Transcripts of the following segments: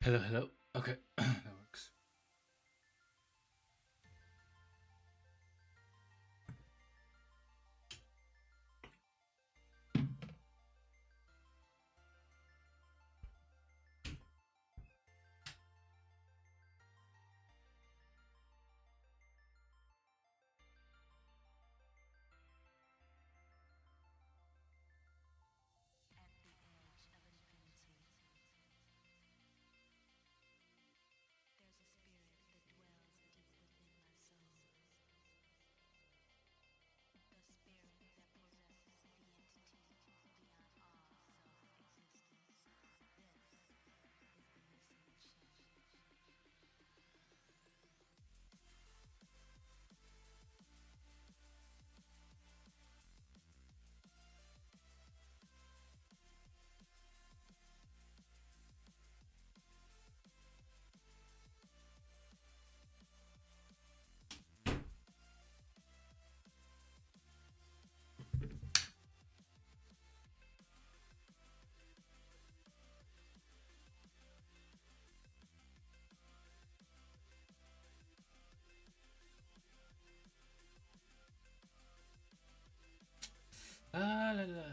Hello, hello. Okay, that works. Ah, la la.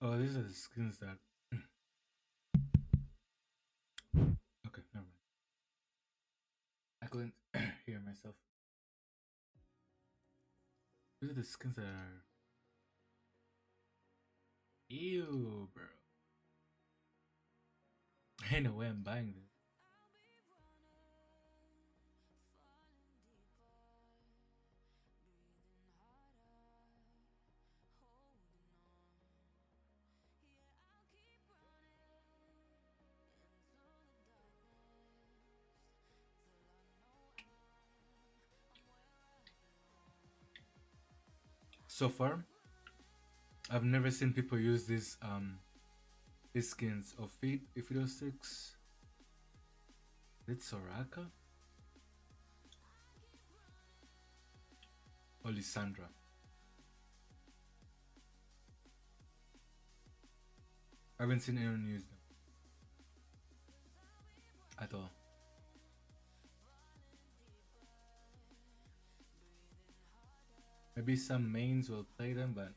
Oh, these are the skins that. Okay, never mind. I couldn't hear myself. These are the skins that are. Ew, bro. Ain't no way I'm buying this. So far, I've never seen people use these skins of Fate if it was 6. It's Soraka or Lissandra. I haven't seen anyone use them at all. Maybe some mains will play them, but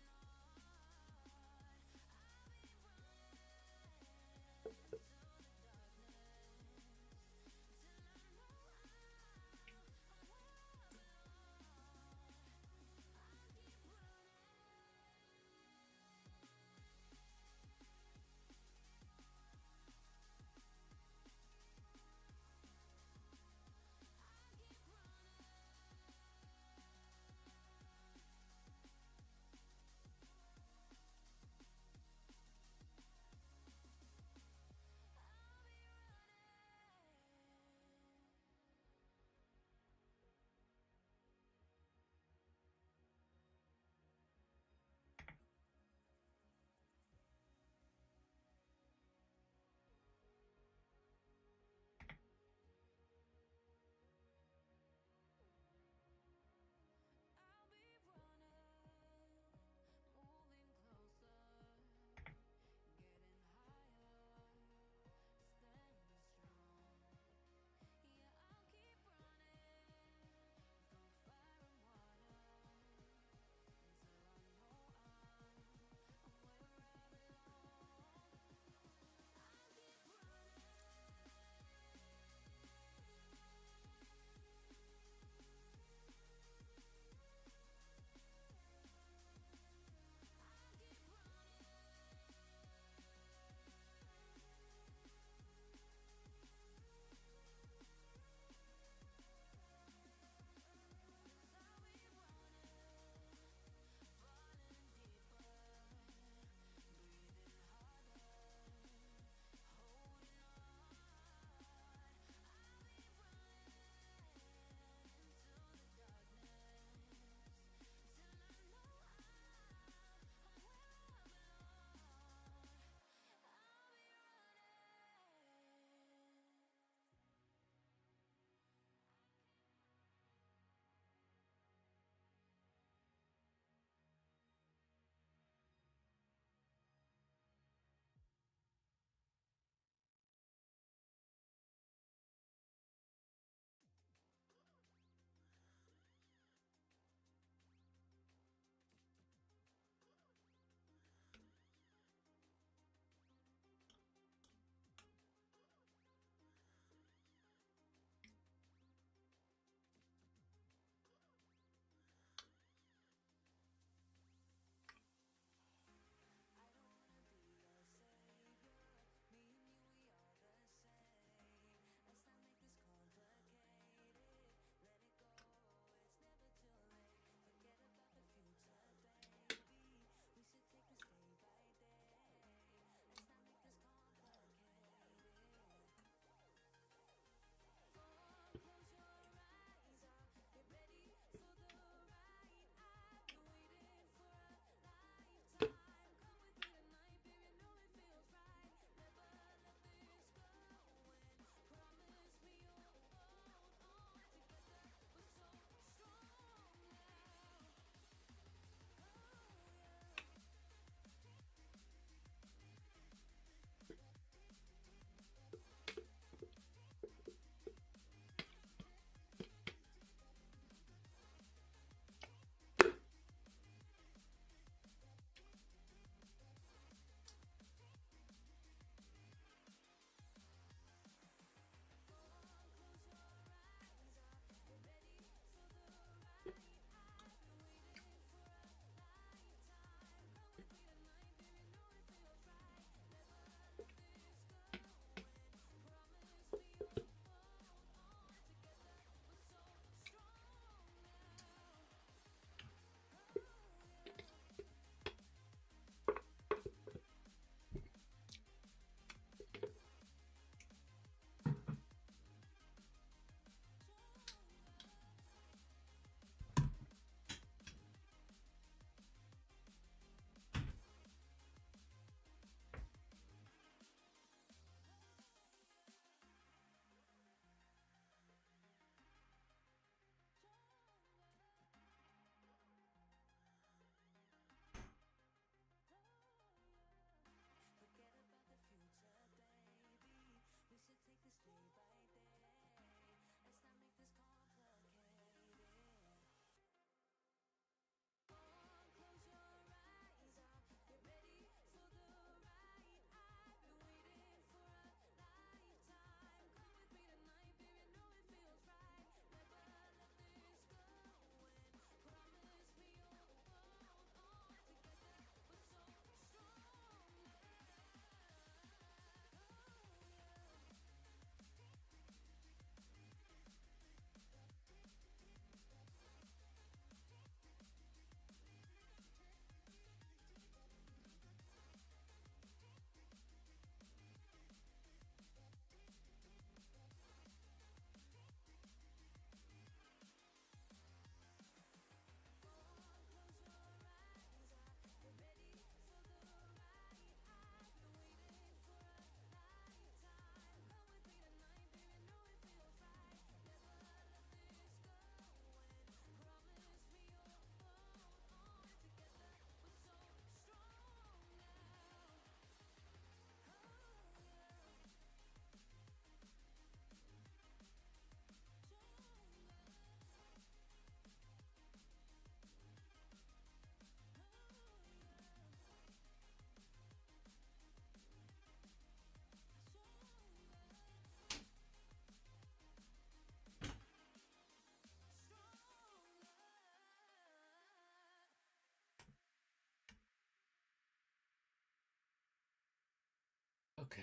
Okay.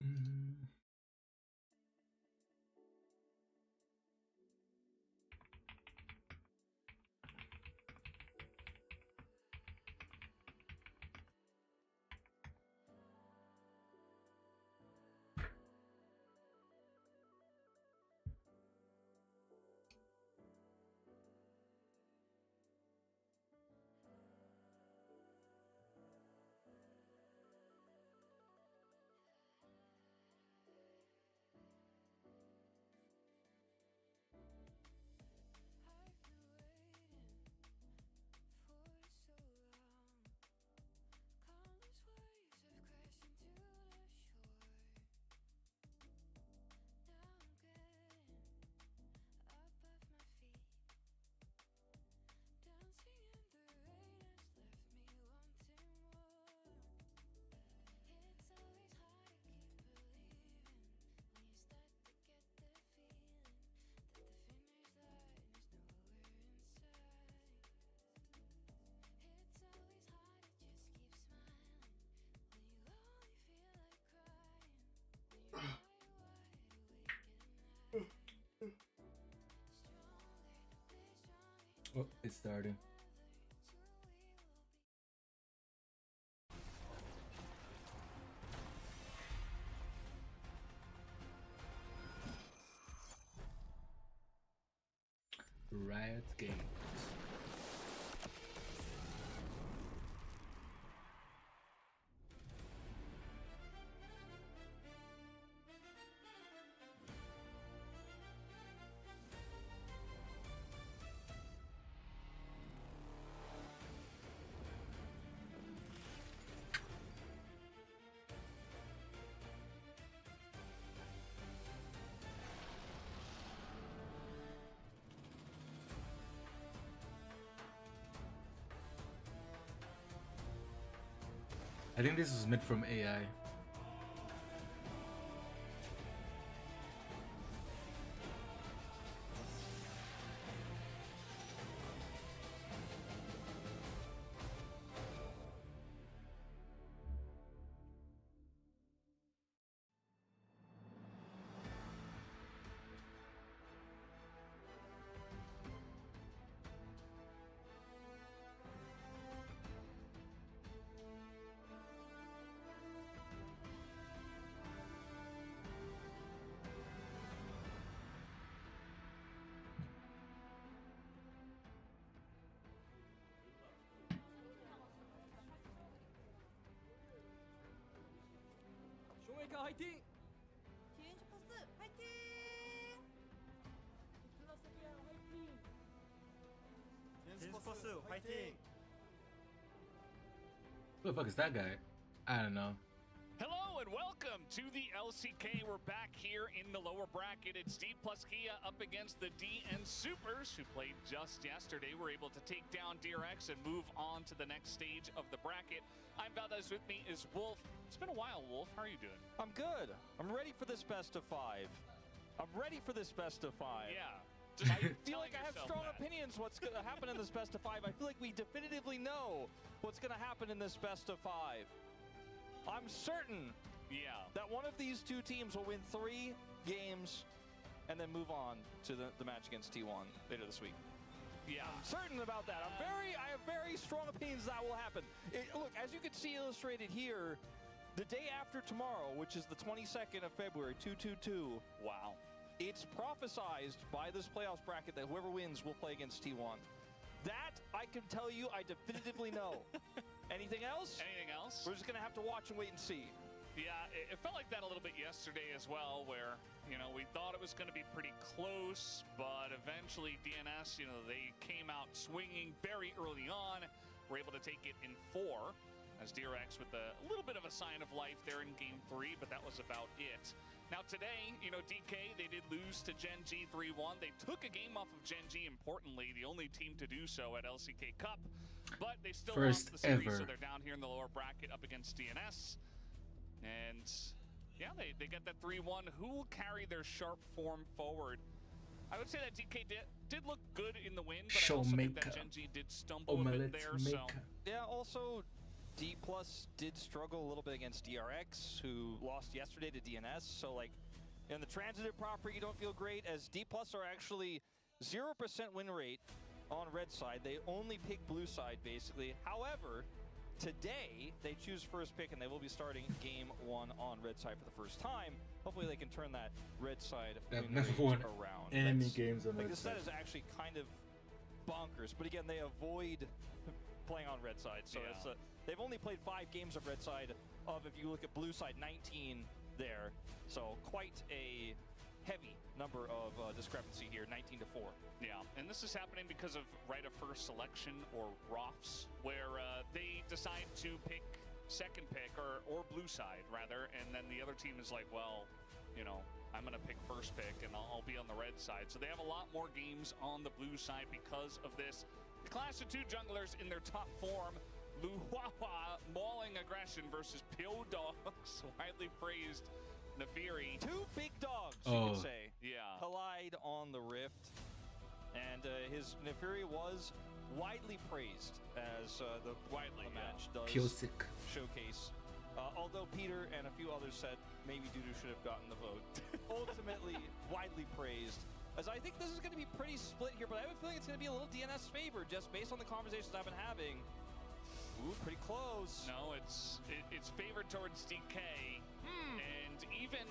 Mm. Oh, it's starting. Riot Games. I think this was made from AI. 쇼메이커 화이팅! DNS 포스 파이팅! 클라스피아 화이팅! 딘스퍼스 화이팅! Who the fuck is that guy? I don't know. Hello and welcome to the LCK. We're back here in the lower bracket. It's D plus Kia up against the DNS Supers, who played just yesterday. We're able to take down DRX and move on to the next stage of the bracket. I'm Valdez, with me is Wolf. It's been a while, Wolf. How are you doing? I'm good. I'm ready for this best of 5. I'm ready for this best of 5. Yeah. I feel like I have strong opinions what's going to happen in this best of 5. I feel like we definitively know what's going to happen in this best of 5. I'm certain that one of these two teams will win 3 games and then move on to the match against T1 later this week. Yeah. I'm certain about that. I have very strong opinions that will happen. Look, as you can see illustrated here, the day after tomorrow, which is the 22nd of February, 222. Wow. It's prophesized by this playoffs bracket that whoever wins will play against T1. That, I can tell you, I definitively know. Anything else? Anything else? We're just going to have to watch and wait and see. Yeah, it felt like that a little bit yesterday as well, where, you know, we thought it was going to be pretty close, but eventually DNS, you know, they came out swinging very early on, were able to take it in 4, as DRX with a little bit of a sign of life there in Game 3, but that was about it. Now today, you know, DK, they did lose to Gen G 3-1. They took a game off of Gen G, importantly, the only team to do so at LCK Cup, but they still lost the series, so they're down here in the lower bracket up against DNS. And yeah, they get that 3-1. Who will carry their sharp form forward? I would say that DK did look good in the win, but I also think that Gen G did stumble a bit there. So yeah, also D Plus did struggle a little bit against DRX, who lost yesterday to DNS. So like in the transitive proper, you don't feel great, as D Plus are actually 0% win rate on red side. They only pick blue side basically. However, today they choose first pick and they will be starting game 1 on red side for the first time. Hopefully they can turn that red side They've win never rate won around. any games on like red this set side. is actually kind of bonkers, but again, they avoid playing on red side. So it's they've only played 5 games of red side of, if you look at blue side, 19 there. So quite a heavy number of discrepancy here, 19 to 4. Yeah, and this is happening because of right of first selection, or ROFs, where they decide to pick second pick, or blue side rather, and then the other team is like, well, you know, I'm going to pick first pick and I'll be on the red side. So they have a lot more games on the blue side because of this. The Class of 2 junglers in their top form. Luhua mauling aggression versus Pio Dogs, widely praised Nefiri. 2 big dogs, you could say, Yeah. collide on the Rift. And his Nefiri was widely praised as the match does Piosic. showcase. Although Peter and a few others said maybe Dudu should have gotten the vote. Ultimately, widely praised. As I think this is going to be pretty split here, but I have a feeling it's going to be a little DNS favor just based on the conversations I've been having. Ooh, pretty close. No, it's favored towards DK. And even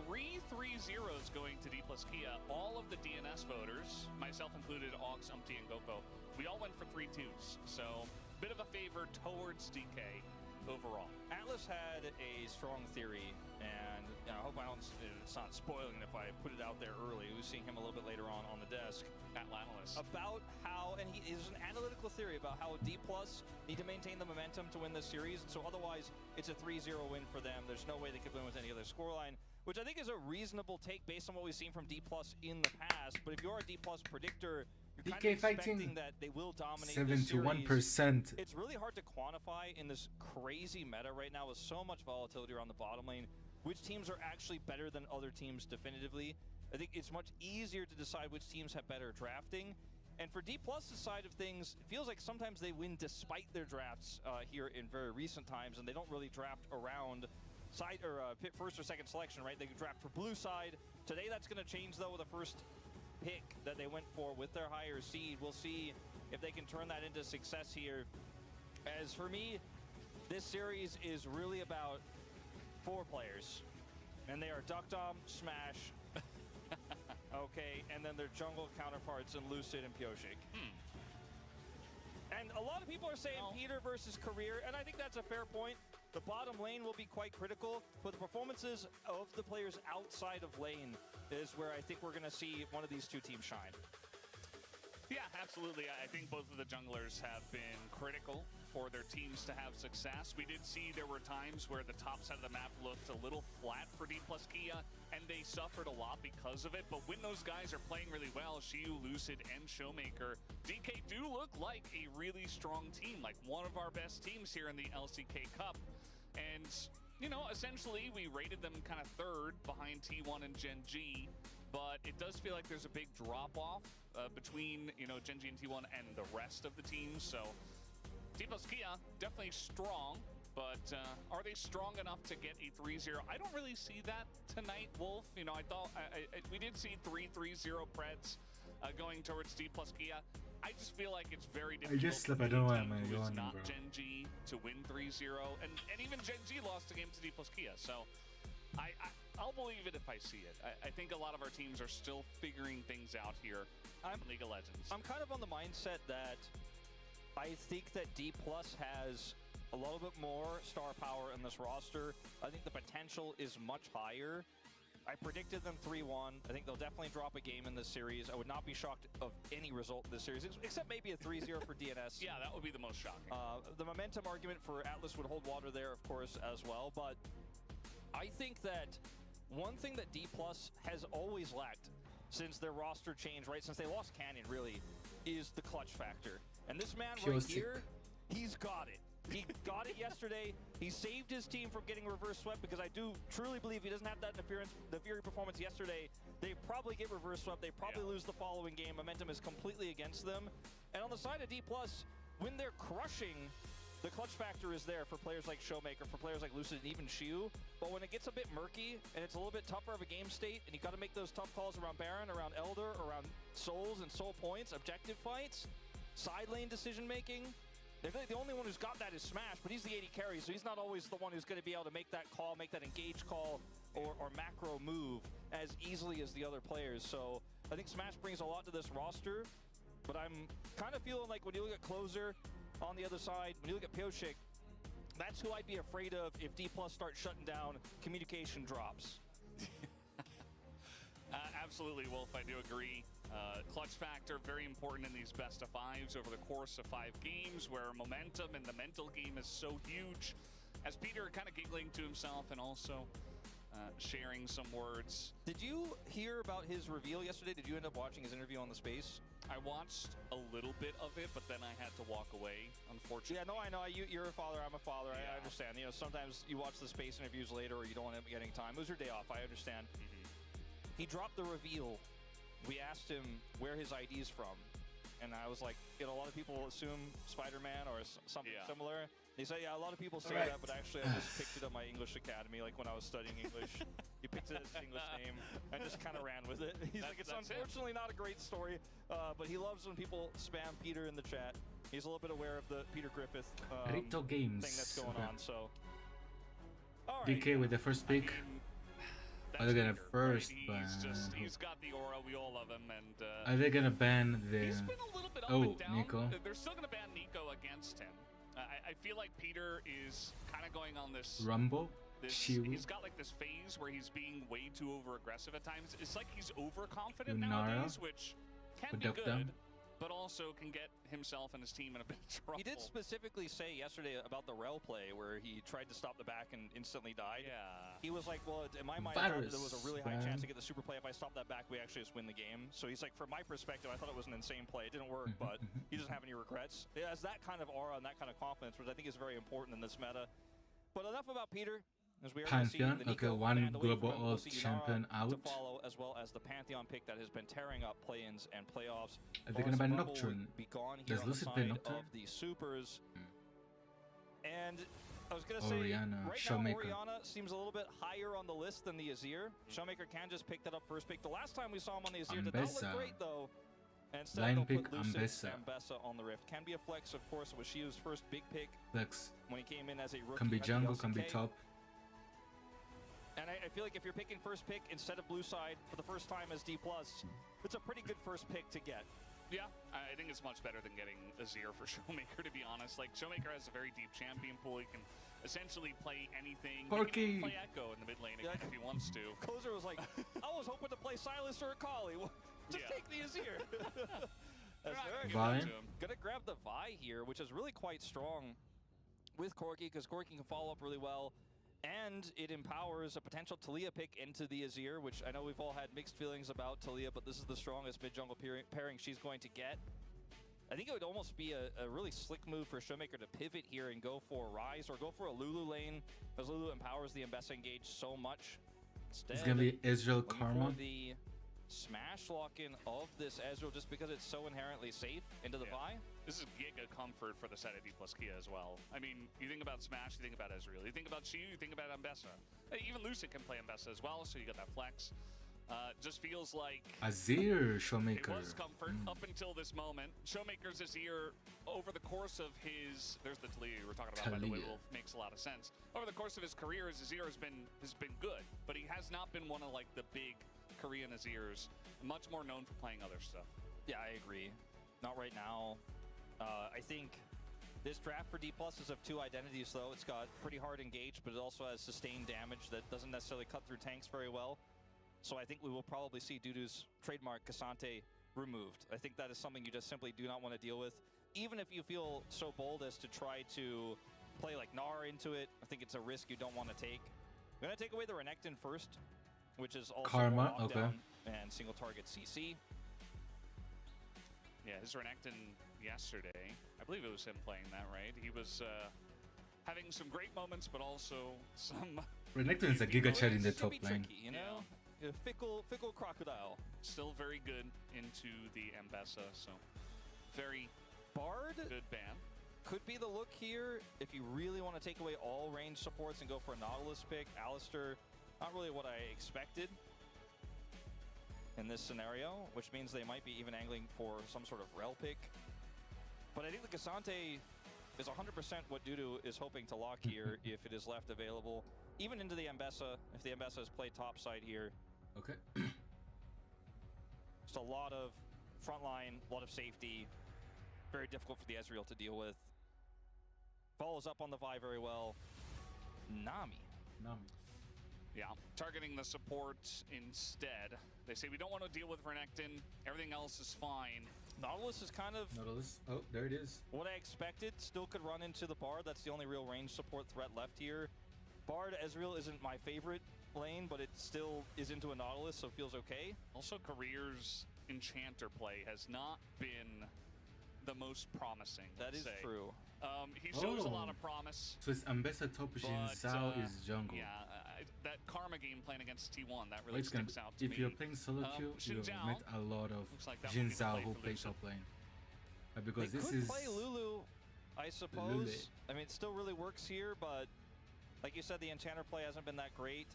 3-3-0s going to D plus Kia. All of the DNS voters, myself included, Augs, Umpty, and Goko, we all went for 3-2s. So, bit of a favor towards DK overall. Atlas had a strong theory, and I hope it's not spoiling if I put it out there early. We're seeing him a little bit later on the desk. Atlas. About how, and he is an analytical theory about how D Plus need to maintain the momentum to win this series. So otherwise, it's a 3-0 win for them. There's no way they could win with any other scoreline, which I think is a reasonable take based on what we've seen from D Plus in the past. But if you're a D Plus predictor, you're kind of expecting that they will dominate this series. 71%. It's really hard to quantify in this crazy meta right now with so much volatility around the bottom lane, which teams are actually better than other teams definitively. I think it's much easier to decide which teams have better drafting. And for D Plus's side of things, it feels like sometimes they win despite their drafts here in very recent times, and they don't really draft around side or first or second selection, right? They can draft for blue side. Today that's going to change though with the first pick that they went for with their higher seed. We'll see if they can turn that into success here. As for me, this series is really about 4 players, and they are Duck Dom, Smash, okay, and then their jungle counterparts in Lucid and Piosic. And a lot of people are saying Peter versus Career, and I think that's a fair point. The bottom lane will be quite critical, but the performances of the players outside of lane is where I think we're going to see one of these 2 teams shine. Yeah, absolutely. I think both of the junglers have been critical for their teams to have success. We did see there were times where the top side of the map looked a little flat for D plus Kia, and they suffered a lot because of it. But when those guys are playing really well, Shiyu, Lucid, and Showmaker, DK do look like a really strong team, like one of our best teams here in the LCK Cup. And, you know, essentially we rated them kind of 3rd behind T1 and Gen G, but it does feel like there's a big drop-off between, you know, Gen G and T1 and the rest of the teams. So D plus Kia, definitely strong, but are they strong enough to get a 3-0? I don't really see that tonight, Wolf. You know, I thought we did see 3-3-0 Preds going towards D plus Kia. I just feel like it's very difficult. I just slept. I for don't know a why team I'm who is yawning, not bro. Gen G to win 3-0, and even Gen G lost a game to D plus Kia. So I'll believe it if I see it. I think a lot of our teams are still figuring things out here in League of Legends. I'm kind of on the mindset that I think that D Plus has a little bit more star power in this roster. I think the potential is much higher. I predicted them 3-1. I think they'll definitely drop a game in this series. I would not be shocked of any result in this series, except maybe a 3-0 for DNS. Yeah, that would be the most shocking. The momentum argument for Atlas would hold water there, of course, as well. But I think that one thing that D Plus has always lacked since their roster changed, right, since they lost Canyon, really, is the clutch factor. And this man right here, he's got it. He got it yesterday. He saved his team from getting reverse swept, because I do truly believe he doesn't have that Nefiri performance yesterday. They probably get reverse swept. They probably lose the following game. Momentum is completely against them. And on the side of D+, when they're crushing the clutch factor is there for players like Showmaker, for players like Lucid, and even Shiu. But when it gets a bit murky and it's a little bit tougher of a game state, and you got to make those tough calls around Baron, around Elder, around Souls and Soul Points, objective fights, side lane decision making. The only one who's got that is Smash, but he's the AD carry, so he's not always the one who's going to be able to make that call, make that engage call, or macro move as easily as the other players. So I think Smash brings a lot to this roster, but I'm kind of feeling like when you look at Closer on the other side, when you look at Pioshik, that's who I'd be afraid of if D+ starts shutting down, communication drops. Absolutely, Wolf, I do agree. Clutch factor, very important in these best of fives over the course of 5 games, where momentum and the mental game is so huge. As Peter kind of giggling to himself and also sharing some words. Did you hear about his reveal yesterday? Did you end up watching his interview on the Space? I watched a little bit of it, but then I had to walk away, unfortunately. Yeah, no, I know. You're a father, I'm a father. Yeah. I understand. You know, sometimes you watch the Space interviews later or you don't end up getting time. It was your day off, I understand. He dropped the reveal. We asked him where his ID's from. And I was like, you know, a lot of people assume Spider-Man or something similar. He said, yeah, a lot of people say that, but actually I just picked it at my English academy, like when I was studying English. He picked it as his English name and just kind of ran with it. He's like, it's unfortunately not a great story, but he loves when people spam Peter in the chat. He's a little bit aware of the Peter Griffith Rito Games thing that's going on, so. All right. DK with the first pick. Are they gonna first ban? He's got the aura, we all love him, and Are they gonna ban the... he's been a little bit up and down. Nico. They're still gonna ban Nico against him. I feel like Peter is kind of going on this Rumble? he's got like this phase where he's being way too over aggressive at times. It's like he's overconfident Lunara? nowadays, which can be Without good, them? but also can get himself and his team in a bit of trouble. He did specifically say yesterday about the Rel play where he tried to stop the back and instantly died. Yeah. He was like, well, in my mind, I thought Virus, there was a really high man. chance to get the super play. If I stop that back, we actually just win the game. So he's like, from my perspective, I thought it was an insane play. It didn't work, but he doesn't have any regrets. He has that kind of aura and that kind of confidence, which I think is very important in this meta. But enough about Peter. As we already see Pantheon, the okay, Nico one band away global from him, we'll alt see champion Lunara to out. follow, as well as the Pantheon pick that has been tearing up play-ins and playoffs. Are they gonna Boris ban Bubble Nocturne? would be gone here Does on the Lucid side ban Nocturne? of the supers. And I was gonna say, Orianna, right Showmaker. now Orianna seems a little bit higher on the list than the Azir. Showmaker can just pick that up first pick. The last time we saw him on the Azir did not Ambessa. look great though. And instead Line they'll pick, put Lucid Ambessa. Ambessa on the Rift. Can be a flex, of course. It was Shiu's first big pick Flex. when he came in as a rookie. Can be at the jungle, can be LCK. top. And I feel like if you're picking first pick instead of blue side for the first time as D+, it's a pretty good first pick to get. Yeah, I think it's much better than getting Azir for Showmaker, to be honest. Like, Showmaker has a very deep champion pool. He can essentially play anything. He Porky. can even play Echo in the mid lane again if he wants to. Closer was like, I was hoping to play Silas or Akali. Just take the Azir. They're not gonna give Vi? that to him. Gonna grab the Vi here, which is really quite strong with Corki, because Corki can follow up really well. And it empowers a potential Talia pick into the Azir, which I know we've all had mixed feelings about Talia, but this is the strongest mid-jungle pairing she's going to get. I think it would almost be a really slick move for Showmaker to pivot here and go for Ryze or go for a Lulu lane, because Lulu empowers the Ambessa engage so much. Instead, It's gonna be Israel looking Karma. for the smash lock-in of this Ezreal just because it's so inherently safe into the Vi. This is giga comfort for the side of D+ Kia as well. I mean, you think about Smash, you think about Ezreal. You think about Shiu, you think about Ambessa. Even Lucid can play Ambessa as well, so you got that flex. Just feels like Azir it Showmaker. was comfort up until this moment. Showmaker's Azir, over the course of his... There's the Talia we were talking about, by the way, Talia. Wolf. Makes a lot of sense. Over the course of his career, his Azir has been good, but he has not been one of like the big Korean Azirs. Much more known for playing other stuff. Yeah, I agree. Not right now. I think this draft for D+ is of two identities, though. It's got pretty hard engage, but it also has sustained damage that doesn't necessarily cut through tanks very well. So I think we will probably see Dudu's trademark Cassante removed. I think that is something you just simply do not want to deal with. Even if you feel so bold as to try to play like Gnar into it, I think it's a risk you don't want to take. I'm going to take away the Renekton first, which is also Karma, more okay. knockdown and single target CC. Yeah, his Renekton yesterday, I believe it was him playing that, right? He was having some great moments, but also some Renekton is a Giga Chat in the It can top be lane. tricky, you know? A fickle crocodile. still very good into the Ambessa, so very Bard good ban. could be the look here if you really want to take away all range supports and go for a Nautilus pick. Alistair, not really what I expected in this scenario, which means they might be even angling for some sort of rel pick. But I think the Cassante is 100% what Dudu is hoping to lock here if it is left available. Even into the Ambessa, if the Ambessa is played topside here. Okay. Just a lot of frontline, a lot of safety. Very difficult for the Ezreal to deal with. Follows up on the Vi very well. Nami. Yeah, targeting the support instead. They say we don't want to deal with Renekton. Everything else is fine. Nautilus is kind of Nautilus. Oh, there it is. what I expected. Still could run into the Bard. That's the only real range support threat left here. Bard Ezreal isn't my favorite lane, but it still is into a Nautilus, so feels okay. Also, Career's Enchanter play has not been the most promising. That is true. He shows a lot of promise. So it's Ambessa top, Xin Zhao is jungle. Yeah, that Karma game playing against T1, that Well, really it's gonna, sticks out to me. if you're playing solo queue, Xin you've Zhao met a lot of looks like that Xin would be the Zhao play who for play Lucian. top lane. Because They this could is play Lulu, I suppose. Lulu. I mean, it still really works here, but like you said, the Enchanter play hasn't been that great.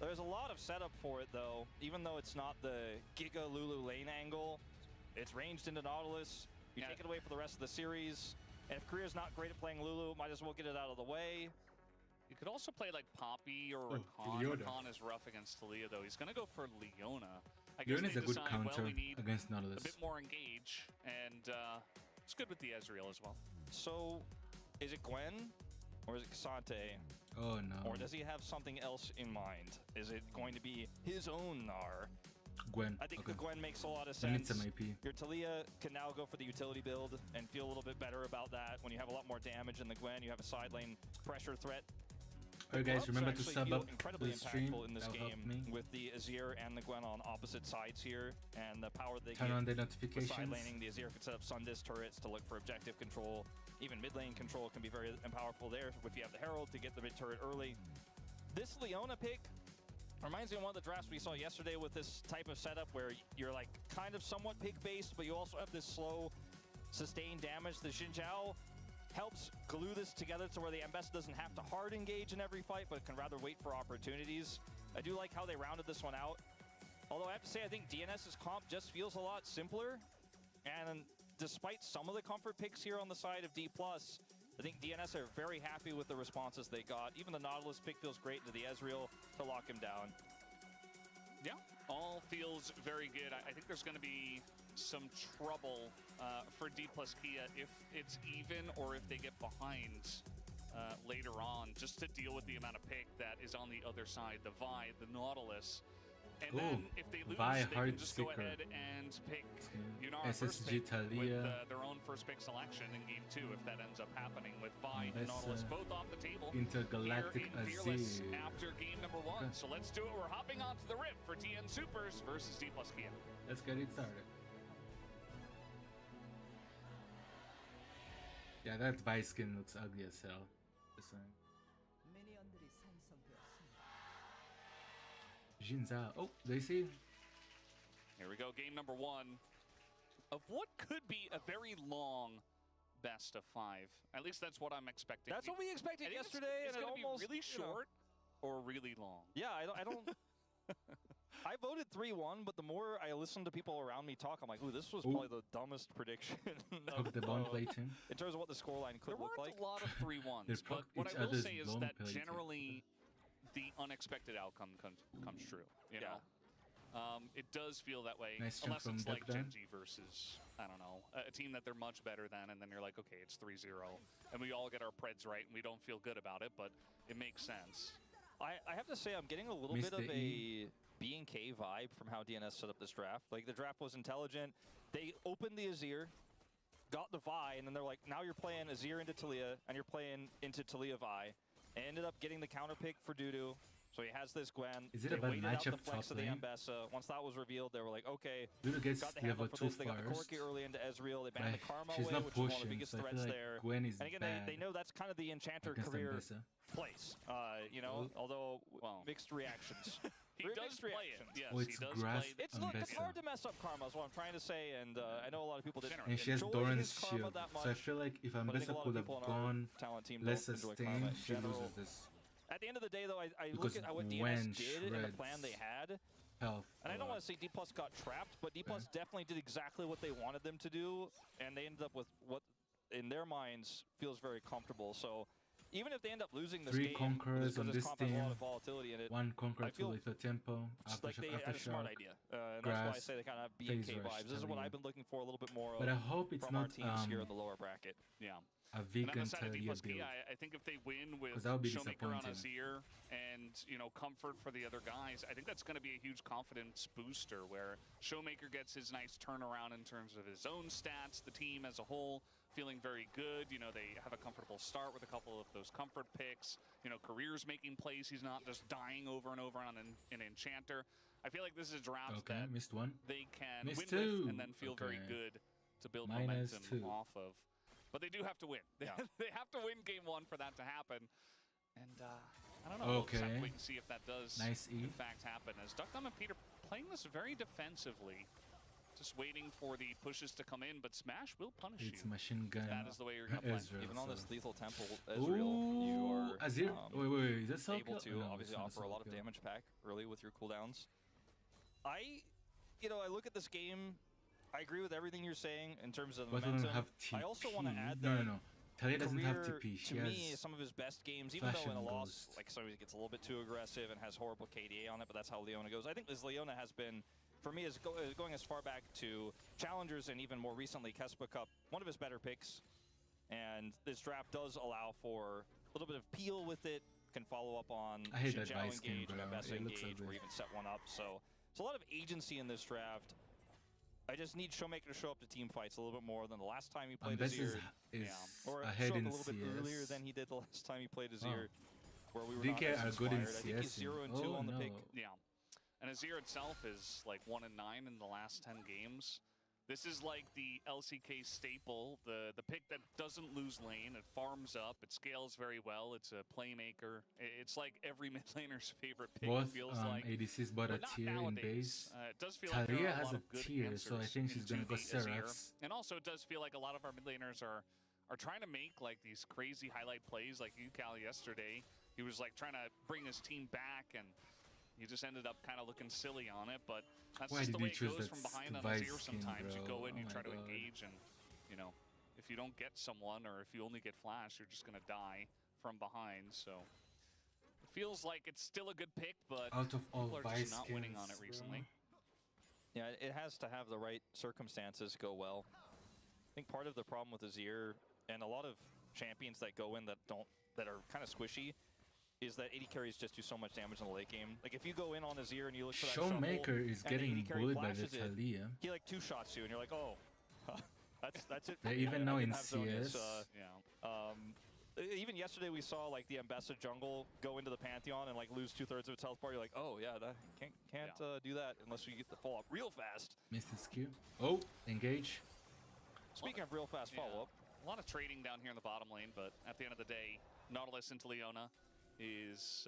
There's a lot of setup for it, though. Even though it's not the Giga Lulu lane angle, it's ranged into Nautilus. You take it away for the rest of the series. And if Korea's not great at playing Lulu, might as well get it out of the way. You could also play like Poppy or Rakan. Leona. Rakan is rough against Talia, though. He's going to go for Leona. I guess Leona is they a good decide, counter well, we need against a Nautilus. bit more engage, and it's good with the Ezreal as well. So, is it Gwen? Or is it Cassante? Oh no. Or does he have something else in mind? Is it going to be his own Gnar? Gwen. I think okay. the Gwen makes a lot of Then it's sense. an IP. Your Talia can now go for the utility build and feel a little bit better about that. When you have a lot more damage in the Gwen, you have a side lane pressure threat. Alright guys, Clubs remember to actually sub feel up to incredibly the stream. impactful in this That'll help game me. with the Azir and the Gwen on opposite sides here, and the power they Turn get on the with notifications. side laning. The Azir could set up Sundis turrets to look for objective control. Even mid lane control can be very powerful there if you have the Herald to get the mid turret early. This Leona pick reminds me of one of the drafts we saw yesterday with this type of setup where you're like kind of somewhat pick based, but you also have this slow sustained damage. The Xin Zhao helps glue this together to where the Ambessa doesn't have to hard engage in every fight, but can rather wait for opportunities. I do like how they rounded this one out. Although I have to say, I think DNS's comp just feels a lot simpler. And despite some of the comfort picks here on the side of D+, I think DNS are very happy with the responses they got. Even the Nautilus pick feels great into the Ezreal to lock him down. Yeah, all feels very good. I think there's going to be some trouble for D plus Kia if it's even or if they get behind later on, just to deal with the amount of pick that is on the other side, the Vi, the Nautilus. And then if they lose, Vi they hard can just go sticker. ahead and pick Yunar first SSG pick with Talia. their own first pick selection in game 2 if that ends up happening with Vi and Ambessa, Nautilus both off the table. Intergalactic here in Fearless Azir. after game number 1. Okay. So let's do it. We're hopping onto the Rift for TN Supers versus D plus Kia. Let's get it started. Yeah, that Vi skin looks ugly as hell. Just saying. 미니언들이 생성되었습니다. Xin Zhao. Oh, they see. Here we go, game number 1 of what could be a very long best of 5. At least that's what I'm expecting. That's what we expected I think yesterday, it's and it going to be almost really you know. short or really long. Yeah, I don't. I voted 3-1, but the more I listen to people around me talk, I'm like, ooh, this was probably the dumbest prediction Of the bone plating. in terms of what the scoreline could There look weren't like. a lot of 3-1s, They but proc what each I will other's say is bone that plating. generally the unexpected outcome comes true. You know, it does feel that way, Nice jump unless from it's like Duckdown. Genji versus I don't know a team that they're much better than, and then you're like, okay, it's 3-0, and we all get our preds right, and we don't feel good about it, but it makes sense. I have to say, I'm getting a little bit of a B&K vibe from how DNS set up this draft. Like, the draft was intelligent. They opened the Azir, got the Vi, and then they're like, now you're playing Azir into Talia, and you're playing into Talia Vi. And ended up getting the counter pick for Dudu. So he has this Gwen. Is it They a bad waited out the matchup flex top of the lane? Ambessa. Once that was revealed, they were like, okay, Lulu gets got the handle level for 2 this. They got the first. Corki early into Ezreal. They But banned the Karma she's away, not which is one of the pushing, biggest so I threats feel like there. Gwen is And again, bad they know that's kind of the Enchanter against career Ambessa. place. You know, although Well, mixed reactions. he does Mixed play reactions. it. Yes, Oh, he it's does grass. play it. It's look, it's Ambessa. hard to mess up Karma, is what I'm trying to say, and I know a lot of people didn't And she has enjoy Doran's his Karma shield, that much. so I feel like if but I think a Ambessa lot could of have people on our gone talent team less don't enjoy Karma sustained, in she general. loses this At the end of the day, though, I Because look at what Gwen DNS did and the plan shreds they had, health. and I a don't lot. want to say D Plus got trapped, but D Plus definitely did exactly what they wanted them to do, and they ended up with what, in their minds, feels very comfortable. So even if they end up losing this 3 game, conquerors on because this this comp has a lot team. of volatility in it, 1 conqueror, I 2 feel little tempo, it's like they had a smart aftershock. idea, and that's why I grass, say they kind of have phase BNK rush, vibes. This is what Talia. I've been looking for a little bit more But I of hope it's from our not teams here in the lower bracket. Yeah. a And on vegan the side of D Talia plus Key, build. I think if they win with 'Cause that would be Showmaker on disappointing. Azir and, you know, comfort for the other guys, I think that's going to be a huge confidence booster where Showmaker gets his nice turnaround in terms of his own stats, the team as a whole feeling very good. You know, they have a comfortable start with a couple of those comfort picks. You know, Career's making plays. He's not just dying over and over on an Enchanter. I feel like this is a draft Okay, that missed 1. they can Missed win 2. with and then feel very Okay. good to build Minus momentum 2. off of. But they do have to win. Yeah. They have to win game 1 for that to happen. And I don't know. We'll just have Okay. to wait and see if that does Nice E. in fact happen. As Duckdom and Peter playing this very defensively, just waiting for the pushes to come in. But Smash will punish It's you. machine gun. That is the way you're going to play. Ezreal, Even on so- this lethal temple, Ezreal, you Ooh, are Azir. Wait, is that self able kill? to No, obviously it's not offer a lot of self-kill. damage back early with your cooldowns. I look at this game. I agree with everything you're saying in terms of the But we momentum. don't have TP. I also want to add no, that no, no. Talia doesn't have Career, TP. She to has me, some of his best games, even Flash though in a and loss, Ghost. like somebody gets a little bit too aggressive and has horrible KDA on it, but that's how Leona goes. I think this Leona has been, for me, is going as far back to Challengers and even more recently Kespa Cup, one of his better picks. And this draft does allow for a little bit of peel with it. Can follow up on I hate that Xin Zhao Vice skin, engage, bro. Mbessa It looks engage, or ugly. even set one up. So it's a lot of agency in this draft. I just need Showmaker to show up to team fights a little bit more than the last time he played Ambessa Azir. is Or ahead show up in a little bit earlier CS. than he did the last time he played Azir, where we were DK not as are good in inspired. I think he's CS. 0-2 Oh, on the no. pick. Yeah. And Azir itself is like 1-9 in the last 10 games. This is like the LCK staple, the pick that doesn't lose lane. It farms up. It scales very well. It's a playmaker. It's like every mid laner's favorite pick. Both It feels like. ADCs bought a But not tier in nowadays. base. It does feel like there Talia are a has lot a of good tier, so I answers think she's gonna into go the Azir. Seraphs. And also, it does feel like a lot of our mid laners are trying to make like these crazy highlight plays. Like Cal yesterday, he was like trying to bring his team back, and he just ended up kind of looking silly on it. But that's Why just did the way you it choose goes that from behind on Vice Azir skin, sometimes. You bro? go in, you Oh try my to God. engage, and you know, if you don't get someone or if you only get flash, you're just gonna die from behind. So it feels like it's still a good pick, but Out of all people are Vice just not winning on it skins, recently. Yeah, it has to have the right circumstances go well. I think part of the problem with Azir and a lot of champions that go in that are kind of squishy is that AD carries just do so much damage in the late game. Like if you go in on Azir and you look for that shuffle, Showmaker is and the getting AD carry bullied by the flashes it, Talia. he like two shots you and you're like, oh, that's it. for They me. even I know didn't in have Zonius, CS. Yeah. even yesterday we saw like the Ambessa jungle go into the Pantheon and like lose 2/3 of its health bar. You're like, oh yeah, that can't do that unless we get the follow up real fast. Missed his Q. Oh, engage. Speaking of real fast Yeah. follow up, A lot of trading down here in the bottom lane, but at the end of the day, Nautilus into Leona is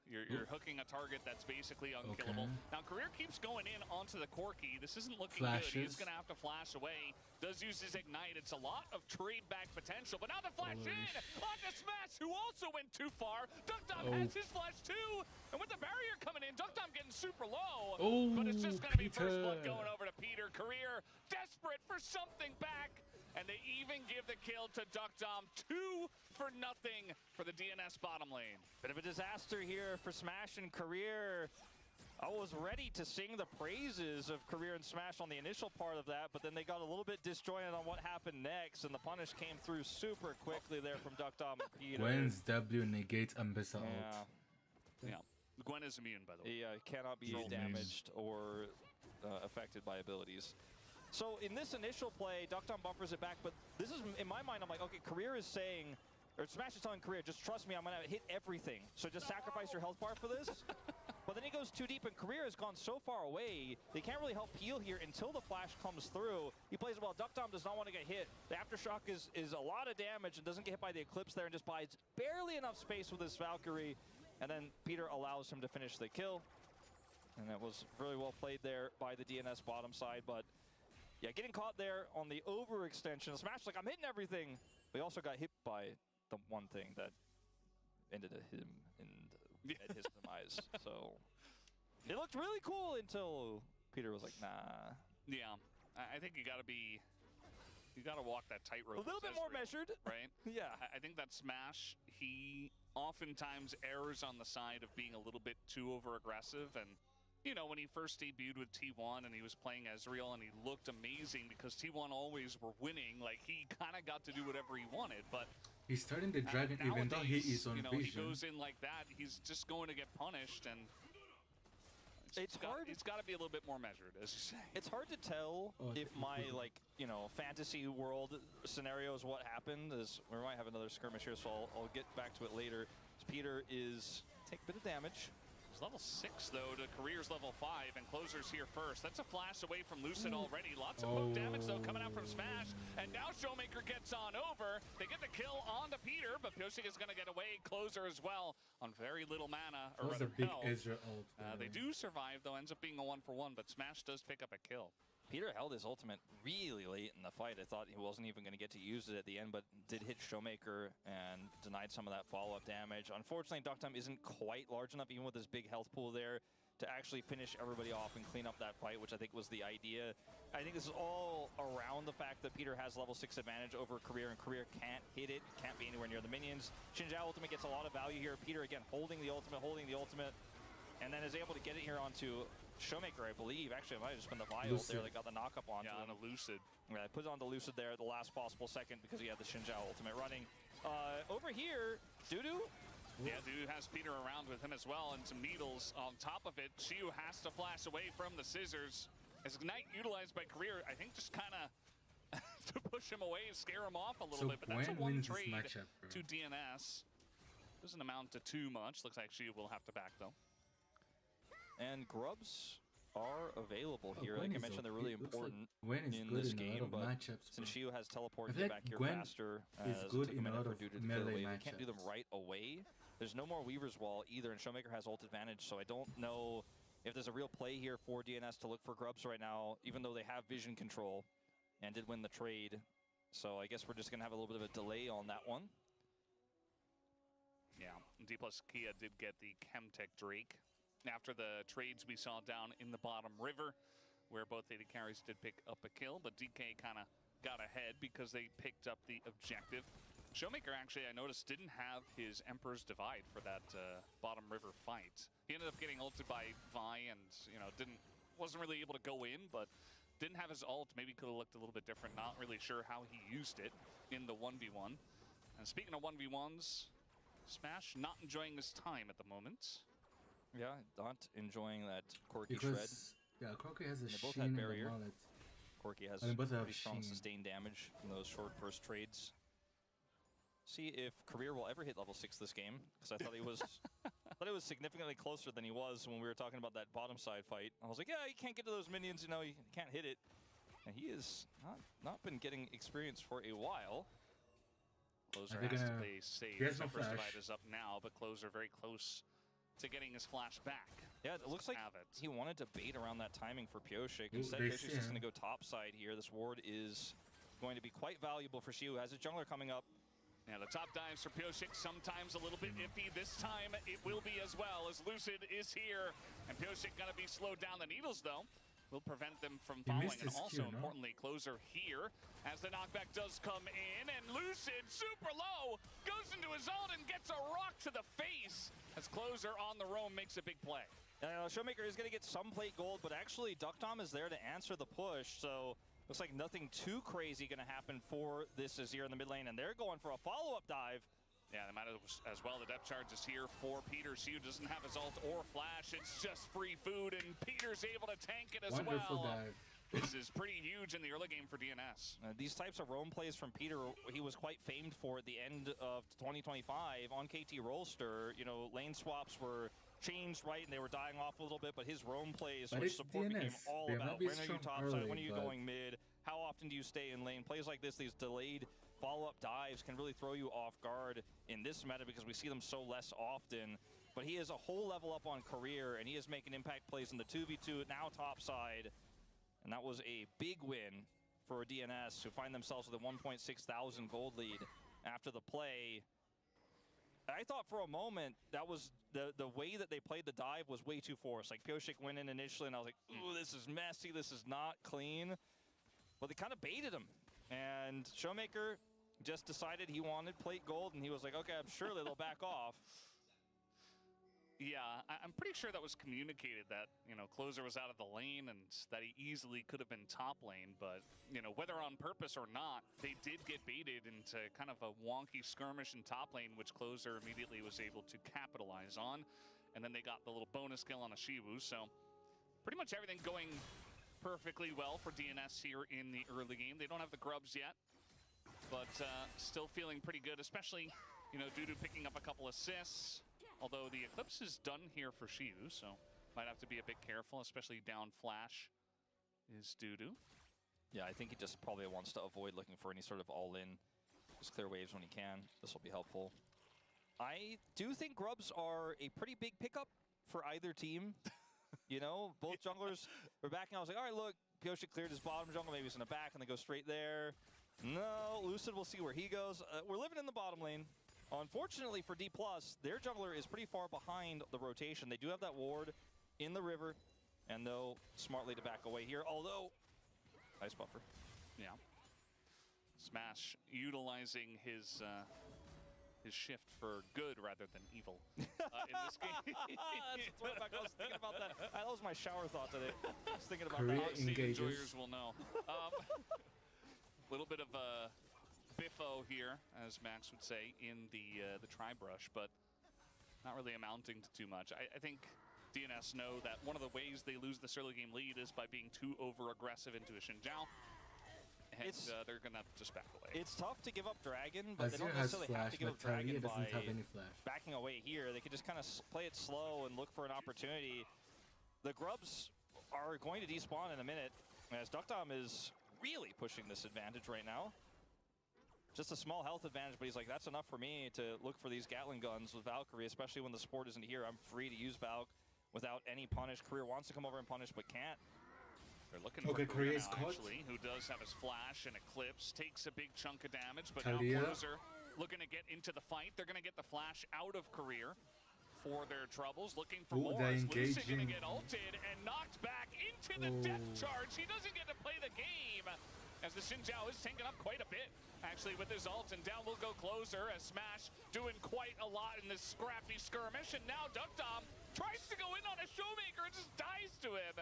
you're hooking a target that's basically unkillable. Okay. Now Career keeps going in onto the Corki. This isn't looking good. He's Flashes. gonna have to flash away. Does use his ignite. It's a lot of trade back potential, but now the flash Holy in onto Smash, who also went too far. Duckdom Oh. has his flash too, and with the barrier coming in, Duckdom getting super low. Oh, but it's just gonna be first blood Peter. going over to Peter. Career desperate for something back. And they even give the kill to Duckdom. 2 for nothing for the DNS bottom lane. bit of a disaster here for Smash and Career. I was ready to sing the praises of Career and Smash on the initial part of that, but then they got a little bit disjointed on what happened next, and the punish came through super quickly there from Duckdom and Peter. Gwen's W negates Ambessa ult. Yeah, Yeah. Gwen is immune, by the way. he cannot be Troll damaged or affected by abilities. So in this initial play, Duckdom bumpers it back, but this is, in my mind, I'm like, okay, Career is saying, or Smash is telling Career, just trust me, I'm gonna hit everything. So just sacrifice your health bar for this. But then he goes too deep, and Career has gone so far away, they can't really help Peel here until the flash comes through. He plays it well. DuckTom does not want to get hit. The Aftershock is a lot of damage and doesn't get hit by the Eclipse there and just buys barely enough space with his Valkyrie. And then Peter allows him to finish the kill. And that was really well played there by the DNS bottom side. But yeah, getting caught there on the overextension. Smash like, I'm hitting everything. But he also got hit by the one thing that ended him at his demise. So it looked really cool until Peter was like, nah. Yeah, I think you gotta walk that tightrope. A little bit more measured. Right? Yeah. I think that Smash, he oftentimes errs on the side of being a little bit too over-aggressive. And, you know, when he first debuted with T1 and he was playing Ezreal and he looked amazing because T1 always were winning, like, he kind of got to do whatever he wanted. But He's starting the dragon even though he is on you know, vision. he goes in like that, he's just going to get punished, and It's hard. It's got to be a little bit more measured, as you say. It's hard to tell Oh, if my, like, you know, fantasy world scenario is what happened. We might have another skirmish here, so I'll get back to it later. Peter is take a bit of damage. He's level 6, though, to Career's level 5, and Closer's here first. That's a flash away from Lucid already. Lots of poke damage, though, coming out from Smash. And now Showmaker gets on over. They get the kill onto Peter, but Pyosik is going to get away. Closer as well on very little mana, or That was a rather big health. Ezra ult. They do survive, though. Ends up being a 1-for-1, but Smash does pick up a kill. Peter held his ultimate really late in the fight. I thought he wasn't even going to get to use it at the end, but did hit Showmaker and denied some of that follow-up damage. Unfortunately, DuckTom isn't quite large enough, even with his big health pool there, to actually finish everybody off and clean up that fight, which I think was the idea. I think this is all around the fact that Peter has level 6 advantage over Career, and Career can't hit it, can't be anywhere near the minions. Xinjiao ultimate gets a lot of value here. Peter, again, holding the ultimate, and then is able to get it here onto Showmaker, I believe. Actually, it might have just been the Vial there that got the knock-up onto him. On a Lucid. Yeah, put it on the Lucid there at the last possible second because he had the Xinjiao ultimate running. Over here, Dudu. Yeah, Dudu has Peter around with him as well, and some needles on top of it. Shiu has to flash away from the scissors. As Ignite utilized by Career, I think just kind of to push him away and scare him off a little bit. But that's a one trade to DNS. Doesn't amount to too much. Looks like Shiu will have to back, though. And Grubs are available here. Like I mentioned, they're really important in this game, but since Shiu has teleport to get back here faster, it took a minute for Dudu to clear away. They can't do them right away. There's no more Weaver's Wall either, and Showmaker has ult advantage, so I don't know if there's a real play here for DNS to look for Grubs right now, even though they have vision control and did win the trade. So I guess we're just going to have a little bit of a delay on that one. Yeah, D+ Kia did get the Chemtech Drake after the trades we saw down in the bottom river, where both AD carries did pick up a kill, but DK kind of got ahead because they picked up the objective. Showmaker, actually, I noticed, didn't have his Emperor's Divide for that bottom river fight. He ended up getting ulted by Vi and, you know, wasn't really able to go in, but didn't have his ult. Maybe could have looked a little bit different. Not really sure how he used it in the 1v1. And speaking of 1v1s, Smash not enjoying his time at the moment. Yeah, not enjoying that Corki shred. Yeah, Corki has a they both Sheen had barrier. and a Wallet. Corki has both have pretty strong Sheen. sustained damage in those short burst trades. See if Career will ever hit level 6 this game, because I thought he was significantly closer than he was when we were talking about that bottom side fight. I was like, yeah, he can't get to those minions, you know, he can't hit it. And he has not been getting experience for a while. Closer has to play safe. Emperor's Divide is up now, but Closer very close to getting his flash back. Yeah, it looks like he wanted to bait around that timing for Pyosik. Instead, Pyosik's just going to go top side here. This ward is going to be quite valuable for Shiu. Has a jungler coming up. Yeah, the top dives for Pyosik, sometimes a little bit iffy. This time it will be as well, as Lucid is here. And Pyosik going to be slowed down. The needles, though, will prevent them from following. And also, importantly, Closer here as the knockback does come in. And Lucid, super low, goes into his ult and gets a rock to the face as Closer on the roam makes a big play. Showmaker is going to get some plate gold, but actually DuckTom is there to answer the push. So looks like nothing too crazy going to happen for this Azir in the mid lane. And they're going for a follow-up dive. Yeah, they might as well. The depth charge is here for Peter. Shiu doesn't have his ult or flash. It's just free food, and Peter's able to tank it as Wonderful well. Dive. is pretty huge in the early game for DNS. These types of roam plays from Peter, he was quite famed for at the end of 2025 on KT Rollster. You know, lane swaps were changed, right, and they were dying off a little bit, but his roam plays, which support became all They about might be when are you strong topside, early, when are you but- going mid, how often do you stay in lane. Plays like this, these delayed follow-up dives can really throw you off guard in this meta because we see them so less often. But he is a whole level up on career, and he is making impact plays in the 2v2, now topside. And that was a big win for DNS, who find themselves with a 1,600 gold lead after the play. I thought for a moment that was the way that they played the dive was way too forced. Like Pioshik went in initially, and I was like, ooh, this is messy, this is not clean. But they kind of baited him. And Showmaker just decided he wanted plate gold, and he was like, okay, I'm sure they'll back off. Yeah, I'm pretty sure that was communicated that, you know, Closer was out of the lane and that he easily could have been top lane. But, you know, whether on purpose or not, they did get baited into kind of a wonky skirmish in top lane, which Closer immediately was able to capitalize on. And then they got the little bonus kill on a Shiwu. So pretty much everything going perfectly well for DNS here in the early game. They don't have the grubs yet, but still feeling pretty good, especially, you know, due to picking up a couple assists. Although the Eclipse is done here for Shiwu, so might have to be a bit careful, especially down flash is Dudu. Yeah, I think he just probably wants to avoid looking for any sort of all-in. Just clear waves when he can. This will be helpful. I do think grubs are a pretty big pickup for either team. You know, both junglers were backing. I was like, all right, look, Pioshik cleared his bottom jungle. Maybe he's in the back, and they go straight there. No, Lucid, we'll see where he goes. We're living in the bottom lane. Unfortunately for D+, their jungler is pretty far behind the rotation. They do have that ward in the river, and they'll smartly to back away here, although... Nice buffer. Yeah. Smash utilizing his shift for good rather than evil in this game. That's a throwback. I was thinking about that. That was my shower thought today. I was thinking about Korea that. Odyssey engages. enjoyers will know. Little bit of a biffo here, as Max would say, in the tri-brush, but not really amounting to too much. I think DNS know that one of the ways they lose this early game lead is by being too over-aggressive into a Xin Zhao, and they're going to have to just back away. It's tough to give up Dragon, but they Azir don't has necessarily flash, have to give but up Dragon Talia doesn't by have any flash. backing away here. They could just kind of play it slow and look for an opportunity. The grubs are going to despawn in a minute, as Duckdom is really pushing this advantage right now. Just a small health advantage, but he's like, that's enough for me to look for these Gatling guns with Valkyrie, especially when the support isn't here. I'm free to use Valk without any punish. Career wants to come over and punish, but can't. They're looking for Korea Korea is now, caught. actually, who does have his flash and Eclipse, takes a big chunk of damage, but Talia. now Closer looking to get into the fight. They're going to get the flash out of Career for their troubles, looking for more. they're Is Lucid going to engaging. get ulted and knocked back into the depth charge? He doesn't get to play the game, as the Xin Zhao is tanking up quite a bit, actually, with his ult, and down will go Closer, as Smash doing quite a lot in this scrappy skirmish, and now Duckdom tries to go in on a Showmaker and just dies to him.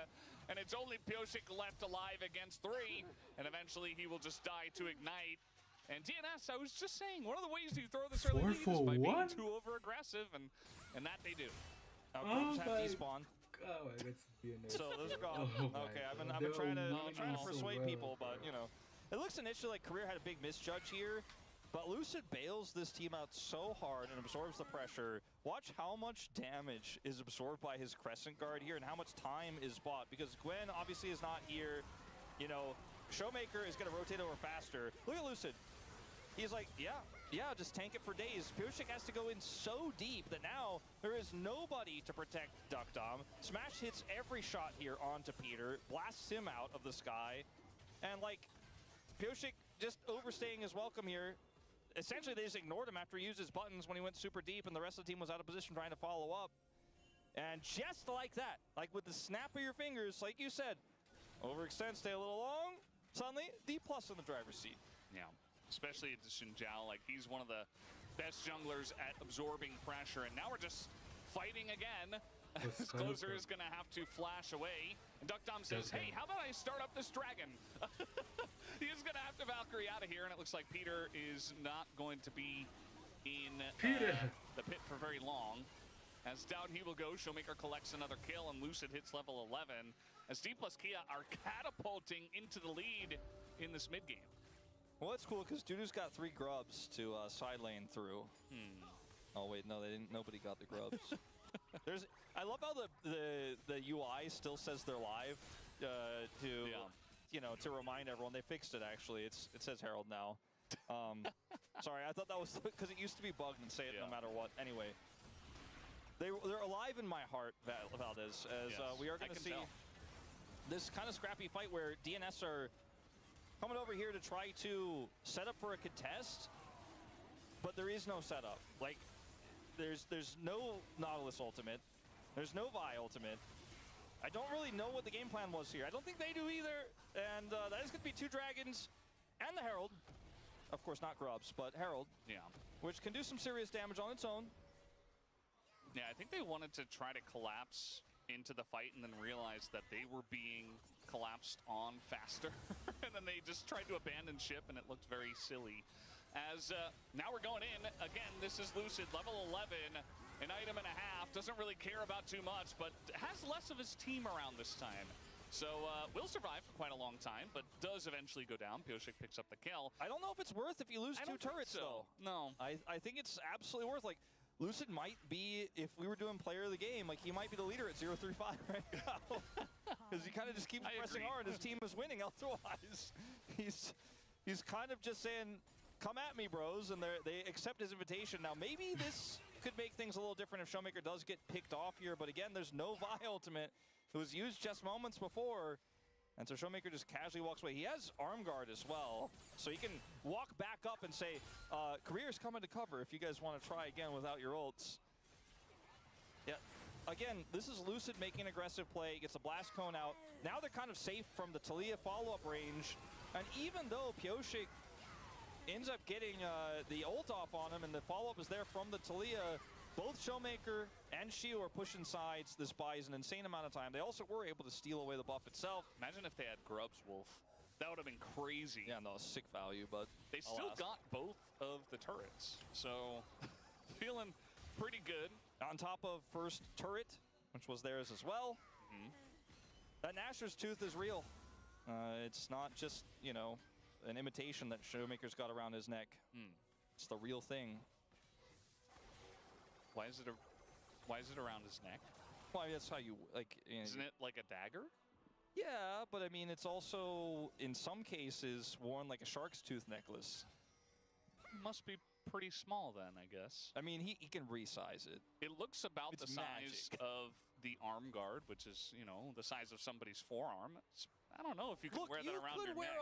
And it's only Pioshik left alive against 3, and eventually he will just die to Ignite. And DNS, I was just saying, one of the ways you throw this early lead is by being too over-aggressive, and that they do. Grubs have despawn. Oh, that's DNS. So those are gone. Oh my Okay, I've been God. trying They're to so persuade well. people, but you know, it looks initially like Career had a big misjudge here, but Lucid bails this team out so hard and absorbs the pressure. Watch how much damage is absorbed by his Crescent Guard here and how much time is bought, because Gwen obviously is not here. You know, Showmaker is going to rotate over faster. Look at Lucid. He's like, yeah, just tank it for days. Pioshik has to go in so deep that now there is nobody to protect Duckdom. Smash hits every shot here onto Peter, blasts him out of the sky, and like, Pioshik just overstaying his welcome here. Essentially, they just ignored him after he used his buttons when he went super deep, and the rest of the team was out of position trying to follow up. And just like that, like with the snap of your fingers, like you said, overextend, stay a little long, suddenly, D+ in the driver's seat. Yeah. Especially at Xin Zhao, like he's one of the best junglers at absorbing pressure, and now we're just fighting again. Closer is going to have to flash away, and Duckdom says, hey, how about I start up this dragon? He is going to have to Valkyrie out of here, and it looks like Peter is not going to be in the pit for very long, As down he will go, Showmaker collects another kill, and Lucid hits level 11. As D plus Kia are catapulting into the lead in this mid game. Well, it's cool because Dudu's got 3 grubs to side lane through. Oh wait, no, they didn't. Nobody got the grubs. I love how the UI still says they're live to remind everyone. They fixed it actually. It says Herald now. Sorry, I thought that was because it used to be bugged and say it no matter what. Anyway, they're alive in my heart, Valdez. As we are going to see this kind of scrappy fight where DNS are coming over here to try to set up for a contest, but there is no setup. Like, there's no Nautilus ultimate. There's no Vi ultimate. I don't really know what the game plan was here. I don't think they do either. And that is going to be 2 dragons and the Herald. Of course, not grubs, but Herald. Yeah. Which can do some serious damage on its own. Yeah, I think they wanted to try to collapse into the fight and then realized that they were being collapsed on faster. And then they just tried to abandon ship, and it looked very silly. As now we're going in. Again, this is Lucid, level 11, an item and a half. Doesn't really care about too much, but has less of his team around this time. So will survive for quite a long time, but does eventually go down. Pioshik picks up the kill. I don't know if it's worth if you lose 2 turrets, though. No. I think it's absolutely worth. Like, Lucid might be, if we were doing player of the game, like he might be the leader at 0-3-5 right now. Because he kind of just keeps pressing R and his team is winning otherwise. He's kind of just saying, come at me, bros, and they accept his invitation. Now, maybe this could make things a little different if Showmaker does get picked off here, but again, there's no Vi ultimate. It was used just moments before, and so Showmaker just casually walks away. He has arm guard as well, so he can walk back up and say, Career's coming to cover if you guys want to try again without your ults. Yeah, again, this is Lucid making an aggressive play, gets a blast cone out. Now they're kind of safe from the Taliyah follow-up range, and even though Pioshik ends up getting the ult off on him and the follow-up is there from the Taliyah, both Showmaker and Shio are pushing sides. This buys an insane amount of time. They also were able to steal away the buff itself. Imagine if they had Grubs Wolf. That would have been crazy. Yeah, no, sick value, but they still got both of the turrets. So, feeling pretty good. On top of first turret, which was theirs as well. That Nashor's Tooth is real. It's not just, you know, an imitation that Showmaker's got around his neck. It's the real thing. Why is it around his neck? Well, that's how you, like... You know, isn't it like a dagger? Yeah, but I mean, it's also, in some cases, worn like a shark's tooth necklace. Must be pretty small then, I guess. I mean, he can resize it. It looks about It's the size of the arm guard, which is, you know, the size of somebody's forearm. I don't know if you could wear that around your neck.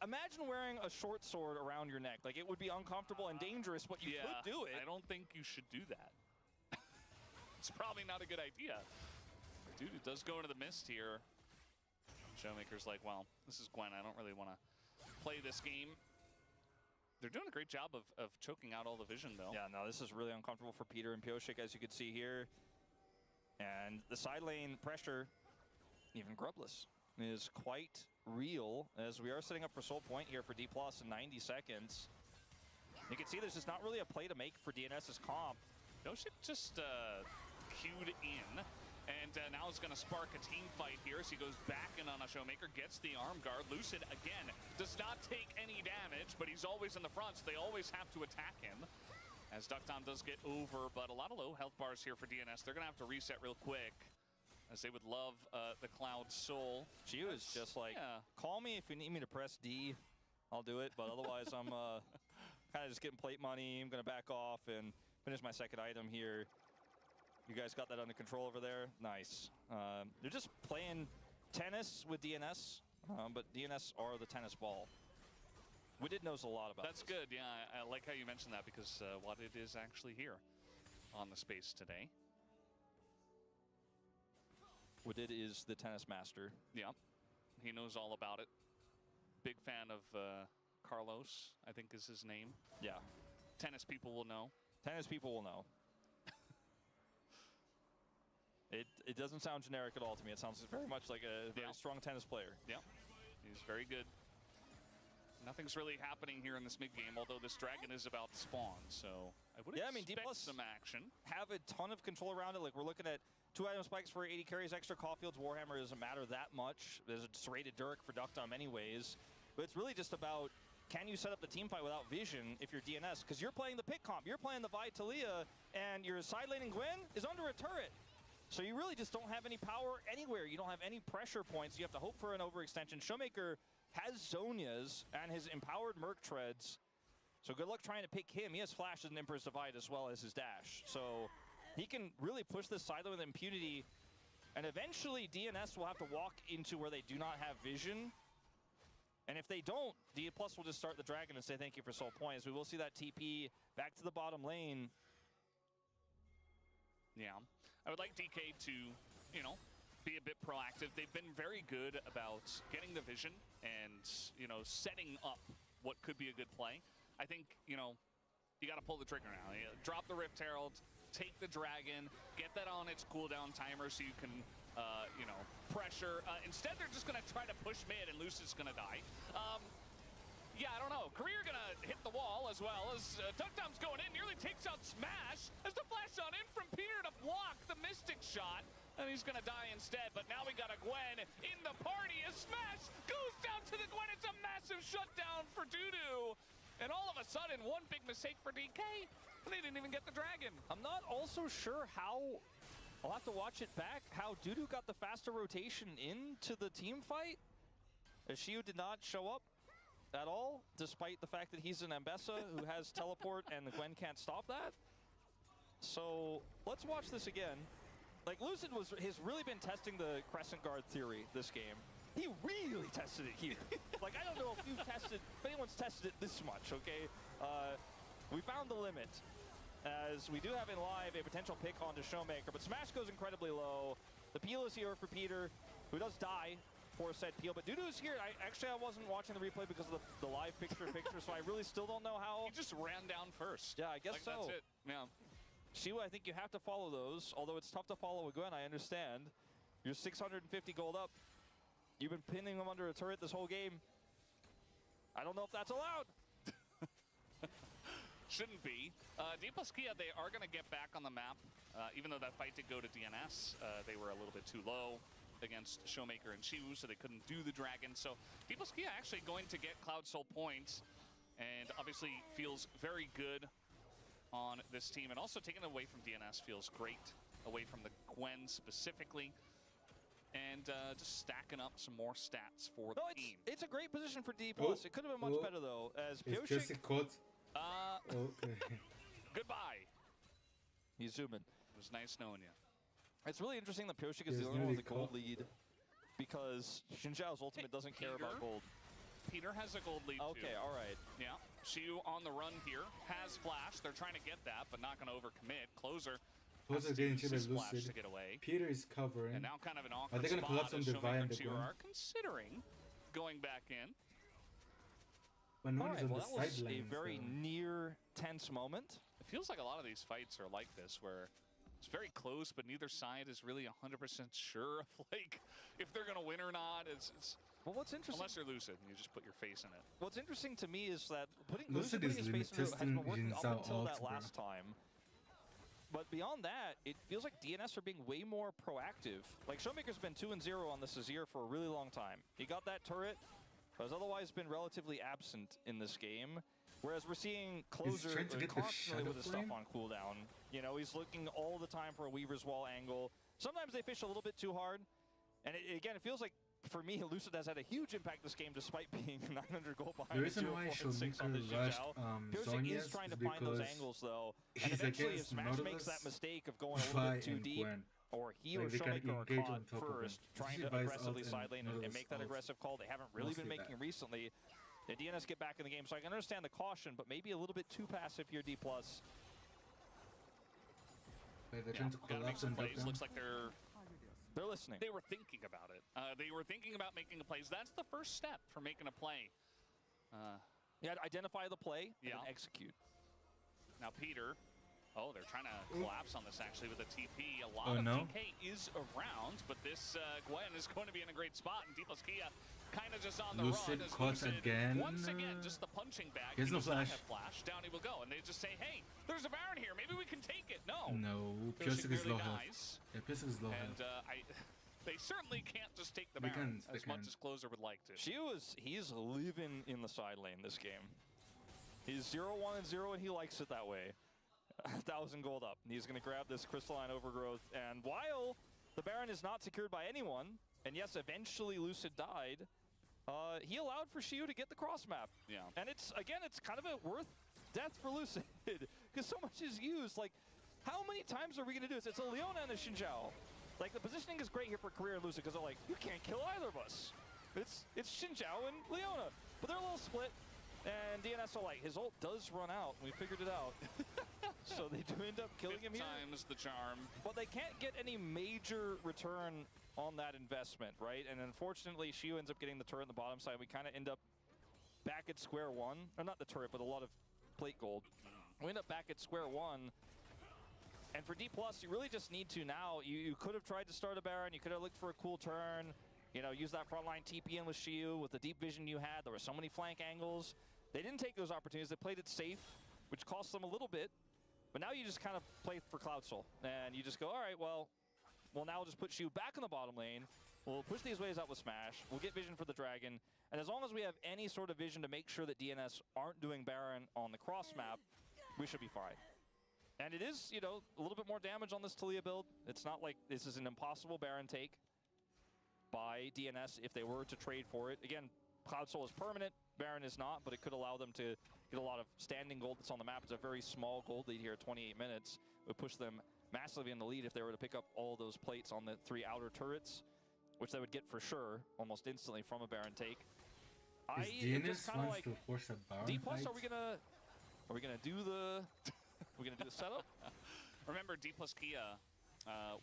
Imagine wearing a short sword around your neck. Like, it would be uncomfortable and dangerous, but you could do it. I don't think you should do that. It's probably not a good idea. Dude, it does go into the mist here. Showmaker's like, well, this is Gwen. I don't really want to play this game. They're doing a great job of choking out all the vision, though. Yeah, no, this is really uncomfortable for Peter and Pioshik, as you can see here. And the side lane pressure, even grubless, is quite real, as we are setting up for Soul Point here for D+ in 90 seconds. You can see there's just not really a play to make for DNS's comp. Pioshik just queued in, and now is going to spark a team fight here, so he goes back in on a Showmaker, gets the arm guard. Lucid, again, does not take any damage, but he's always in the front, so they always have to attack him. As Ducktom does get over, but a lot of low health bars here for DNS. They're going to have to reset real quick, as they would love the Cloud Soul. She was just like, call me if you need me to press D. I'll do it, but otherwise I'm kind of just getting plate money. I'm going to back off and finish my second item here. You guys got that under control over there? Nice. They're just playing tennis with DNS, but DNS are the tennis ball. Widid knows a lot about That's good, yeah. I like how you mentioned that, because Wadid is actually here on the space today. Widid is the tennis master. Yeah, he knows all about it. Big fan of Carlos, I think is his name. Yeah. Tennis people will know. Tennis people will know. It doesn't sound generic at all to me. It sounds very much like a very strong tennis player. Yeah, he's very good. Nothing's really happening here in this mid game, although this dragon is about to spawn. So I would expect some action. Have a ton of control around it. Like we're looking at 2 item spikes for 80 carries, extra Caulfield's Warhammer doesn't matter that much. There's a serrated Dirk for Duckdom anyways. But it's really just about, can you set up the team fight without vision if you're DNS? Because you're playing the pick comp, you're playing the Vi Talia, and your side laning Gwen is under a turret. So you really just don't have any power anywhere. You don't have any pressure points. You have to hope for an overextension. Showmaker has Zonias and his empowered Merc Treads. So good luck trying to pick him. He has Flash and Emperor's Divide as well as his dash. So he can really push this side lane with impunity. And eventually DNS will have to walk into where they do not have vision. And if they don't, D+ will just start the dragon and say thank you for soul points. We will see that TP back to the bottom lane. Yeah, I would like DK to, you know, be a bit proactive. They've been very good about getting the vision and, you know, setting up what could be a good play. I think, you know, you got to pull the trigger now. You know, drop the Rift Herald, take the dragon, get that on its cooldown timer so you can, you know, pressure. Instead, they're just going to try to push mid and Lucid's going to die. Yeah, I don't know. Career gonna hit the wall as well as Duckdom's going in, nearly takes out Smash as the flash on in from Peter to block the Mystic shot, and he's gonna die instead. But now we got a Gwen in the party as Smash goes down to the Gwen. It's a massive shutdown for Dudu, and all of a sudden, one big mistake for DK. They didn't even get the dragon. I'm not also sure how, I'll have to watch it back, how Dudu got the faster rotation into the team fight. As Shiu did not show up at all, despite the fact that he's an Ambessa who has teleport and the Gwen can't stop that. So let's watch this again. Like Lucid has really been testing the Crescent Guard theory this game. He really tested it here. Like I don't know if anyone's tested it this much, okay? We found the limit. As we do have in live a potential pick onto Showmaker, but Smash goes incredibly low. The peel is here for Peter, who does die for said peel, but Dudu is here. I wasn't watching the replay because of the live picture, so I really still don't know how. He just ran down first. Yeah, I guess like, so. That's it. Yeah. Shiwa, I think you have to follow those, although it's tough to follow a Gwen, I understand. You're 650 gold up. You've been pinning them under a turret this whole game. I don't know if that's allowed. Shouldn't be. D+ Kia, they are going to get back on the map, even though that fight did go to DNS. They were a little bit too low against Showmaker and Shiu, so they couldn't do the dragon. So D+ Kia actually going to get Cloud Soul points, and obviously feels very good on this team. And also taking away from DNS feels great, away from the Gwen specifically. And just stacking up some more stats for the team. It's a great position for D+. Oh, It could have been much better though, as Is Pioshik... caught? Okay. Goodbye. He's zooming. It was nice knowing you. It's really interesting that Pioshik is He the was only one with nearly a gold caught. lead, because Xin Zhao's ultimate doesn't care about Peter? gold. Peter has a gold lead too. Okay, all right. Yeah, Shiu on the run here, has flash. They're trying to get that, but not going to overcommit. Closer has to getting use to his the flash Lucid. to get away. Peter is covering. And now kind of an awkward they gonna spot collapse on as the Vi Showmaker and and the Shiu Gwen? are considering going back in. But no All one is right, on well, the that was a sidelines. very near tense moment. It feels like a lot of these fights are like this, where it's very close, but neither side is really 100% sure of like if they're going to win or not. It's Well, what's interesting? unless you're Lucid and you just put your face in it. What's interesting to me is that Lucid putting is his face into it has testing been working Jin up Zhao until out, that bro. last time. But beyond that, it feels like DNS are being way more proactive. Like Showmaker's been 2-0 on this Azir for a really long time. He got that turret, but has otherwise been relatively absent in this game. Whereas we're seeing Closer trying to get the constantly with his Shadow stuff Flame? on cooldown. You know, he's looking all the time for a Weaver's Wall angle. Sometimes they fish a little bit too hard. And again, it feels like, for me, Lucid has had a huge impact this game despite being 900 gold behind. The reason 0, why 4, and 6 on this Showmaker rushed Pioshik Zonias is trying to is find those because angles though. And he's eventually, if against Smash makes Nautilus, that mistake of going a little Vi bit too and deep, Gwen. or he or Like, they can Showmaker are engage caught on top of him. first, trying to Vi's aggressively ult side lane and Nautilus make that ult. aggressive call. They haven't really been Mostly making that. recently. The DNS get back in the game, so I can understand the caution, but maybe a little bit too passive here, D+. Like they're Yeah, trying to gotta make collapse some on plays. Duckdown. Looks like They're listening. they were thinking about it. They were thinking about making a plays. That's the first step for making a play. Yeah, identify the play and Yeah. then execute. Now Peter Oh, they're trying to collapse on this actually with a TP. A lot Oh, of no. DK is around, but this Gwen is going to be in a great spot, and Deepless Kia kind of just on the Lucid run. As caught Lucid, again. once again, just the punching bag. He has no does not flash. have flash. Down he will go, and they just say, hey, there's a Baron here. Maybe we can take it. No. No, Pyosik Pyosik is nearly low health. dies. Yeah, Pyosik is low And health. they certainly can't just take the They Baron can't, as they much can't. as Closer would like to. He's living in the side lane this game. He's 0-1 and 0, and he likes it that way. 1,000 gold up. He's going to grab this crystalline overgrowth, and while the Baron is not secured by anyone, and yes, eventually Lucid died, he allowed for Shiu to get the cross map. Yeah. And it's kind of a worth death for Lucid, because so much is used. Like, how many times are we going to do this? It's a Leona and a Xin Zhao. Like, the positioning is great here for Career and Lucid, because they're like, you can't kill either of us. It's Xin Zhao and Leona, but they're a little split. And DNS are like, his ult does run out. We figured it out. So they do end up killing him here. Times the charm. But they can't get any major return on that investment, right? And unfortunately, Shiu ends up getting the turret on the bottom side. We kind of end up back at square one. Or not the turret, but a lot of plate gold. We end up back at square one. And for D+, you really just need to now. You could have tried to start a Baron. You could have looked for a cool turn. You know, use that frontline TP in with Shiu with the deep vision you had. There were so many flank angles. They didn't take those opportunities. They played it safe, which cost them a little bit. But now you just kind of play for Cloud Soul. And you just go, all right, well, now we'll just put Shiu back in the bottom lane. We'll push these waves out with Smash. We'll get vision for the Dragon. And as long as we have any sort of vision to make sure that DNS aren't doing Baron on the cross map, we should be fine. And it is, you know, a little bit more damage on this Taliyah build. It's not like this is an impossible Baron take by DNS if they were to trade for it. Again, Cloud Soul is permanent, Baron is not, but it could allow them to get a lot of standing gold that's on the map. It's a very small gold lead here at 28 minutes. It would push them massively in the lead if they were to pick up all those plates on the 3 outer turrets, which they would get for sure almost instantly from a Baron take. Is DNS wants to force a Baron D+, fight? are we gonna do the we're gonna do the setup? Remember, D+ Kia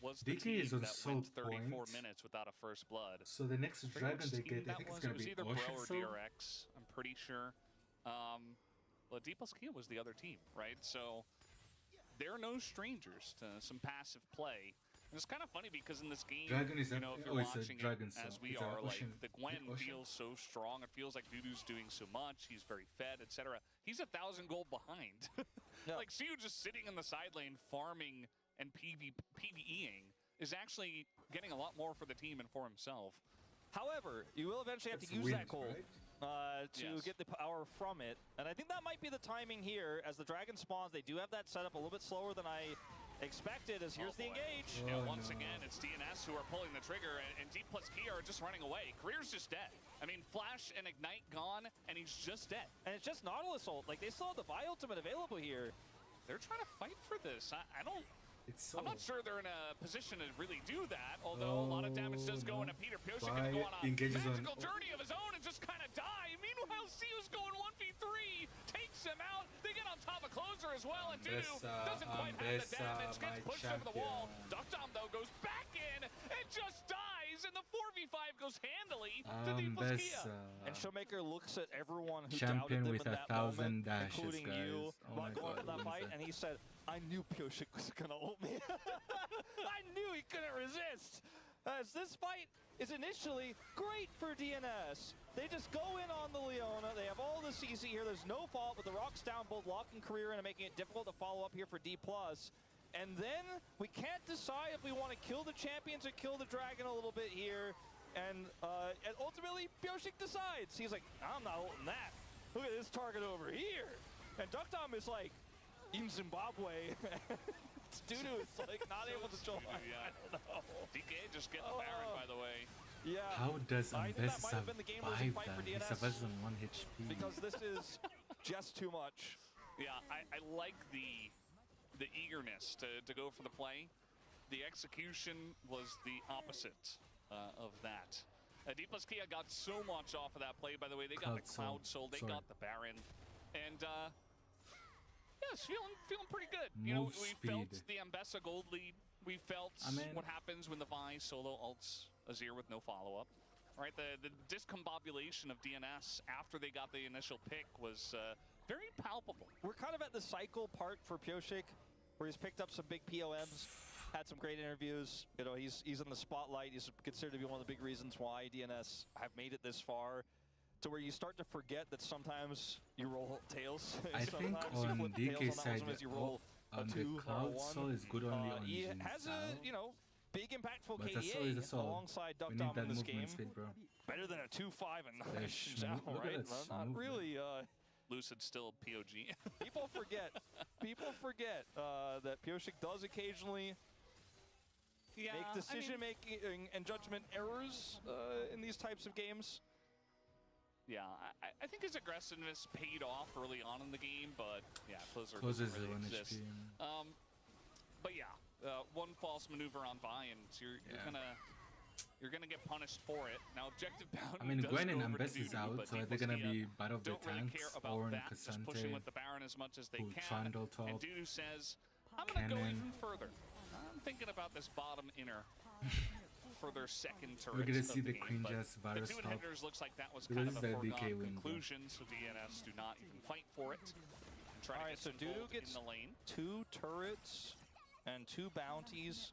was the DK team is on that Soul went 34 Point. minutes without a first blood. So the next Forget dragon which they team get, I that think it's was. gonna It was be either Bro Ocean or Soul. DRX, I'm pretty sure. Well, D+ Kia was the other team, right? So they're no strangers to some passive play. And it's kind of funny because in this game, Dragon is you know, if you're it's a watching dragon it soul. as we It's a are, like, ocean- the Gwen ocean. feels so strong. It feels like Dudu's doing so much. He's very fed, etc. He's 1,000 gold behind. Yeah. Like, Shiu just sitting in the side lane farming and PvEing is actually getting a lot more for the team and for himself. However, you will eventually have It's to use wind, that gold right? to Yes. get the power from it. And I think that might be the timing here. As the Dragon spawns, they do have that set up a little bit slower than I expected, as here's Oh, the boy. engage. Yeah, Oh, once no. again, it's DNS who are pulling the trigger, and D+ Kia are just running away. Career's just dead. I mean, Flash and Ignite gone, and he's just dead. And it's just Nautilus ult. Like, they still have the Vi ultimate available here. They're trying to fight for this. I don't... It's so I'm not sure they're in a position to really do that, although a lot of damage does go into Peter. Pyosik Vi is going on a engages on- magical journey of his own and just kind of die. Meanwhile, Siu's going 1v3, takes him out. They get on top of Closer as well, and Dudu doesn't quite have the damage, gets pushed over the wall. Duckdom, though, goes back in and just dies, and the 4v5 goes handily to D+ Kia. And Showmaker looks at everyone who Champion doubted them with in that 1,000 moment, dashes, including you, guys. Oh my not going God, for that fight, Lisa. and he said, I knew Pyosik was gonna ult me. I knew he couldn't resist. As this fight is initially great for DNS. They just go in on the Leona. They have all the CC here. There's no fault with the rocks down, both locking Career and making it difficult to follow up here for D+. And then we can't decide if we want to kill the champions or kill the dragon a little bit here. And ultimately, Pyosik decides. He's like, I'm not ulting that. Look at this target over here. And Duckdom is like, in Zimbabwe. Dudu is like not able to join. Yeah. I don't know. DK just getting the Baron, by the way. Yeah. How does I think that Ambess might have been the game-losing survive fight for that? He DNS. survives on 1 HP. Because this is just too much. Yeah, I like the eagerness to go for the play. The execution was the opposite of that. D+ Kia got so much off of that play, by the way. They got the Cloud Soul, they got the Baron. And yeah, it's feeling pretty good. You know, Move we felt speed. the Ambessa gold lead. We felt what happens when the Vi solo ults Azir with no follow-up. Right, the discombobulation of DNS after they got the initial pick was very palpable. We're kind of at the cycle part for Pyosik where he's picked up some big POMs, had some great interviews. You know, he's in the spotlight. He's considered to be one of the big reasons why DNS have made it this far, to where you start to forget that sometimes you roll tails. I think you on flip the tails DK on that side, one as you roll a on 2 the or a Cloud 1. Soul is good only on He Jin has Sao. a, you know, big impactful But a Soul KDA is a Soul. alongside Duck We Dom need that in this game. movement speed, bro. Better than a 2-5 and 9 That Zhao, look at right? that Not smooth, really. Lucid still POG. People forget. People forget that Pioshik does occasionally Yeah, make decision-making and judgment errors in these types of games. Yeah, I think his aggressiveness paid off early on in the game, but yeah, Closer Close doesn't is really 1 exist. HP. But yeah, one false maneuver on Vi, and you're gonna get punished for it. Now, objective bound. I mean, does Gwen go and over to Ambess is Dudu, out, but so are they Deep gonna Lustia be Battle of the don't really care Tanks? about Or that. Just pushing Cassante, with the Baron as much as they who can. Trundle And top. Dudu says, "I'm gonna go Cannon. even further. I'm thinking about this bottom inner." For their second turret. We're gonna see the game, Queen but Jazz virus the 2 top. inhibitors looks like that was This kind is of a the foregone DK win, bro. conclusion, so DNS do not even fight for it. And try All to right, get so some Dudu gold gets in the lane. 2 turrets and 2 bounties,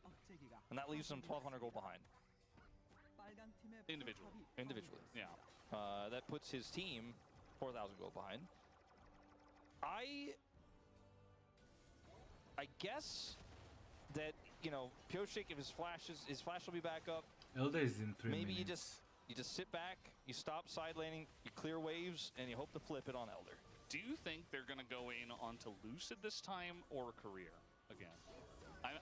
and that leaves them 1,200 gold behind individually. Yeah. That puts his team 4,000 gold behind. I guess that, you know, Pioshik, if his flash will be back up. Elder is in 3 Maybe minutes. you just sit back, you stop side laning, you clear waves, and you hope to flip it on Elder. Do you think they're going to go in onto Lucid this time or Career again?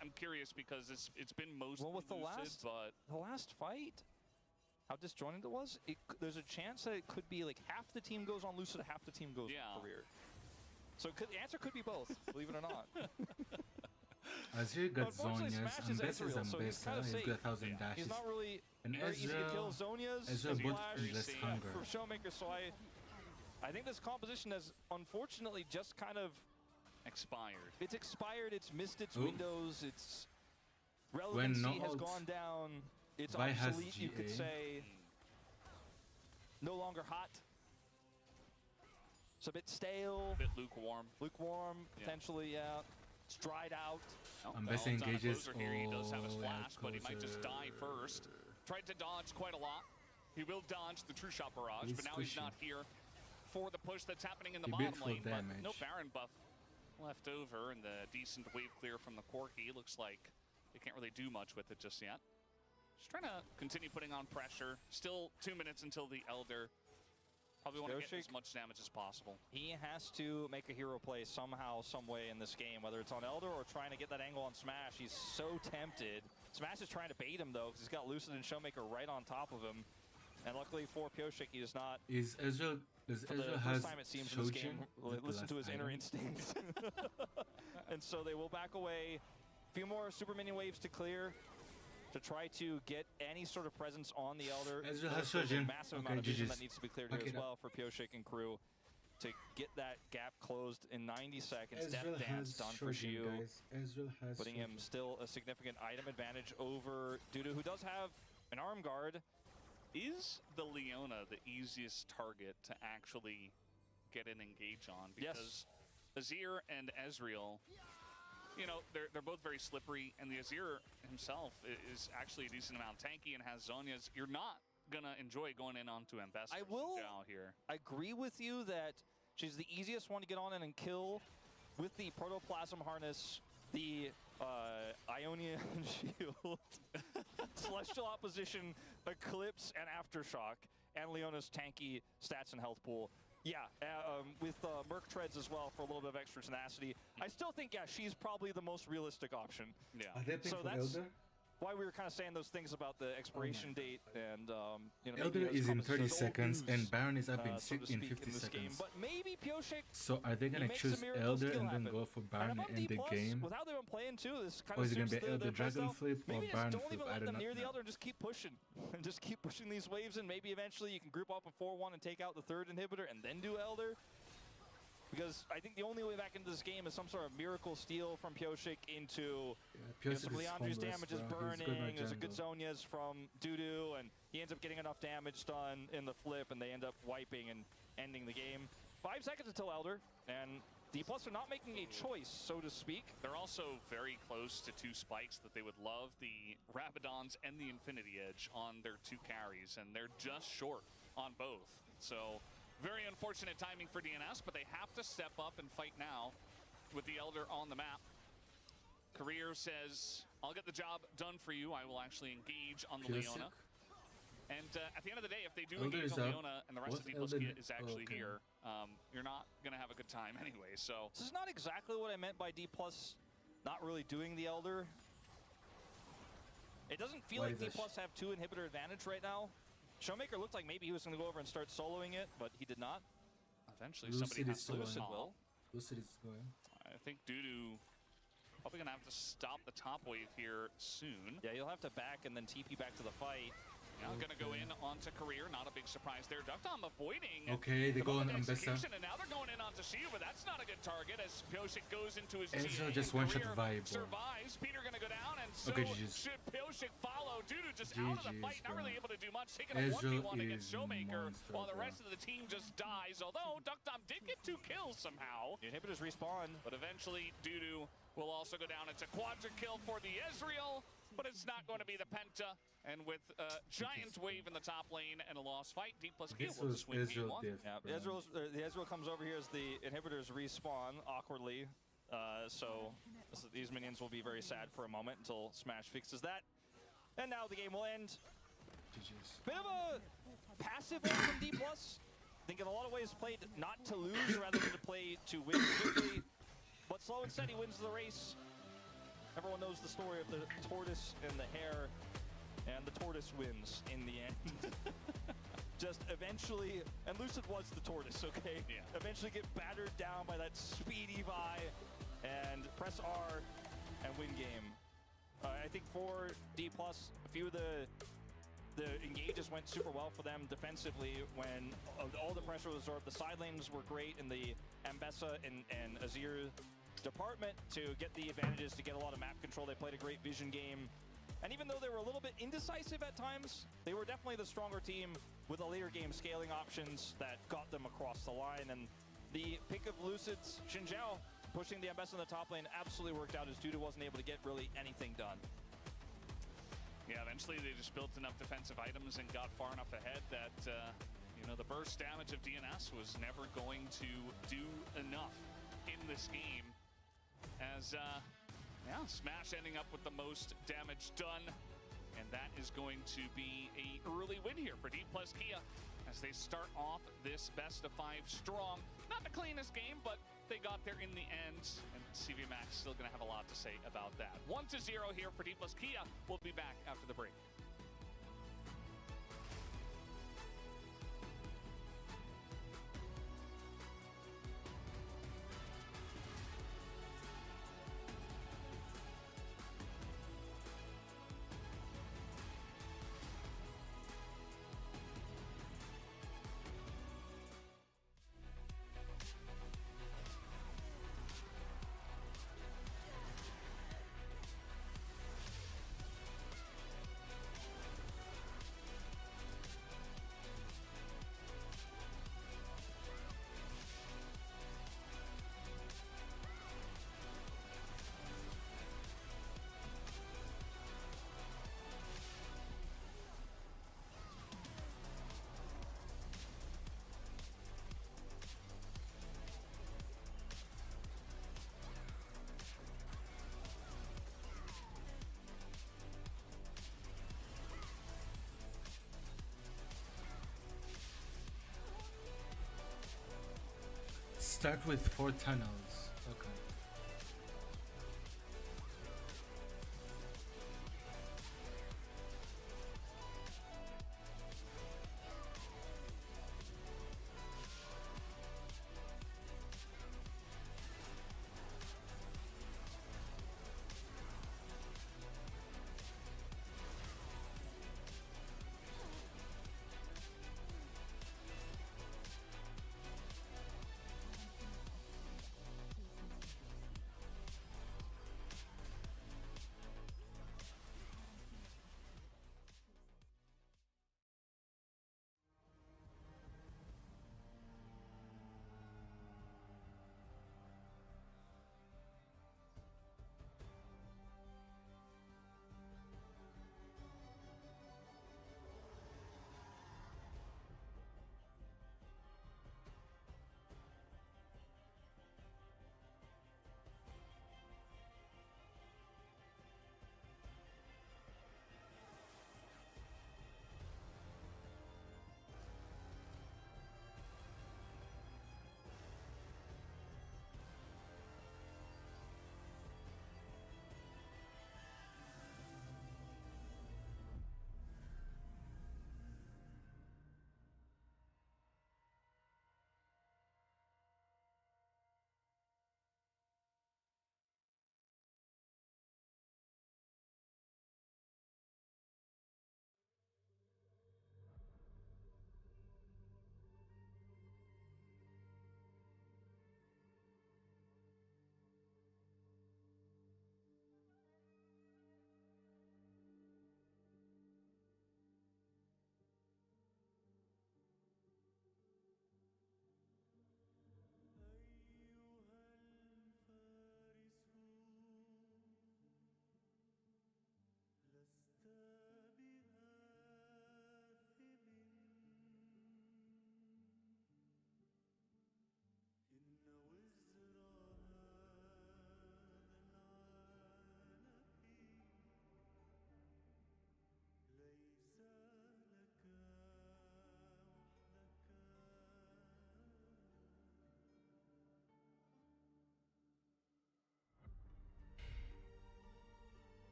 I'm curious because it's been mostly Well, with the Lucid, but last fight, how disjointed it was, there's a chance that it could be like half the team goes on Lucid, half the team goes on Career. So the answer could be both, believe it or not. Azir got Unfortunately, Zonias, Smash is Ambess is Ezreal, so he's kind of Ambessa, he's safe. got 1,000 Yeah. dashes. He's not really And very easy to kill. Zonia's Ezreal both Flash endless safe hunger. for Showmaker, so I think this composition has unfortunately just kind of expired. it's expired. It's missed its Oop. windows. Its When relevancy no has ult, gone down. It's Vi has obsolete, you could GA. say. No longer hot. It's a bit stale, Bit lukewarm. lukewarm, potentially. Yeah, it's dried out. Oh, Ambessa well, it's on a engages. closer here. He does have his Oh, flash, but he might just closer. die first. Tried to dodge quite a lot. He will dodge the True Shot Barrage, He's but now he's squishy. not here for the push that's happening in the He bottom bit full lane. But damage. no Baron buff left over, and the decent wave clear from the Corki looks like they can't really do much with it just yet. Just trying to continue putting on pressure. Still 2 minutes until the Elder. Probably want to get as much damage as possible. He has to make a hero play somehow, some way in this game, whether it's on Elder or trying to get that angle on Smash. He's so tempted. Smash is trying to bait him, though, because he's got Lucid and Showmaker right on top of him. And luckily for Pioshik, he does not. Is Ezreal, does For the Ezreal first has time, it seems, in this game, Shojin? listen to his inner item? instincts. And so they will back away. A few more super minion waves to clear to try to get any sort of presence on the Elder. Ezreal has There's a Shojin. massive Okay, amount of vision GG's. that needs to be cleared here Okay, as well for Pioshik and crew to get that gap closed in 90 seconds. Death Ezreal Dance has done for Shojin, Xiu, guys. Ezreal has putting him Shojin. still a significant item advantage over Dudu, who does have an arm guard. Is the Leona the easiest target to actually get an engage on? Because Azir and Ezreal, you know, they're both very slippery, and the Azir himself is actually a decent amount tanky and has Zonias. You're not gonna enjoy going in onto Ambassador I will here. agree with you that she's the easiest one to get on and kill with the Protoplasm Harness, the Ionian Shield, Celestial Opposition, Eclipse, and Aftershock, and Leona's tanky stats and health pool. Yeah, with Merc Treads as well for a little bit of extra tenacity. I still think, yeah, she's probably the most realistic option. Yeah. Are they playing So for that's Elder? why we were kind of saying those things about the expiration date and, you know, Elder maybe is those in 30 comments, those old seconds, news, and Baron is up in, so to in speak, 50 in this game. seconds. But maybe Pioshik. So are they gonna makes a choose miracle Elder still and then happen. go for And Baron I'm on in D+, the game? with how they've been playing too, this kind Or of is it gonna suits be Elder their Dragon playstyle. Flip or Maybe just Baron don't Flip? even I let don't them know. near the Elder and just keep pushing. And just keep pushing these waves, and maybe eventually you can group up in 4-1 and take out the third inhibitor and then do Elder. Because I think the only way back into this game is some sort of miracle steal from Pioshik into some Leandri's damage is burning. There's a good Zonias from Dudu, and he ends up getting enough damage done in the flip, and they end up wiping and ending the game. 5 seconds until Elder, and D Plus are not making a choice, so to speak. They're also very close to 2 spikes that they would love, the Rabadons and the Infinity Edge on their 2 carries, and they're just short on both. So very unfortunate timing for DNS, but they have to step up and fight now with the Elder on the map. Career says, I'll get the job done for you. I will actually engage on the Leona. And at the end of the day, if they do engage on Leona and the rest of D Plus Kia is actually here, you're not going to have a good time anyway. So this is not exactly what I meant by D Plus not really doing the Elder. It doesn't feel like D Plus have 2 inhibitor advantage right now. Showmaker looked like maybe he was going to go over and start soloing it, but he did not. Eventually somebody has to Lucid will. Lucid is going. I think Dudu probably going to have to stop the top wave here soon. Yeah, you'll have to back and then TP back to the fight. Now going to go in onto Career. Not a big surprise there. Ductom avoiding. Okay, they go on Ambessa. And now they're going in onto Shiu, but that's not a good target as Pioshik goes into his Ezreal TA. just one-shot vibe. Survives. Peter going to go down, and so okay, GG's. should Pioshik follow. Dudu just out of the fight, not really able to do much. Taking a Ezreal 1v1 against Showmaker, monster, while the rest of the team just dies. Although Ductom did get 2 kills somehow. The inhibitors respawn. But eventually, Dudu will also go down. It's a quadra kill for the Ezreal, but it's not going to be the Penta. And with a giant wave in the top lane and a lost fight, D Plus Kia will just win game 1. Yeah, the Ezreal comes over here as the inhibitors respawn awkwardly. So these minions will be very sad for a moment until Smash fixes that. And now the game will end. GG's. Bit of a passive one from D Plus. I think in a lot of ways played not to lose rather than to play to win quickly. But slow and steady wins the race. Everyone knows the story of the tortoise and the hare. And the tortoise wins in the end. Just eventually, and Lucid was the tortoise, okay? Yeah. Eventually get battered down by that speedy Vi and press R and win game. I think for D+, a few of the engages went super well for them defensively when all the pressure was absorbed. The side lanes were great in the Ambessa and Azir department to get the advantages, to get a lot of map control. They played a great vision game. And even though they were a little bit indecisive at times, they were definitely the stronger team with a later game scaling options that got them across the line. And the pick of Lucid's Xin Zhao pushing the Ambessa in the top lane absolutely worked out as Dudu wasn't able to get really anything done. Yeah, eventually they just built enough defensive items and got far enough ahead that, you know, the burst damage of DNS was never going to do enough in this game. As, yeah, Smash ending up with the most damage done. And that is going to be a early win here for D Plus Kia as they start off this best of 5 strong. Not the cleanest game, but they got there in the end. And CV Max still going to have a lot to say about that. 1-0 here for D Plus Kia. We'll be back after the break. Start with 4 tunnels. Okay.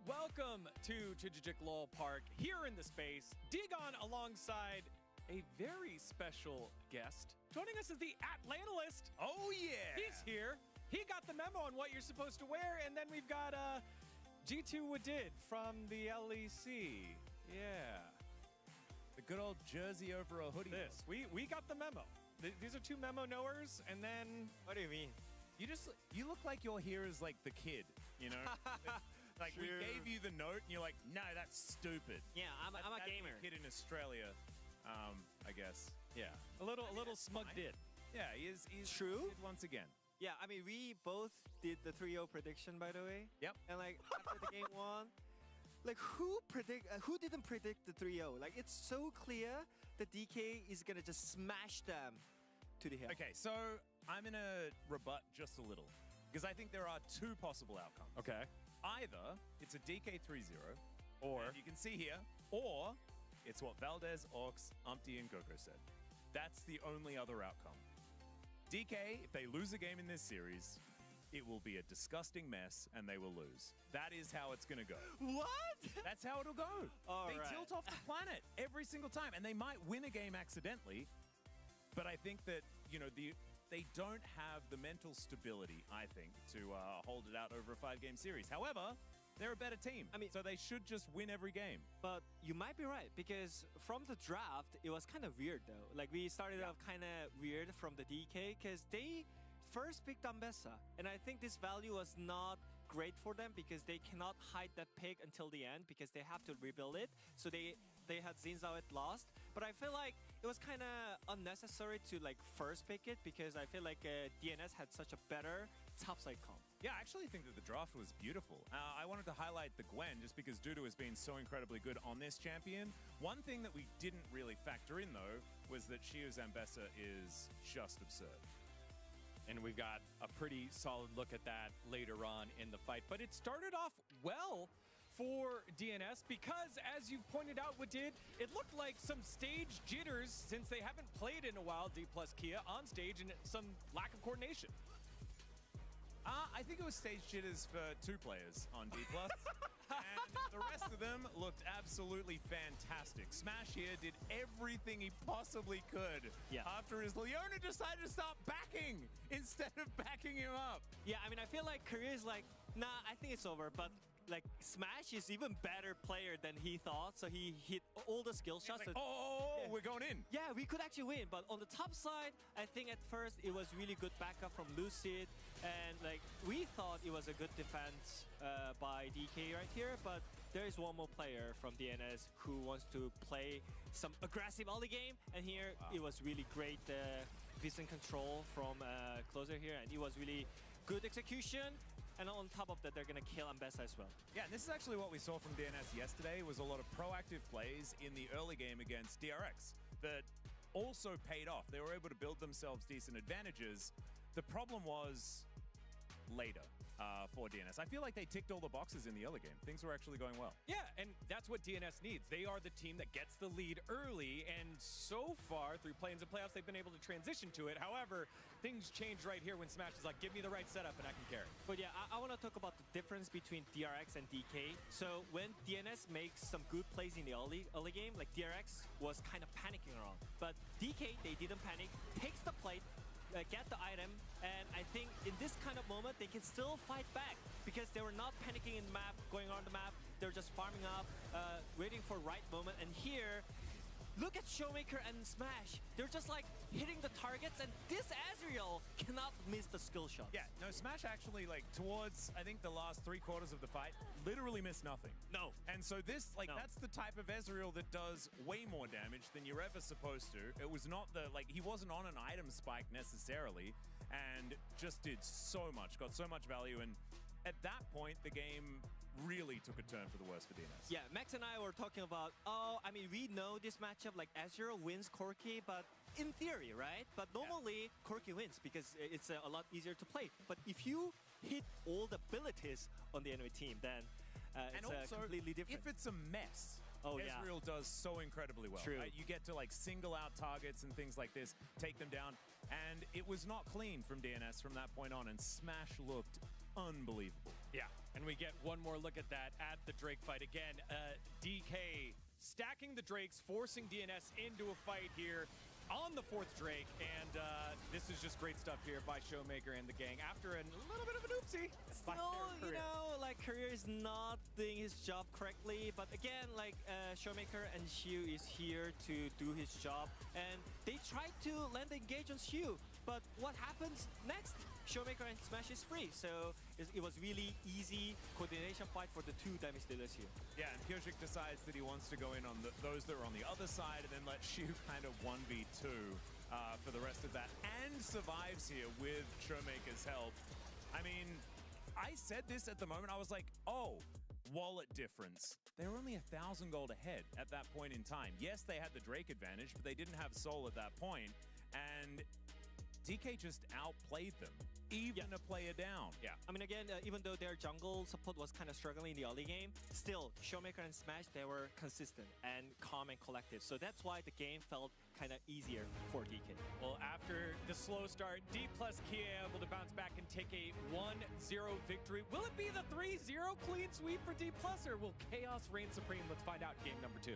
Welcome to Chijijik Lowell Park here in the space. Digon alongside a very special guest. Joining us is the Atlantist. Oh, yeah. He's here. He got the memo on what you're supposed to wear. And then we've got G2 Wadid from the LEC. Yeah. The good old jersey over a hoodie. This. We got the memo. These are two memo knowers. And then... What do you mean? You look like you're here as like the kid, you know? Like we gave you the note and you're like, no, that's stupid. Yeah, I'm a gamer. The kid in Australia, I guess. Yeah. A little smug did. Yeah, he's True. Did once again. Yeah, I mean, we both did the 3-0 prediction, by the way. Yep. And like after the game one, like who didn't predict the 3-0? Like it's so clear that DK is gonna just smash them to the hill. Okay, so I'm gonna rebut just a little because I think there are two possible outcomes. Okay. Either it's a DK 3-0, Or... and you can see here, or it's what Valdez, Ox, Umpty, and Gogo said. That's the only other outcome. DK, if they lose a game in this series, it will be a disgusting mess and they will lose. That is how it's gonna go. What? That's how it'll go. They tilt off the planet every single time, and they might win a game accidentally, but I think that, you know, they don't have the mental stability, I think, to hold it out over a 5-game series. However, they're a better team. I mean, so they should just win every game. But you might be right, because from the draft, it was kind of weird, though. Like, we started off kind of weird from the DK, because they first picked Ambessa. And I think this value was not great for them, because they cannot hide that pick until the end, because they have to rebuild it. So they had Zinzao lost. But I feel like it was kind of unnecessary to, like, first pick it, because I feel like DNS had such a better topside comp. Yeah, I actually think that the draft was beautiful. I wanted to highlight the Gwen just because Dudu has been so incredibly good on this champion. One thing that we didn't really factor in, though, was that Shio's Ambessa is just absurd. And we've got a pretty solid look at that later on in the fight. But it started off well for DNS because, as you've pointed out, it looked like some stage jitters since they haven't played in a while, D plus Kia, on stage, and some lack of coordination. I think it was stage jitters for 2 players on D+. And the rest of them looked absolutely fantastic. Smash here did everything he possibly could after his Leona decided to start backing instead of backing him up. Yeah, I mean, I feel like Korea is like, nah, I think it's over, but like Smash is even better player than he thought, so he hit all the skill shots. Like, we're going in. Yeah, we could actually win, but on the top side, I think at first it was really good backup from Lucid, and like we thought it was a good defense by DK right here, but there is one more player from DNS who wants to play some aggressive early game, and here it was really great vision control from Closer here, and it was really good execution. And on top of that, they're going to kill Ambessa as well. Yeah, and this is actually what we saw from DNS yesterday, was a lot of proactive plays in the early game against DRX that also paid off. They were able to build themselves decent advantages. The problem was later for DNS. I feel like they ticked all the boxes in the early game. Things were actually going well. Yeah, and that's what DNS needs. They are the team that gets the lead early, and so far, through play-ins and playoffs, they've been able to transition to it. However, things change right here when Smash is like, give me the right setup and I can carry. But yeah, I want to talk about the difference between DRX and DK. So when DNS makes some good plays in the early game, like DRX was kind of panicking around. But DK, they didn't panic, takes the plate, get the item, and I think in this kind of moment, they can still fight back because they were not panicking in the map, going on the map. They're just farming up, waiting for right moment. And here, look at Showmaker and Smash. They're just like hitting the targets, and this Azriel cannot miss the skill shots. Yeah, no, Smash actually, like, towards, I think, the last 3/4 of the fight, literally missed nothing. No. And so this, like, that's the type of Ezreal that does way more damage than you're ever supposed to. It was not the, like, he wasn't on an item spike necessarily, and just did so much, got so much value, and at that point, the game really took a turn for the worse for DNS. Yeah, Max and I were talking about, I mean, we know this matchup, like Azure wins Corki, but in theory, right? But normally, Corki wins because it's a lot easier to play. But if you hit all the abilities on the enemy team, then it's also, completely different. if it's a mess, Ezreal does so incredibly well. True. Right? You get to like single out targets and things like this, take them down, and it was not clean from DNS from that point on, and Smash looked unbelievable. Yeah, and we get one more look at that at the Drake fight. Again, DK stacking the Drakes, forcing DNS into a fight here on the 4th Drake, and this is just great stuff here by Showmaker and the gang after a little bit of an oopsie. by Still, their you career. know, like Career is not doing his job correctly, but again, like Showmaker and Xiu is here to do his job, and they tried to land the engage on Xiu, but what happens next? Showmaker and Smash is free, so it was really easy coordination fight for the 2 damage dealers here. Yeah, and Pyosik decides that he wants to go in on those that are on the other side and then let Shu kind of 1v2 for the rest of that, and survives here with Showmaker's help. I mean, I said this at the moment, I was like, oh, wallet difference. They were only 1,000 gold ahead at that point in time. Yes, they had the Drake advantage, but they didn't have Soul at that point, and DK just outplayed them, even a player down. Yeah. I mean, again, even though their jungle support was kind of struggling in the early game, still, Showmaker and Smash, they were consistent and calm and collected. So that's why the game felt kind of easier for DK. Well, after the slow start, D plus Kia able to bounce back and take a 1-0 victory. Will it be the 3-0 clean sweep for D plus, or will Chaos reign supreme? Let's find out in game number 2.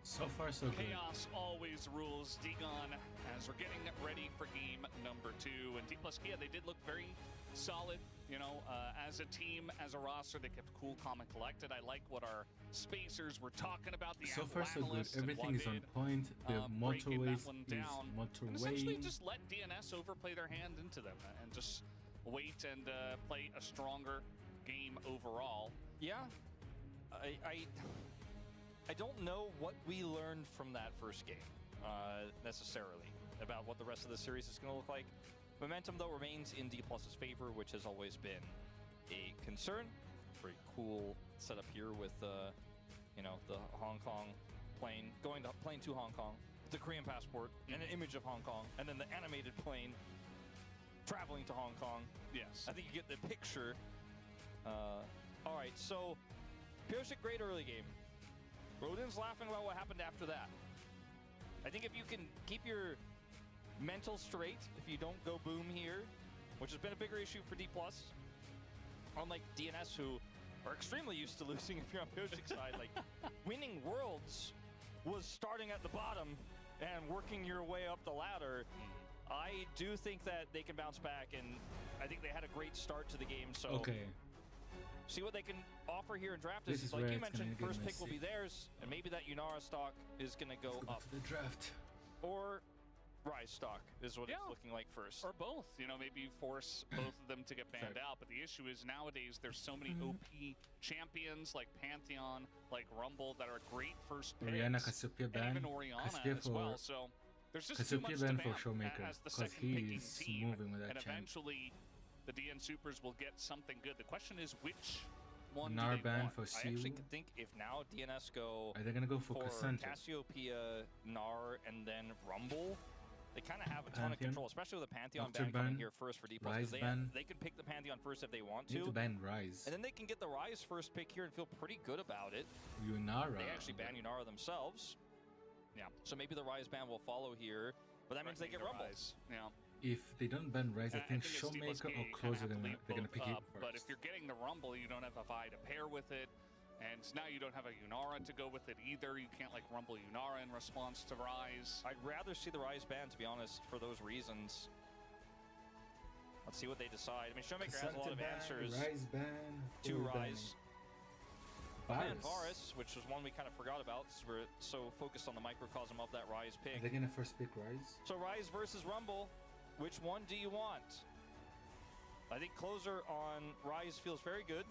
So far, so good. Chaos always rules. Digon, as we're getting ready for game number 2. And D plus Kia, they did look very solid, you know, as a team, as a roster. They kept cool, calm, and collected. I like what our spacers were talking about. The So far, so good. analysts and Everything is on Wabid, point. The breaking that motorways one is down. And essentially motorway. just let DNS overplay their hand into them and just wait and play a stronger game overall. Yeah, I don't know what we learned from that first game, necessarily, about what the rest of the series is going to look like. Momentum, though, remains in D+'s favor, which has always been a concern. Very cool setup here with, you know, the Hong Kong plane, plane to Hong Kong, the Korean passport, and an image of Hong Kong, and then the animated plane traveling to Hong Kong. Yes. I think you get the picture. All right, so Pyosik, great early game. Rodin's laughing about what happened after that. I think if you can keep your mental straight, if you don't go boom here, which has been a bigger issue for D+, unlike DNS, who are extremely used to losing if you're on Pyosik's side, like winning Worlds was starting at the bottom and working your way up the ladder. I do think that they can bounce back, and I think they had a great start to the game, so Okay. see what they can offer here in draft. This Is is like where you it's gonna mentioned, get first pick will messy. be theirs, and maybe that Yunara stock is going to go Let's go up. to the draft. Or Rise stock is what Yeah. it's looking like first. Or both, you know, maybe force both of them to get banned out. But the issue is nowadays there's so many OP champions like Pantheon, like Rumble that are great first picks. Oriana Cassiopeia and ban. even Oriana Cassiopeia as well. for So there's just too much Cassiopeia to ban ban for Showmaker as the because second picking he's team. moving with that And champ. eventually the DN Supers will get something good. The question is which one do Nar they ban want? for I actually Siu. think if now DNS go Are they gonna go for Cassandra? Cassiopeia, Gnar, and then Rumble, they kind of have a ton of Pantheon? control, especially with the Pantheon Doctor ban coming ban, here first for D+. Rise They ban. can pick the Pantheon first if they want Need to to, ban Rise. and then they can get the Rise first pick here and feel pretty good about it. Yunara. They actually ban Yunara themselves. Yeah. So maybe the Rise ban will follow here, but that means they get Threatening Rumble. to rise. Yeah. If they don't ban Rise, I And think it's D+K, Showmaker or you kinda Close are have to gonna leave they're gonna both pick it up, first. But if you're getting the Rumble, you don't have a Vi to pair with it. And now you don't have a Yunara to go with it either. You can't like Rumble Yunara in response to Rise. I'd rather see the Rise ban, to be honest, for those reasons. Let's see what they decide. I mean, Showmaker has a lot of answers Rise ban. to who are we Rise. banning? And Varus, which was one we kind of forgot about, because we're so focused on the microcosm of that Rise Are pick. they gonna first pick Rise? So Rise versus Rumble, which one do you want? I think closer on Rise feels very good,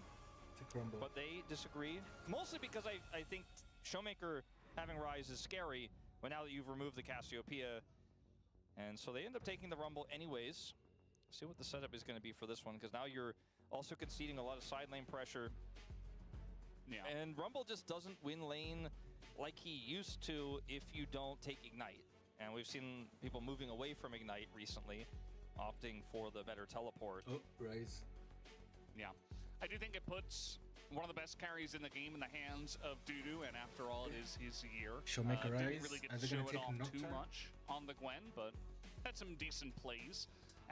Take Rumble. but they disagree. Mostly because I think Showmaker having Rise is scary, but now that you've removed the Cassiopeia, and so they end up taking the Rumble anyways. See what the setup is going to be for this one, because now you're also conceding a lot of side lane pressure. Yeah. And Rumble just doesn't win lane like he used to if you don't take Ignite. And we've seen people moving away from Ignite recently, opting for the better teleport. Oh, Rise. Yeah. I do think it puts one of the best carries in the game in the hands of Dudu, and after all, it is his year. Showmaker Didn't Rise. really get Are to they show gonna it take off too Nocturne? much on the Gwen, but had some decent plays.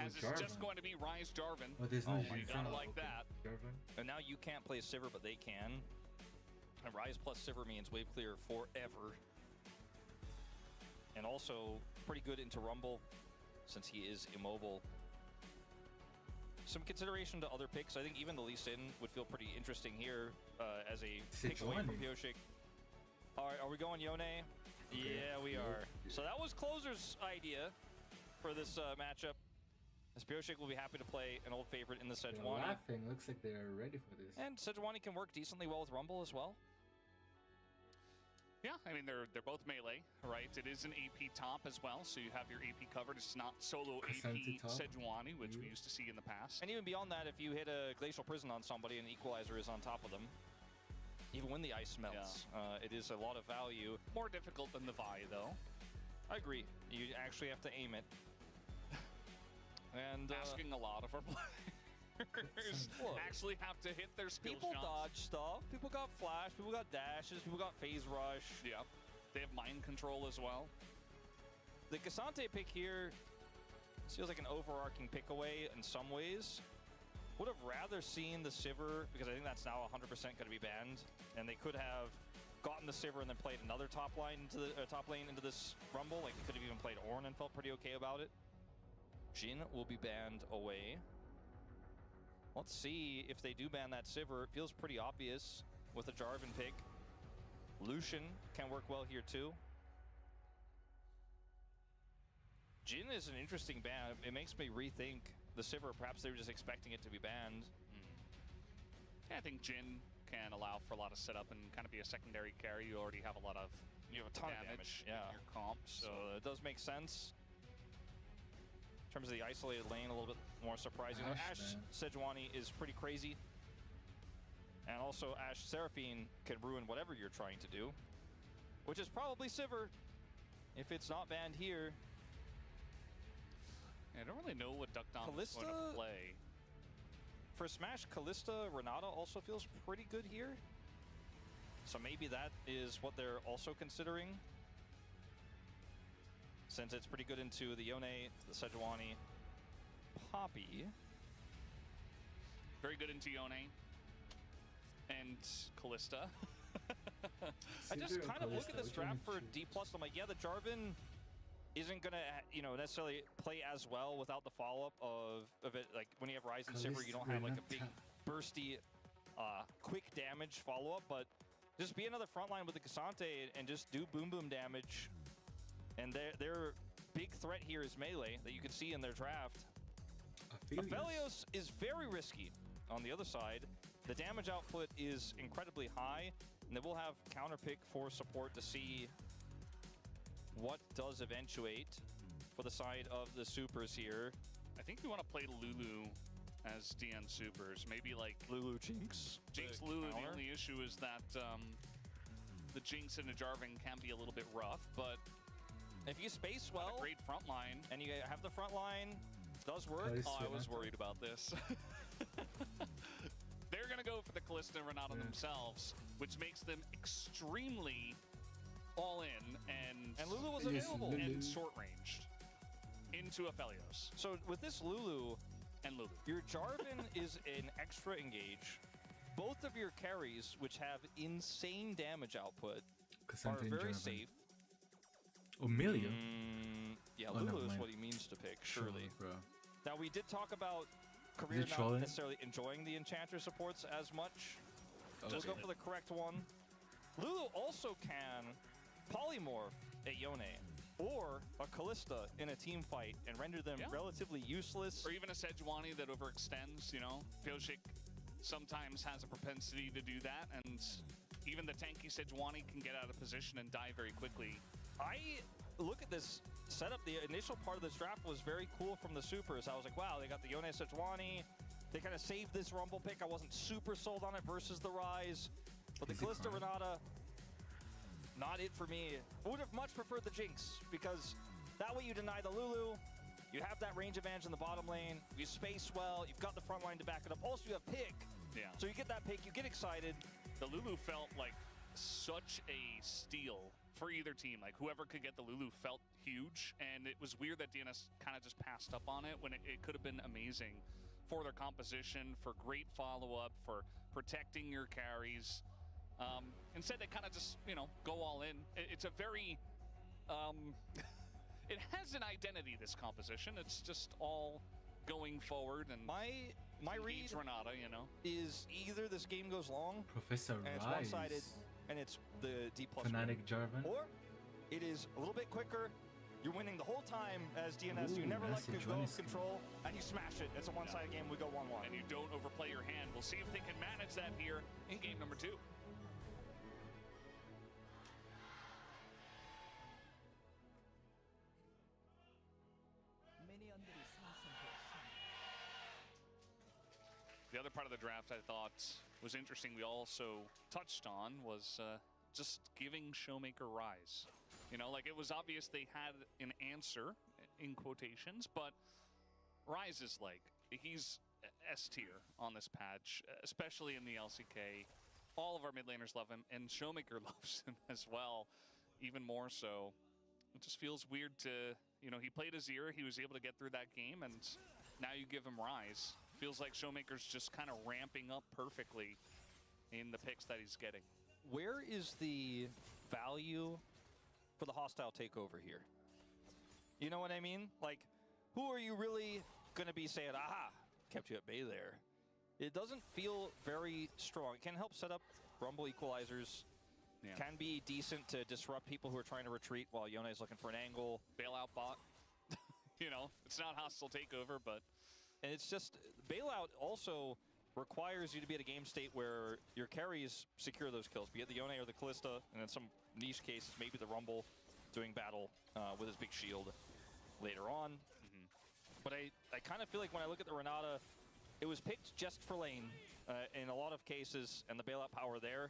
as it's just Jarvan. going to be Rise Jarvan. Oh, there's no Oh my Jhin. god, I Oh, like okay. that. Jarvan. And now you can't play Sivir, but they can. And Rise plus Sivir means wave clear forever. And also pretty good into Rumble since he is immobile. Some consideration to other picks. I think even the Lee Sin would feel pretty interesting here as a pick away from Pioshik. All right, are we going Yone? Okay. Yeah, we are. Yeah. So that was Closer's idea for this matchup. As Pioshik will be happy to play an old favorite in the They're Sejuani. laughing. Looks like they're ready for this. And Sejuani can work decently well with Rumble as well. Yeah, I mean, they're both melee, right? It is an AP top as well, so you have your AP covered. It's not solo Cassante AP top. Sejuani, which we Yeah. used to see in the past. And even beyond that, if you hit a Glacial Prison on somebody and Equalizer is on top of them, even when the ice melts, it is a lot of value. More difficult than the Vi, though. I agree. You actually have to aim it. And Asking a lot of our players Look. actually have to hit their skill people shots. dodge stuff. People got flash. People got dashes. People got phase rush. Yep. They have mind control as well. The Cassante pick here feels like an overarching pick away in some ways. Would have rather seen the Sivir, because I think that's now 100% going to be banned. And they could have gotten the Sivir and then played another top line into the top lane into this Rumble. Like, they could have even played Ornn and felt pretty okay about it. Jhin will be banned away. Let's see if they do ban that Sivir. It feels pretty obvious with a Jarvan pick. Lucian can work well here too. Jhin is an interesting ban. It makes me rethink the Sivir. Perhaps they were just expecting it to be banned. Yeah, I think Jhin can allow for a lot of setup and kind of be a secondary carry. You already have a lot of You have a ton of damage. in Yeah. your comp, so So it does make sense. In terms of the isolated lane, a little bit more surprising. Ashe, Ashe man. Sejuani is pretty crazy. And also Ashe Seraphine can ruin whatever you're trying to do. Which is probably Sivir. If it's not banned here. I don't really know what Duck Dom is going Kalista? to play. For Smash, Kalista Renata also feels pretty good here. So maybe that is what they're also considering. Since it's pretty good into the Yone, the Sejuani, Poppy. Very good into Yone and Kalista. I just Sivir and kind of look at Kalista, this which one draft would for you choose? D+. I'm like, yeah, the Jarvan isn't gonna, necessarily play as well without the follow-up of it. Like when you have Ryzen Sivir, you don't have like a big bursty, quick damage follow-up, but just be another frontline with the Cassante and just do boom damage. And their big threat here is melee that you can see in their draft. Aphelios is very risky on the other side. The damage output is incredibly high, and they will have counter pick for support to see what does eventuate for the side of the supers here. I think we want to play Lulu as DN supers. Maybe like Lulu Jinx. Jinx The Lulu. counter. The only issue is that the Jinx and the Jarvan can be a little bit rough, but If you space not well, a great front line. and you have the front line, does work. Kalista Oh, I was Renata. worried about this. They're going to go for the Kalista and Renata Yeah. themselves, which makes them extremely all in and Lulu was Yes, available. Lulu. and short ranged into Aphelios So with this Lulu, and Lulu. your Jarvan is an extra engage. Both of your carries, which have insane damage output, are Cassante and very Jarvan. safe. Amelia? Yeah, Oh, never Lulu is mind. what he means to pick, surely. Bro. Now, we did talk about Career it not trolling? necessarily enjoying the Enchanter supports as much. Just Okay. go for the correct one. Lulu also can polymorph a Yone or a Kalista in a team fight and render them Yeah. relatively useless. Or even a Sejuani that overextends, you know? Pioshik sometimes has a propensity to do that, and even the tanky Sejuani can get out of position and die very quickly. I look at this setup. The initial part of this draft was very cool from the supers. I was like, wow, they got the Yone Sejuani. They kind of saved this Rumble pick. I wasn't super sold on it versus the Rise. But the Is he Kalista crying? Renata, not it for me. I would have much preferred the Jinx, because that way you deny the Lulu. You have that range advantage in the bottom lane. You space well. You've got the front line to back it up. Also, you have pick. Yeah. So you get that pick. You get excited. The Lulu felt like such a steal for either team. Like, whoever could get the Lulu felt huge, and it was weird that DNS kind of just passed up on it when it could have been amazing for their composition, for great follow-up, for protecting your carries. Instead, they kind of just, you know, go all in. It's a very... it has an identity, this composition. It's just all going forward, and my read Renata, you know, is either this game goes long Professor and it's Rise. one-sided and it's the D+ Fnatic Jarvan. or it is a little bit quicker. You're winning the whole time as DNS. You Ooh, never let that's a go Johnny of control, and you smash it. It's a one-sided game. We go 1-1. and you don't overplay your hand. We'll see if they can manage that here in game number 2. 미니언들이 상승되었습니다. The other part of the draft I thought was interesting, we also touched on, was just giving Showmaker Rise. You know, like, it was obvious they had an answer, in quotations, but Rise is like, he's S tier on this patch, especially in the LCK. All of our mid laners love him, and Showmaker loves him as well, even more so. It just feels weird to, you know, he played Azir, he was able to get through that game, and now you give him Rise. Feels like Showmaker's just kind of ramping up perfectly in the picks that he's getting. Where is the value for the hostile takeover here? You know what I mean? Like, who are you really going to be saying, aha, kept you at bay there? It doesn't feel very strong. It can help set up Rumble equalizers. Yeah. Can be decent to disrupt people who are trying to retreat while Yone's looking for an angle. Bailout bot. You know, it's not hostile takeover, but... And it's just, bailout also requires you to be at a game state where your carries secure those kills, be it the Yone or the Kalista, and in some niche cases, maybe the Rumble doing battle with his big shield later on. But I kind of feel like when I look at the Renata, it was picked just for lane in a lot of cases, and the bailout power there.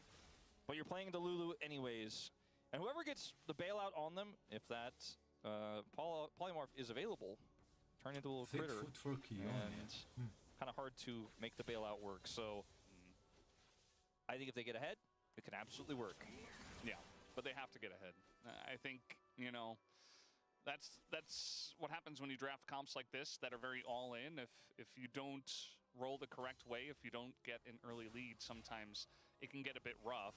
But you're playing the Lulu anyways. And whoever gets the bailout on them, if that polymorph is available, turn into a little Thick critter. foot for Kion. And kind of hard to make the bailout work. So I think if they get ahead, it can absolutely work. Yeah, but they have to get ahead. I think, you know, that's what happens when you draft comps like this that are very all-in. If you don't roll the correct way, if you don't get an early lead, sometimes it can get a bit rough.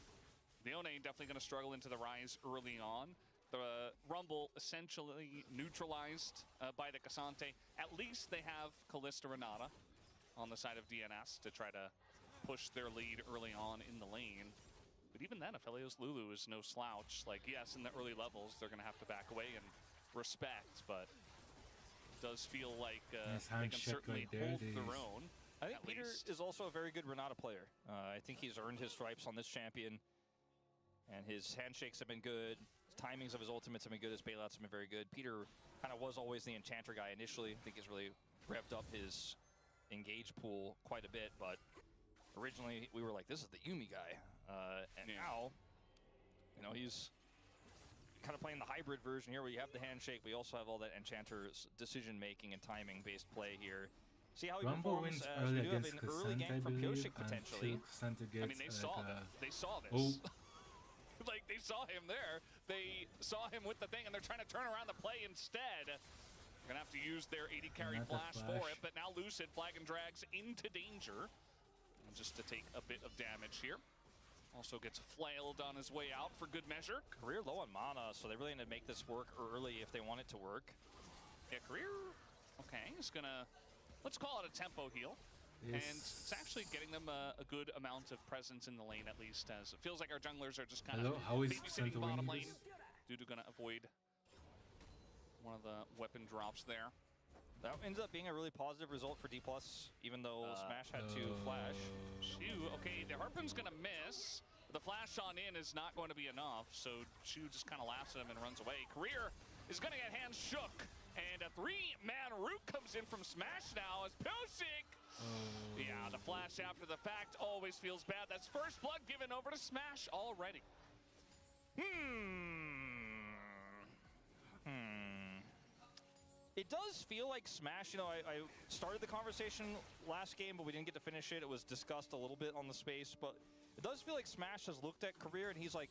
The One definitely going to struggle into the Rise early on. The Rumble essentially neutralized by the Cassante. At least they have Kalista Renata on the side of DNS to try to push their lead early on in the lane. But even then, Aphelios Lulu is no slouch. Like, yes, in the early levels, they're going to have to back away and respect, but it does feel like they can certainly hold their own. I think Peter is also a very good Renata player. I think he's earned his stripes on this champion, and his handshakes have been good. His timings of his ultimates have been good. His bailouts have been very good. Peter kind of was always the enchanter guy initially. I think he's really revved up his engage pool quite a bit, but originally we were like, this is the Yuumi guy. And now, you know, he's kind of playing the hybrid version here where you have the handshake, but you also have all that enchanter's decision-making and timing-based play here. See how he Rumble performs wins as early we do have against an early Cassante, game from I believe, Pyosik potentially. until Cassante gets, I mean, they saw that. They saw this. Oh. Like, they saw him there. They saw him with the thing, and they're trying to turn around the play instead. They're going to have to use their 80 carry flash for it, but now Lucid flag and drags into danger. And just to take a bit of damage here. Also gets flailed on his way out for good measure. Career low on mana, so they really need to make this work early if they want it to work. Yeah, Career, okay, is going to, let's call it a tempo heal. Yes. And it's actually getting them a good amount of presence in the lane, at least, as it feels like our junglers are just kind of babysitting bottom lane. Dudu gonna avoid one of the weapon drops there. That ends up being a really positive result for D+, even though Smash had to flash. Shu, okay, the Harpoon's gonna miss. The flash on in is not going to be enough, so Shu just kind of laughs at him and runs away. Career is gonna get hands shook, and a 3-man root comes in from Smash now as Pyosik. Yeah, the flash after the fact always feels bad. That's first blood given over to Smash already. It does feel like Smash, you know, I started the conversation last game, but we didn't get to finish it. It was discussed a little bit on the space, but it does feel like Smash has looked at Career and he's like,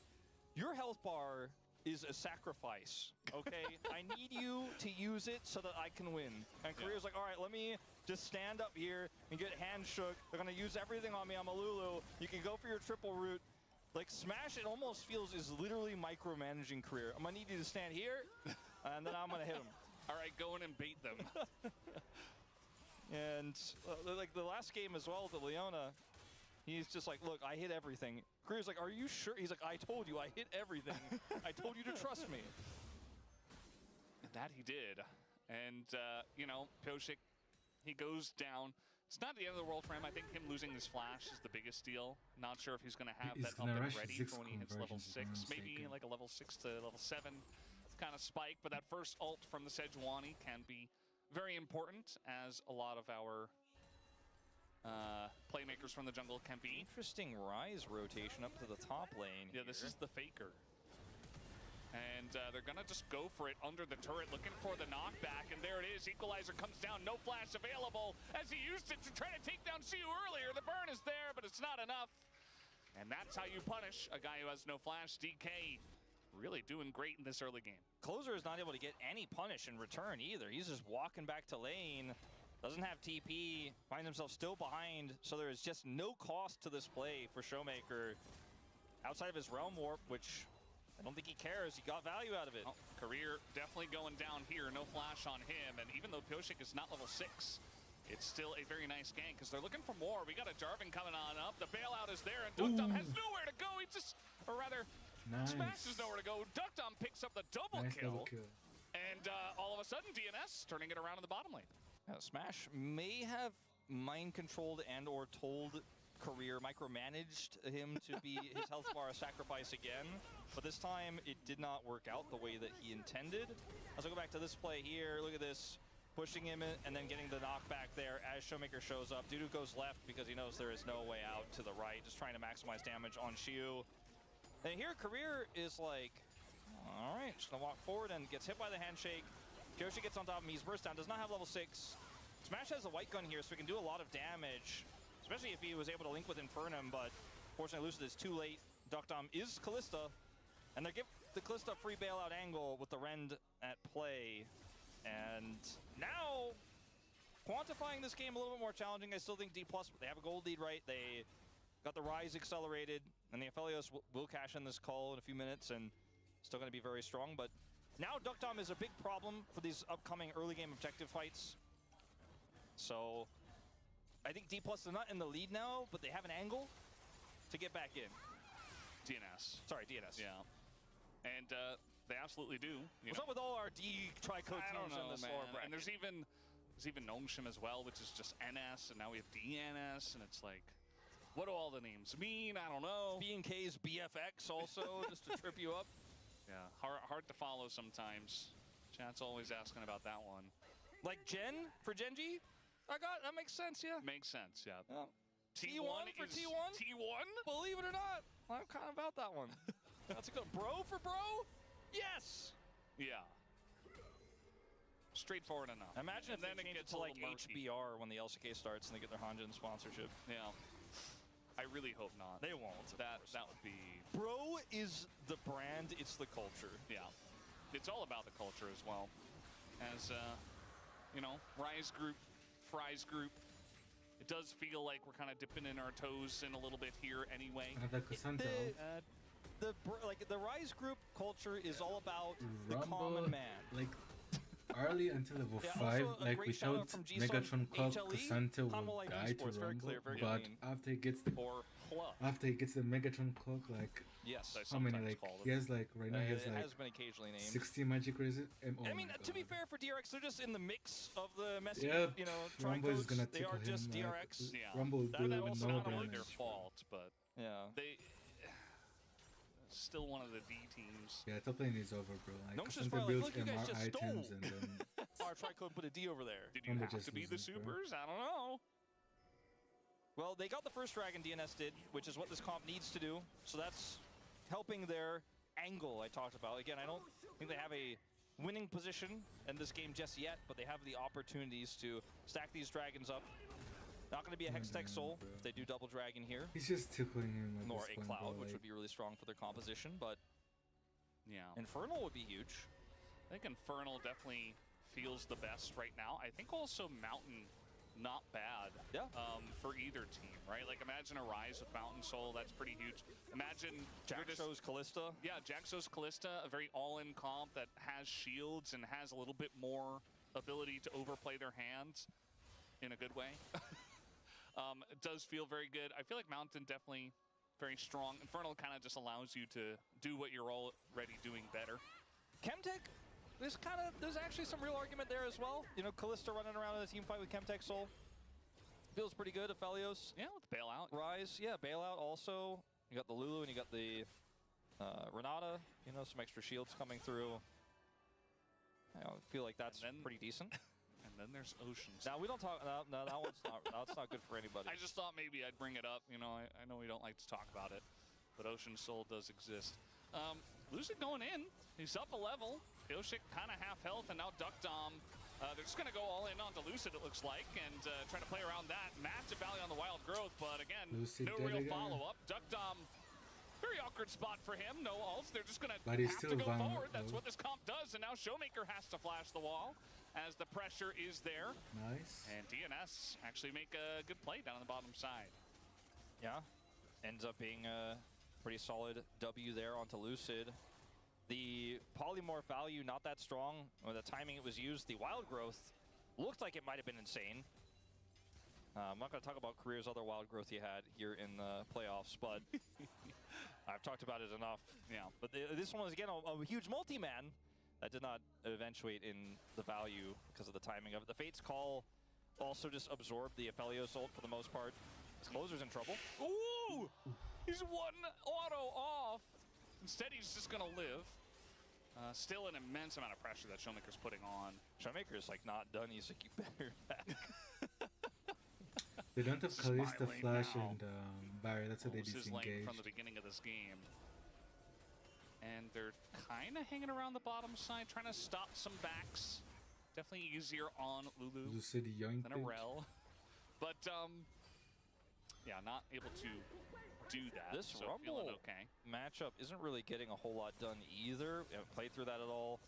your health bar is a sacrifice, okay? I need you to use it so that I can win. And Career's like, all right, let me just stand up here and get hand shook. They're gonna use everything on me. I'm a Lulu. You can go for your triple root. Like Smash, it almost feels is literally micromanaging Career. I'm gonna need you to stand here, and then I'm gonna hit him. All right, go in and bait them. And like the last game as well, the Leona, he's just like, look, I hit everything. Career's like, are you sure? He's like, I told you, I hit everything. I told you to trust me. That he did. And, you know, Pioshik, he goes down. It's not the end of the world for him. I think him losing his flash is the biggest deal. Not sure if he's going to have that up and ready for when he hits level 6. Maybe like a level 6 to level 7 kind of spike. But that first ult from the Sejuani can be very important, as a lot of our playmakers from the jungle can be. Interesting Rise rotation up to the top lane. Yeah, this is the Faker. And they're going to just go for it under the turret, looking for the knockback. And there it is. Equalizer comes down. No flash available as he used it to try to take down Siu earlier. The burn is there, but it's not enough. And that's how you punish a guy who has no flash. DK really doing great in this early game. Closer is not able to get any punish in return either. He's just walking back to lane. Doesn't have TP. Finds himself still behind. So there is just no cost to this play for Showmaker. Outside of his Realm Warp, which I don't think he cares. He got value out of it. Oh, Career definitely going down here. No flash on him. And even though Pioshik is not level 6, it's still a very nice gank because they're looking for more. We got a Jarvan coming on up. The bailout is there, and Duckdom has nowhere to go. He just, or rather, Smash has nowhere to go. Duckdom picks up the double kill. And all of a sudden, DNS turning it around in the bottom lane. Smash may have mind-controlled and or told Career, micromanaged him to be his health bar a sacrifice again, but this time it did not work out the way that he intended. As I go back to this play here, look at this, pushing him in and then getting the knockback there as Showmaker shows up. Dudu goes left because he knows there is no way out to the right, just trying to maximize damage on Xiu. And here Career is like, all right, just gonna walk forward and gets hit by the handshake. Kyoshi gets on top of him, he's burst down, does not have level 6. Smash has a white gun here, so he can do a lot of damage. Especially if he was able to link with Infernum, but fortunately loses this too late. Duckdom is Kalista, and they give the Kalista free bailout angle with the Rend at play. And now, quantifying this game a little bit more challenging. I still think D+, they have a gold lead, right? They got the Rise accelerated, and the Aphelios will cash in this call in a few minutes, and still going to be very strong. But now Duckdom is a big problem for these upcoming early game objective fights. So I think D+ is not in the lead now, but they have an angle to get back in. DNS. Sorry, DNS. Yeah. And they absolutely do. What's up with all our D tri-code teams in this lower bracket? And there's even Nongshim as well, which is just NS, and now we have DNS, and it's like, what do all the names mean? I don't know. B&K's BFX also, just to trip you up. Yeah, hard to follow sometimes. Chat's always asking about that one. Like Gen for Genji? That makes sense, yeah. Makes sense, yeah. T1 for T1? T1? Believe it or not, I'm kind of about that one. That's a good bro for bro? Yes! Yeah. Straightforward enough. Imagine if then they change it to like HBR when the LCK starts and they get their Hanjin sponsorship. Yeah. I really hope not. They won't. That would be... Bro is the brand, it's the culture. Yeah. It's all about the culture as well. As, you know, Rise Group, Fries Group, it does feel like we're kind of dipping in our toes in a little bit here anyway. The Rise Group culture is all about the common man. Like early until level 5, like we showed Megatron Clock, Cassandra will die to Rumble, but after he gets the Megatron Clock, like yes, how many, like he has like right now he has like has been occasionally named 60 magic resist. I mean, to be fair for DRX, they're just in the mix of the messy, you know, Rumble is gonna they are just him, DRX. Yeah. Rumble will do also no not really damage. their fault, but yeah, they still one of the D teams. Yeah, top lane is over, bro. Like Noxious Cassandra probably, builds look, you guys MR just items stole. and then our tri-code put a D over there. Did you Rumble have just to be the loses, bro. supers? I don't know. Well, they got the first dragon DNS did, which is what this comp needs to do. So that's helping their angle I talked about. Again, I don't think they have a winning position in this game just yet, but they have the opportunities to stack these dragons up. Not going to be a Hextech Soul if they do double dragon here. He's just tickling him like Nor this a one, Cloud, bro, which like, would be really strong for their composition, but Yeah. Infernal would be huge. I think Infernal definitely feels the best right now. I think also Mountain, not bad. Yeah. For either team, right? Like imagine a Rise with Mountain Soul, that's pretty huge. Imagine Jaxo's Callista. Yeah, Jaxo's Callista, a very all-in comp that has shields and has a little bit more ability to overplay their hands in a good way. It does feel very good. I feel like Mountain definitely very strong. Infernal kind of just allows you to do what you're already doing better. Chemtech, there's actually some real argument there as well. You know, Callista running around in a team fight with Chemtech Soul. Feels pretty good. Aphelios. Yeah, with Bailout. Rise, yeah, Bailout also. You got the Lulu and you got the Renata. You know, some extra shields coming through. I feel like that's pretty decent. And then there's Oceans. Now we don't talk. No, that one's not. That's not good for anybody. I just thought maybe I'd bring it up. You know, I know we don't like to talk about it, but Ocean Soul does exist. Lucid going in. He's up a level. Yoshik kind of half health, and now Duck Dom. They're just going to go all in onto Lucid, it looks like, and try to play around that. Massive value on the Wild Growth, but again, Lucid no real follow-up. Duck Dom, very awkward spot for him. No ults. They're just going to have to go forward. That's what this comp does, and now Showmaker has to flash the wall as the pressure is there. Nice. And DNS actually make a good play down on the bottom side. Yeah, ends up being a pretty solid W there onto Lucid. The polymorph value, not that strong. With the timing it was used, the Wild Growth looked like it might have been insane. I'm not going to talk about careers other Wild Growth you had here in the playoffs, but I've talked about it enough. Yeah, but this one was, again, a huge multi-man that did not eventuate in the value because of the timing of it. The Fate's Call also just absorbed the Aphelios ult for the most part. His closer's in trouble. Ooh! He's one auto off. Instead, he's just going to live. Still an immense amount of pressure that Showmaker's putting on. Showmaker's like not done. He's like, you better back. They don't have Kalista, Flash, and Barry. That's how they disengage. From the beginning of this game. And they're kind of hanging around the bottom side, trying to stop some backs. Definitely easier on Lulu Lucid yoink than a Rel. But, yeah, not able to do that. This so Rumble okay. matchup isn't really getting a whole lot done either. We haven't played through that at all.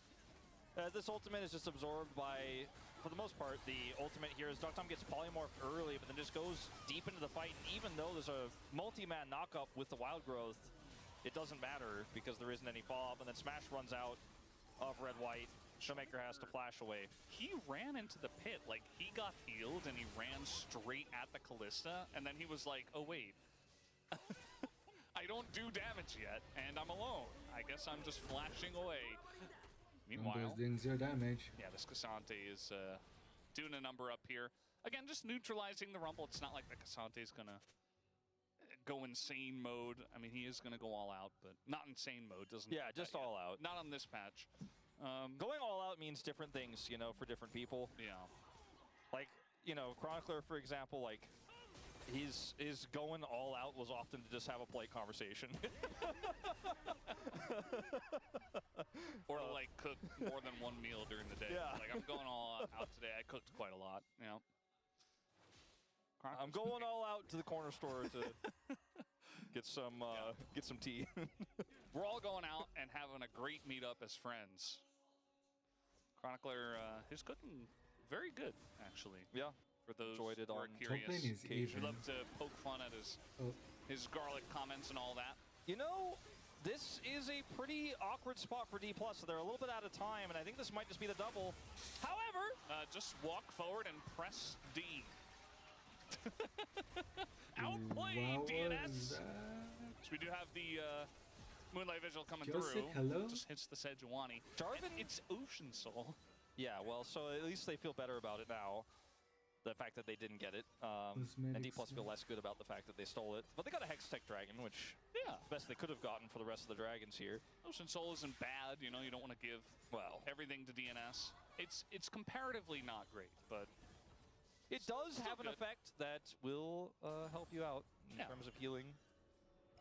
This ultimate is just absorbed by, for the most part, the ultimate here is Ducktom gets polymorphed early, but then just goes deep into the fight. And even though there's a multi-man knockup with the Wild Growth, it doesn't matter because there isn't any follow-up. And then Smash runs out of red-white. Showmaker has to flash away. He ran into the pit, like he got healed and he ran straight at the Callista, and then he was like, oh wait, I don't do damage yet, and I'm alone. I guess I'm just flashing away. Meanwhile, doing zero damage. Yeah, this Cassante is doing a number up here. Again, just neutralizing the Rumble. It's not like the Cassante is gonna go insane mode. I mean, he is gonna go all out, but not insane mode. Doesn't. Yeah, just all out. Not on this patch. Going all out means different things, you know, for different people. Yeah. Like, you know, Chronicler, for example, like, his going all out was often to just have a polite conversation. Or to, like, cook more than one meal during the day. Yeah. Like, I'm going all out today. I cooked quite a lot, you know. I'm going all out to the corner store to get some tea. We're all going out and having a great meetup as friends. Chronicler is cooking very good, actually. Yeah. For those enjoyed it who are on curious. We love to poke fun at his garlic comments and all that. You know, this is a pretty awkward spot for D+, so they're a little bit out of time, and I think this might just be the double. However, just walk forward and press D. Outplayed DNS. So we do have the Moonlight Vigil coming through. Hello? Just hits the Sejuani. Jarvan, it's Ocean Soul. Yeah, well, so at least they feel better about it now. The fact that they didn't get it. And D+ feel less good about the fact that they stole it. But they got a Hextech Dragon, which yeah, the best they could have gotten for the rest of the dragons here. Ocean Soul isn't bad, you know, you don't want to give everything to DNS. It's comparatively not great, but it does have an effect that will help you out in terms of healing.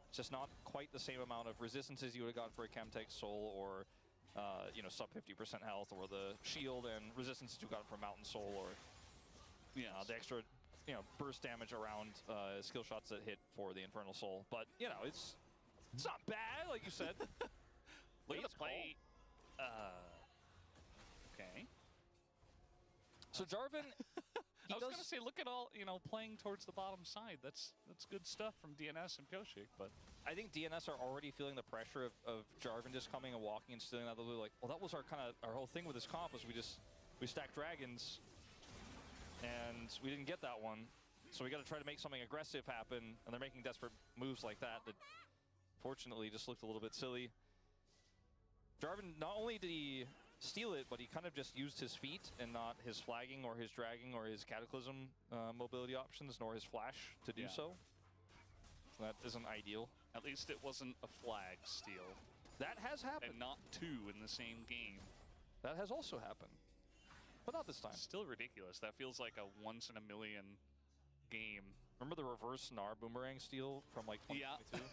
It's just not quite the same amount of resistance as you would have gotten for a Chemtech Soul or you know, sub 50% health, or the shield and resistance you got from Mountain Soul, or the extra, you know, burst damage around skill shots that hit for the Infernal Soul. But you know, it's not bad, like you said. Look at the play. Okay. So Jarvan, I was gonna say, look at all, you know, playing towards the bottom side. That's good stuff from DNS and Pyoshik, but I think DNS are already feeling the pressure of Jarvan just coming and walking and stealing that. Like, well, that was our whole thing with this comp, was we stacked dragons, and we didn't get that one. So we got to try to make something aggressive happen, and they're making desperate moves like that fortunately just looked a little bit silly. Jarvan, not only did he steal it, but he kind of just used his feet and not his flagging or his dragging or his cataclysm mobility options, nor his flash to do so. That isn't ideal. At least it wasn't a flag steal. That has happened. And not two in the same game. That has also happened. But not this time. Still ridiculous. That feels like a once in a million game. Remember the reverse Gnar boomerang steal from like 2022?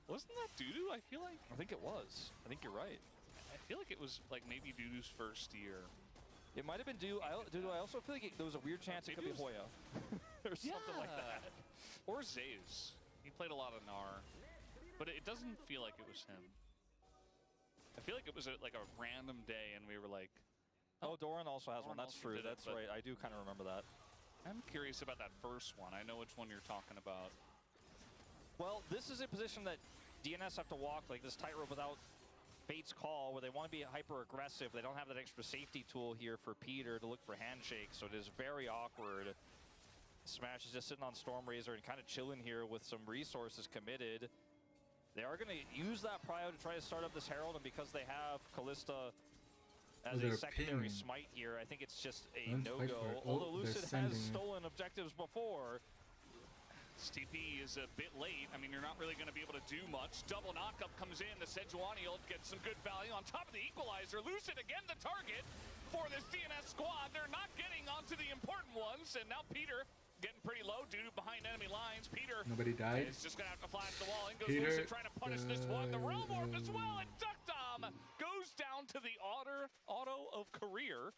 Wasn't that Dudu, I feel like? I think it was. I think you're right. I feel like it was like maybe Dudu's first year. It might have been Dudu. I also feel like there was a weird chance it could be Hoya. Or something like that. Or Zeus. He played a lot of Gnar. But it doesn't feel like it was him. I feel like it was like a random day and we were like... Oh, Doran also has one. That's true. That's right. I do kind of remember that. I'm curious about that first one. I know which one you're talking about. Well, this is a position that DNS have to walk, like this tightrope without Fate's Call, where they want to be hyper-aggressive. They don't have that extra safety tool here for Peter to look for handshakes, so it is very awkward. Smash is just sitting on Storm Razor and kind of chilling here with some resources committed. They are going to use that prio to try to start up this Herald, and because they have Kalista as a secondary smite here, I think it's just a no-go. Although Lucid has stolen objectives before. STP is a bit late. I mean, you're not really going to be able to do much. Double knockup comes in. The Sejuani ult gets some good value on top of the equalizer. Lucid again the target for this DNS squad. They're not getting onto the important ones, and now Peter getting pretty low. Dude behind enemy lines. Peter Nobody died. is just going to have to flash the wall. In goes Lucid trying to punish this one. The Realm Orb as well, and Duckdom goes down to the auto of career.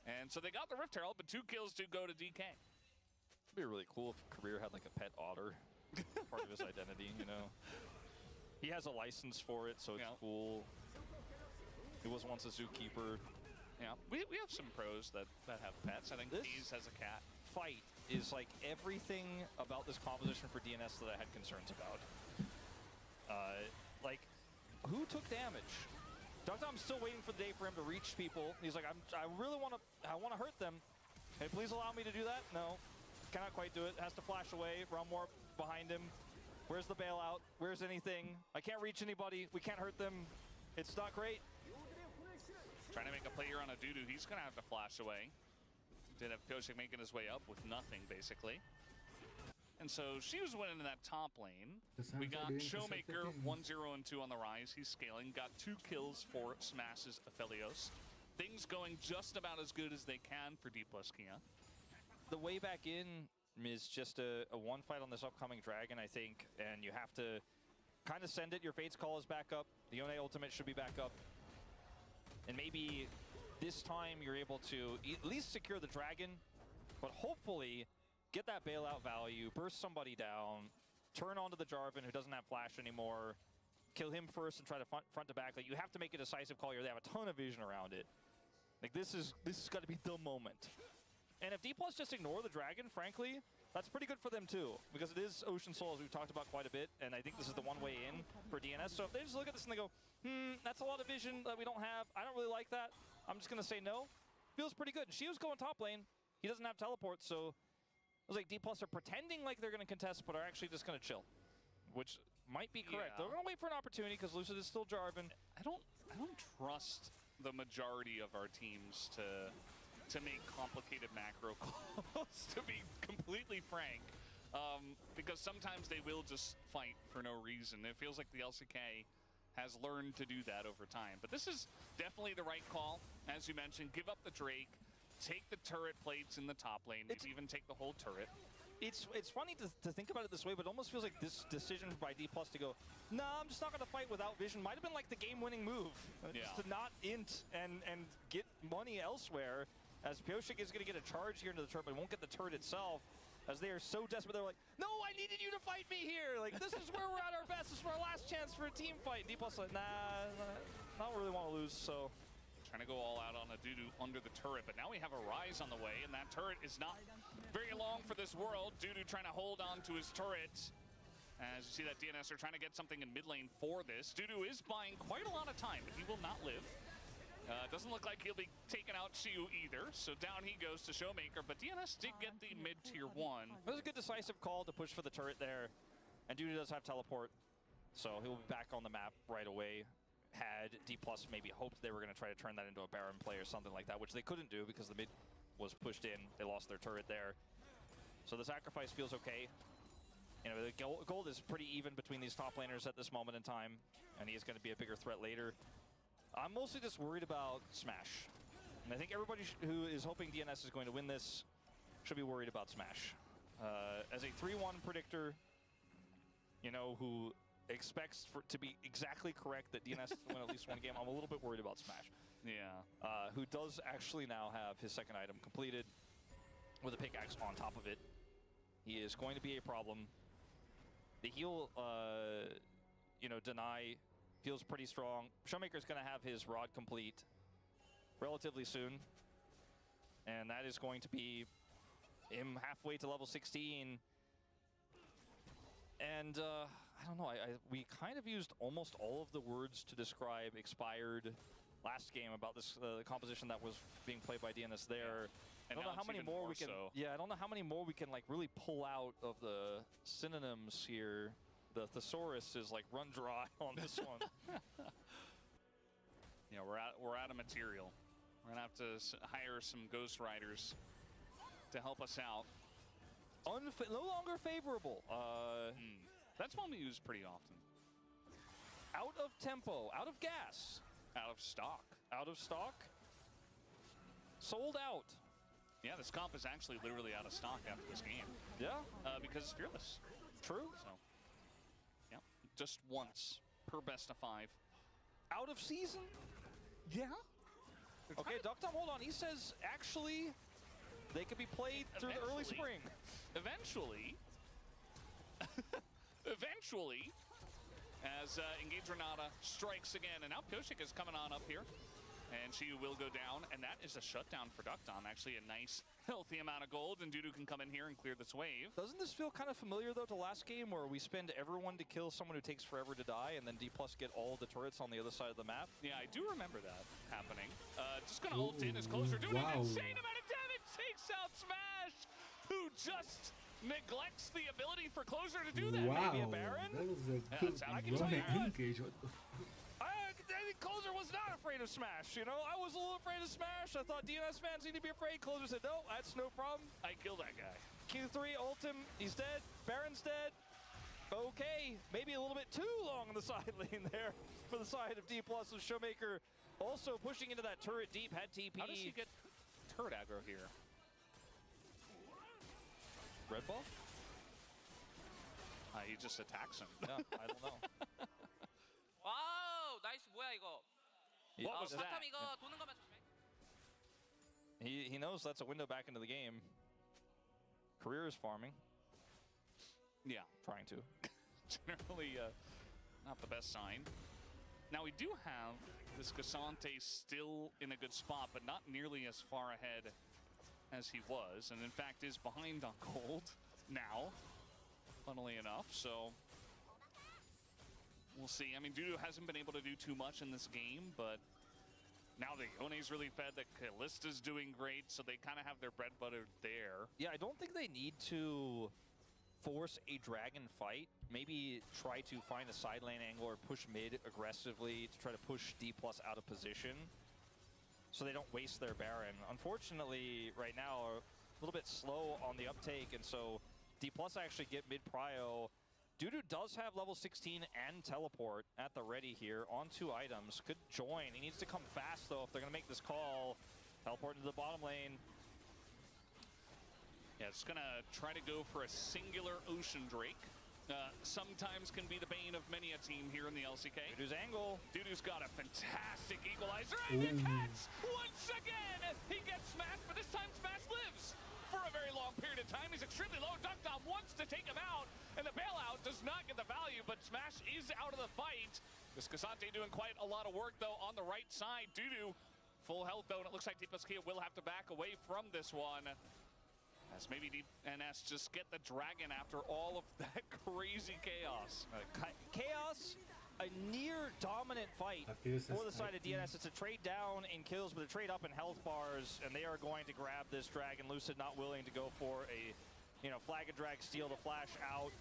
And so they got the Rift Herald, but 2 kills do go to DK. It'd be really cool if Career had like a pet otter, part of his identity, you know. He has a license for it, so it's cool. He was once a zookeeper. Yeah, we have some pros that have pets. I think Keys has a cat. Fight is like everything about this composition for DNS that I had concerns about. Like, who took damage? Duckdom's still waiting for the day for him to reach people. He's like, I really want to hurt them. Hey, please allow me to do that? No. Cannot quite do it. Has to flash away. Realm Warp behind him. Where's the bailout? Where's anything? I can't reach anybody. We can't hurt them. It's not great. Trying to make a play here on a Dudu. He's going to have to flash away. Did have Pyoshik making his way up with nothing, basically. And so she was winning in that top lane. We got Showmaker 1-0 and 2 on the rise. He's scaling. Got 2 kills for Smash's Aphelios. Things going just about as good as they can for D plus Kia. The way back in is just a one fight on this upcoming Dragon, I think, and you have to kind of send it. Your Fate's Call is back up. The Yone ultimate should be back up. And maybe this time you're able to at least secure the Dragon, but hopefully get that bailout value, burst somebody down, turn onto the Jarvan who doesn't have flash anymore, kill him first and try to front to back. Like, you have to make a decisive call here. They have a ton of vision around it. Like, this has got to be the moment. And if D+ just ignore the Dragon, frankly, that's pretty good for them too, because it is Ocean Soul, as we've talked about quite a bit, and I think this is the one way in for DNS. So if they just look at this and they go, that's a lot of vision that we don't have. I don't really like that. I'm just going to say no. Feels pretty good. She was going top lane. He doesn't have teleport, so it was like D+ are pretending like they're going to contest, but are actually just going to chill, which might be correct. They're going to wait for an opportunity because Lucid is still Jarvan. I don't trust the majority of our teams to make complicated macro calls, to be completely frank. Because sometimes they will just fight for no reason. It feels like the LCK has learned to do that over time. But this is definitely the right call. As you mentioned, give up the Drake, take the turret plates in the top lane, maybe even take the whole turret. It's funny to think about it this way, but it almost feels like this decision by D+ to go, nah, I'm just not going to fight without vision, might have been like the game-winning move. Just to not int and get money elsewhere, as Pyosik is going to get a charge here into the turret, but won't get the turret itself, as they are so desperate. They're like, no, I needed you to fight me here. Like, this is where we're at our best. This is our last chance for a team fight. D+ like, nah, I don't really want to lose, so... Trying to go all out on a Dudu under the turret, but now we have a Rise on the way, and that turret is not very long for this world. Dudu trying to hold on to his turret. As you see that DNS are trying to get something in mid lane for this. Dudu is buying quite a lot of time, but he will not live. Doesn't look like he'll be taking out Xiu either, so down he goes to Showmaker, but DNS did get the mid-tier 1. It was a good decisive call to push for the turret there, and Dudu does have teleport, so he'll be back on the map right away. Had D+ maybe hoped they were going to try to turn that into a Baron play or something like that, which they couldn't do because the mid was pushed in. They lost their turret there. So the sacrifice feels okay. You know, the gold is pretty even between these top laners at this moment in time, and he is going to be a bigger threat later. I'm mostly just worried about Smash. And I think everybody who is hoping DNS is going to win this should be worried about Smash. As a 3-1 predictor, you know, who expects to be exactly correct that DNS is to win at least one game, I'm a little bit worried about Smash. Yeah. Who does actually now have his second item completed with a pickaxe on top of it. He is going to be a problem. The heal, you know, deny feels pretty strong. Showmaker's going to have his rod complete relatively soon. And that is going to be him halfway to level 16. And I don't know, we kind of used almost all of the words to describe Expired last game about this composition that was being played by DNS there. And I don't know how many more we can. So. Yeah, I don't know how many more we can like really pull out of the synonyms here. The thesaurus is like run dry on this one. Yeah, we're out of material. We're gonna have to hire some Ghost Riders to help us out. No longer favorable. That's one we use pretty often. Out of tempo, out of gas, Out of stock. out of stock, sold out. Yeah, this comp is actually literally out of stock after this game. Yeah, Because it's fearless. true. So, yeah, just once per best of 5. Out of season. Yeah. Okay, Ducktom, hold on. He says actually they could be played through the early spring. Eventually. Eventually. As Engage Renata strikes again. And now Pyosik is coming on up here. And she will go down. And that is a shutdown for Ducktom. Actually a nice, healthy amount of gold. And Dudu can come in here and clear this wave. Doesn't this feel kind of familiar, though, to last game where we spend everyone to kill someone who takes forever to die and then D+ get all the turrets on the other side of the map? Yeah, I do remember that happening. Just going to ult in as Closer doing an insane amount of damage. Takes out Smash, who just neglects the ability for Closer to do that. Wow, Maybe a Baron? that was a good I can tell you run what. engage. What the I think Closer was not afraid of Smash, you know? I was a little afraid of Smash. I thought DNS fans need to be afraid. Closer said, no, that's no problem. I killed that guy. Q3, ult him, he's dead. Baron's dead. Okay, maybe a little bit too long on the side lane there for the side of D+. With Showmaker also pushing into that turret deep, had TP. How does he get turret aggro here? Red buff? He just attacks him. Yeah, I don't know. 와우 나이스 뭐야 이거 What was that? 사탐 이거 도는 것만 조심해 He knows that's a window back into the game. Career is farming, Yeah, trying to. generally not the best sign. Now we do have this Cassante still in a good spot, but not nearly as far ahead as he was, and in fact is behind on gold now, funnily enough, so we'll see. I mean, Dudu hasn't been able to do too much in this game, but now the Yone's really fed, the Kallista's doing great, so they kind of have their bread buttered there. Yeah, I don't think they need to force a dragon fight. Maybe try to find a side lane angle or push mid aggressively to try to push D+ out of position so they don't waste their Baron. Unfortunately, right now, a little bit slow on the uptake, and so D+ actually get mid-prio. Dudu does have level 16 and teleport at the ready here on 2 items. Could join. He needs to come fast, though, if they're going to make this call. Teleport into the bottom lane. Yeah, it's gonna try to go for a singular Ocean Drake. Sometimes can be the bane of many a team here in the LCK. Dudu's angle. Dudu's got a fantastic equalizer, and the catch once again. He gets smashed, but this time Smash lives for a very long period of time. He's extremely low. Duckdom wants to take him out, and the bailout does not get the value, but Smash is out of the fight. This Casante doing quite a lot of work, though, on the right side. Dudu, full health, though, and it looks like DPlus will have to back away from this one. As maybe DNS just get the dragon after all of that crazy chaos. Chaos, a near dominant fight for the side of DNS. It's a trade down in kills, but a trade up in health bars, and they are going to grab this dragon. Lucid not willing to go for a, flag and drag, steal the flash out.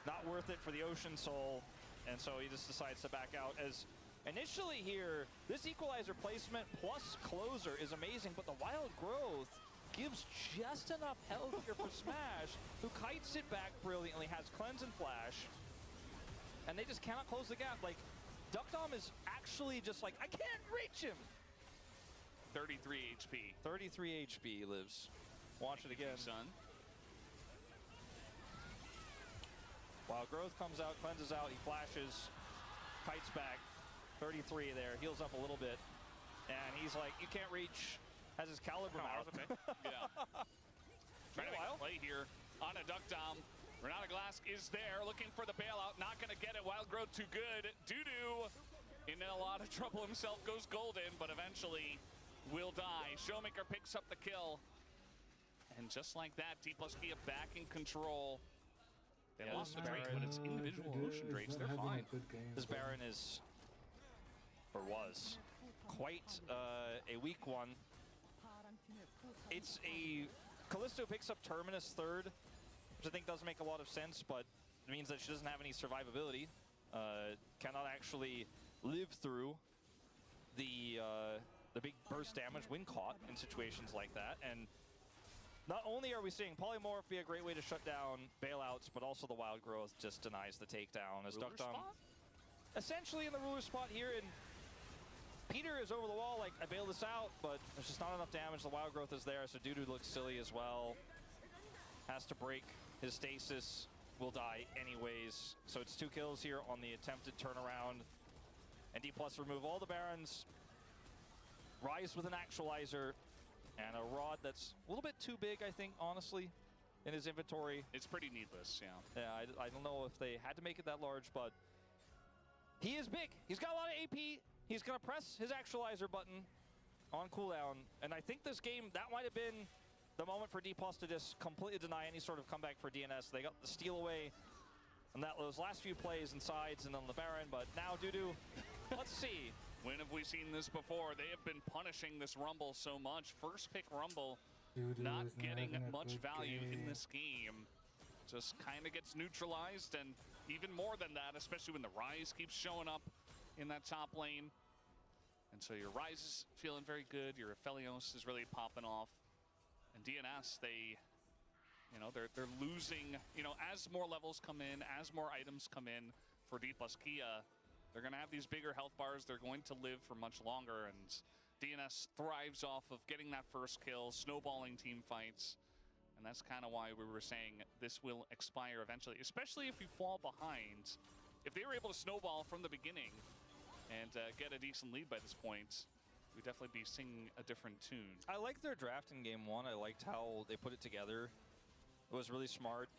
Not worth it for the Ocean Soul, and so he just decides to back out. As initially here, this equalizer placement plus closer is amazing, but the wild growth gives just enough health here for Smash, who kites it back brilliantly, has cleanse and flash, and they just cannot close the gap. Like, Duckdom is actually just like, I can't reach him. 33 HP. 33 HP lives. Watch it again. Son. Wild growth comes out, cleanses out, he flashes, kites back. 33 there, heals up a little bit, and he's like, you can't reach. Has his caliber out. Yeah. Trying to make a play here on a Duckdom. Renata Glass is there, looking for the bailout, not gonna get it. Wild growth too good. Dudu in a lot of trouble himself, goes golden, but eventually will die. Showmaker picks up the kill. And just like that, DPlus back in control. They lost the Drake, but it's individual Ocean Drakes. They're fine. This Baron is, or was, quite a weak one. It's a Callisto picks up Terminus third, which I think does make a lot of sense, but it means that she doesn't have any survivability. Cannot actually live through the big burst damage when caught in situations like that. And not only are we seeing Polymorph be a great way to shut down bailouts, but also the wild growth just denies the takedown. As Duckdom essentially in the ruler spot here, and Peter is over the wall, like, I bailed this out, but there's just not enough damage. The wild growth is there, so Dudu looks silly as well. Has to break his stasis, will die anyways. So it's 2 kills here on the attempted turnaround. And DPlus remove all the Barons. Rise with an Actualizer, and a Rod that's a little bit too big, I think, honestly, in his inventory. It's pretty needless, yeah. Yeah, I don't know if they had to make it that large, but he is big. He's got a lot of AP. He's going to press his Actualizer button on cooldown, and I think this game, that might have been the moment for DPlus to just completely deny any sort of comeback for DNS. They got the steal away on those last few plays and sides and on the Baron, but now Dudu, let's see. When have we seen this before? They have been punishing this Rumble so much. First pick Rumble, not getting much value in this game. Just kind of gets neutralized, and even more than that, especially when the Rise keeps showing up in that top lane. And so your Rise is feeling very good, your Aphelios is really popping off. And DNS, they're losing, as more levels come in, as more items come in for DPlus Kia, they're gonna have these bigger health bars, they're going to live for much longer, and DNS thrives off of getting that first kill, snowballing team fights. And that's kind of why we were saying this will expire eventually, especially if you fall behind. If they were able to snowball from the beginning and get a decent lead by this point, we'd definitely be singing a different tune. I liked their draft in game 1. I liked how they put it together. It was really smart,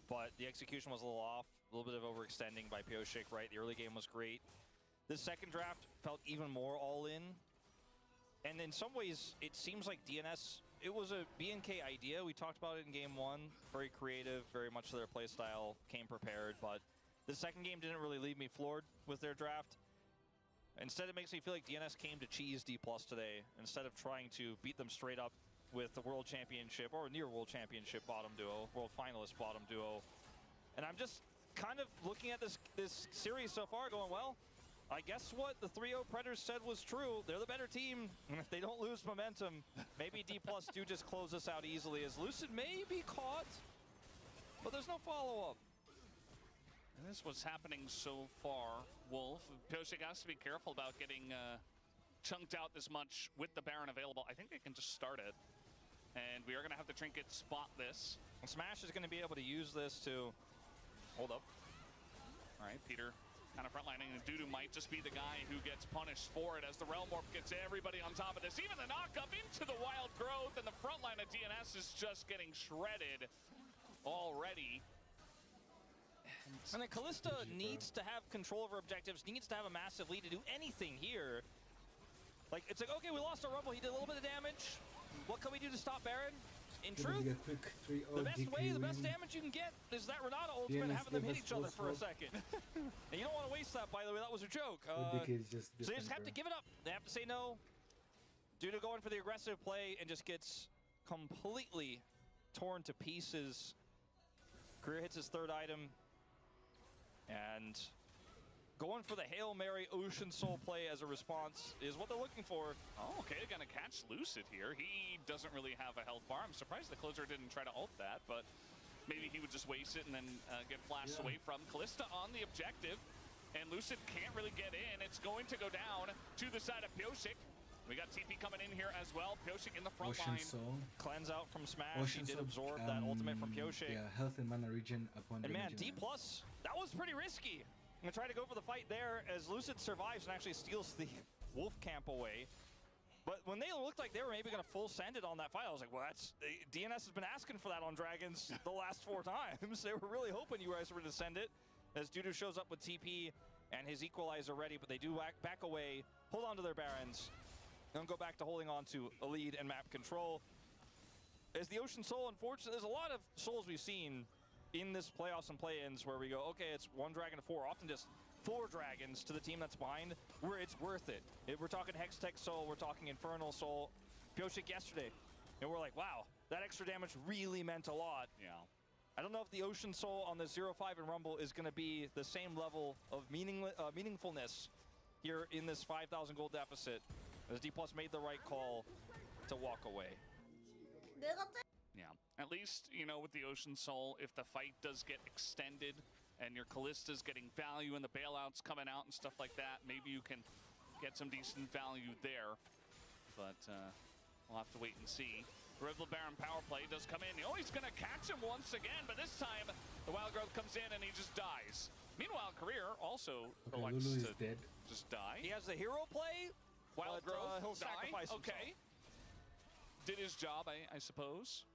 but the execution was a little off. A little bit of overextending by Pioshik, right? The early game was great. This second draft felt even more all in. And in some ways, it seems like DNS, it was a BNK idea. We talked about it in game 1. Very creative, very much to their play style, came prepared, but the second game didn't really leave me floored with their draft. Instead, it makes me feel like DNS came to cheese DPlus today instead of trying to beat them straight up with the World Championship or near World Championship bottom duo, World Finalist bottom duo. And I'm just kind of looking at this series so far going, well, I guess what the 3-0 Predators said was true. They're the better team. And if they don't lose momentum, maybe DPlus do just close this out easily, as Lucid may be caught, but there's no follow-up. And this is what's happening so far, Wolf. Pioshik has to be careful about getting chunked out this much with the Baron available, I think they can just start it. And we are going to have the Trinket spot this. And Smash is going to be able to use this to hold up. All right, Peter kind of frontlining, and Dudu might just be the guy who gets punished for it as the Realm Warp gets everybody on top of this. Even the knock-up into the Wild Growth, and the front line of DNS is just getting shredded already. And then Kalista needs to have control over objectives, needs to have a massive lead to do anything here. Like, it's like, okay, we lost our Rumble, he did a little bit of damage. What can we do to stop Baron? In truth, the best way, the best damage you can get is that Renata ultimate, having them hit each other for a second. And you don't want to waste that, by the way, that was a joke. So they just have to give it up. They have to say no. Dudu going for the aggressive play and just gets completely torn to pieces. Career hits his third item. And going for the Hail Mary Ocean Soul play as a response is what they're looking for. Oh, okay, gonna catch Lucid here. He doesn't really have a health bar. I'm surprised the closer didn't try to ult that, but maybe he would just waste it and then get flashed away from. Kalista on the objective, and Lucid can't really get in. It's going to go down to the side of Pyosik. We got TP coming in here as well. Pyosik in the front line. Cleanse out from Smash. He did absorb that ultimate from Pyosik. Yeah, health and mana regen upon and man, D+, that was pretty risky. I'm gonna try to go for the fight there as Lucid survives and actually steals the Wolf Camp away. But when they looked like they were maybe gonna full send it on that fight, I was like, well, DNS has been asking for that on Dragons the last 4 times. They were really hoping you guys were to send it. As Dudu shows up with TP and his equalizer ready, but they do back away, hold on to their Barons, and go back to holding on to a lead and map control. As the Ocean Soul, unfortunately, there's a lot of Souls we've seen in this playoffs and play-ins where we go, okay, it's 1 dragon to 4, often just 4 dragons to the team that's behind, where it's worth it. We're talking Hextech Soul, we're talking Infernal Soul, Pyosik yesterday, and we're like, wow, that extra damage really meant a lot. Yeah. I don't know if the Ocean Soul on the 0-5 in Rumble is going to be the same level of meaningfulness here in this 5,000 gold deficit, as D+ made the right call to walk away. Yeah, at least, you know, with the Ocean Soul, if the fight does get extended and your Kalista's getting value and the bailouts coming out and stuff like that, maybe you can get some decent value there. But we'll have to wait and see. Rival Baron power play does come in. Oh, he's going to catch him once again, but this time the Wild Growth comes in and he just dies. Meanwhile, Career also likes to just die. He has the hero play. Wild Growth, he'll sacrifice himself. Okay. Did his job, I suppose.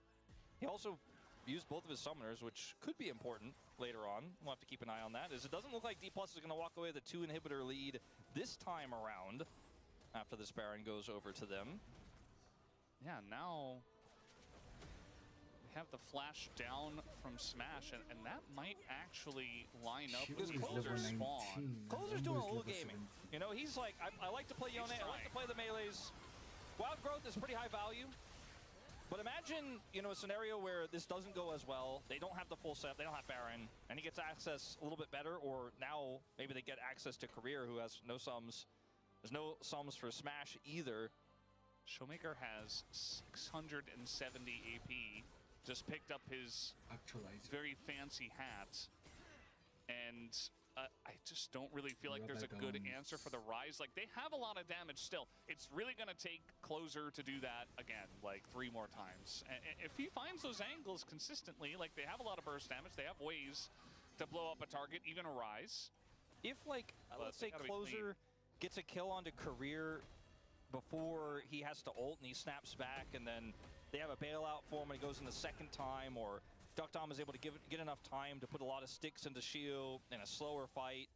He also used both of his summoners, which could be important later on. We'll have to keep an eye on that, as it doesn't look like D+ is going to walk away with a 2 inhibitor lead this time around after this Baron goes over to them. Yeah, now we have the flash down from Smash, and that might actually line up with Closer's spawn. Closer's doing a little gaming. You know, he's like, I like to play Yone, I like to play the melees. Wild Growth is pretty high value. But imagine, you know, a scenario where this doesn't go as well. They don't have the full set, they don't have Baron, and he gets access a little bit better, or now maybe they get access to Career, who has no sums. There's no sums for Smash either. Showmaker has 670 AP, just picked up his very fancy hat, and I just don't really feel like there's a good answer for the Rise. Like, they have a lot of damage still. It's really going to take Closer to do that again, like 3 more times. And if he finds those angles consistently, like, they have a lot of burst damage, they have ways to blow up a target, even a Rise. If, like, let's say Closer gets a kill onto Career before he has to ult and he snaps back, and then they have a bailout for him and he goes in the second time, or Duck Dom is able to get enough time to put a lot of sticks into shield in a slower fight,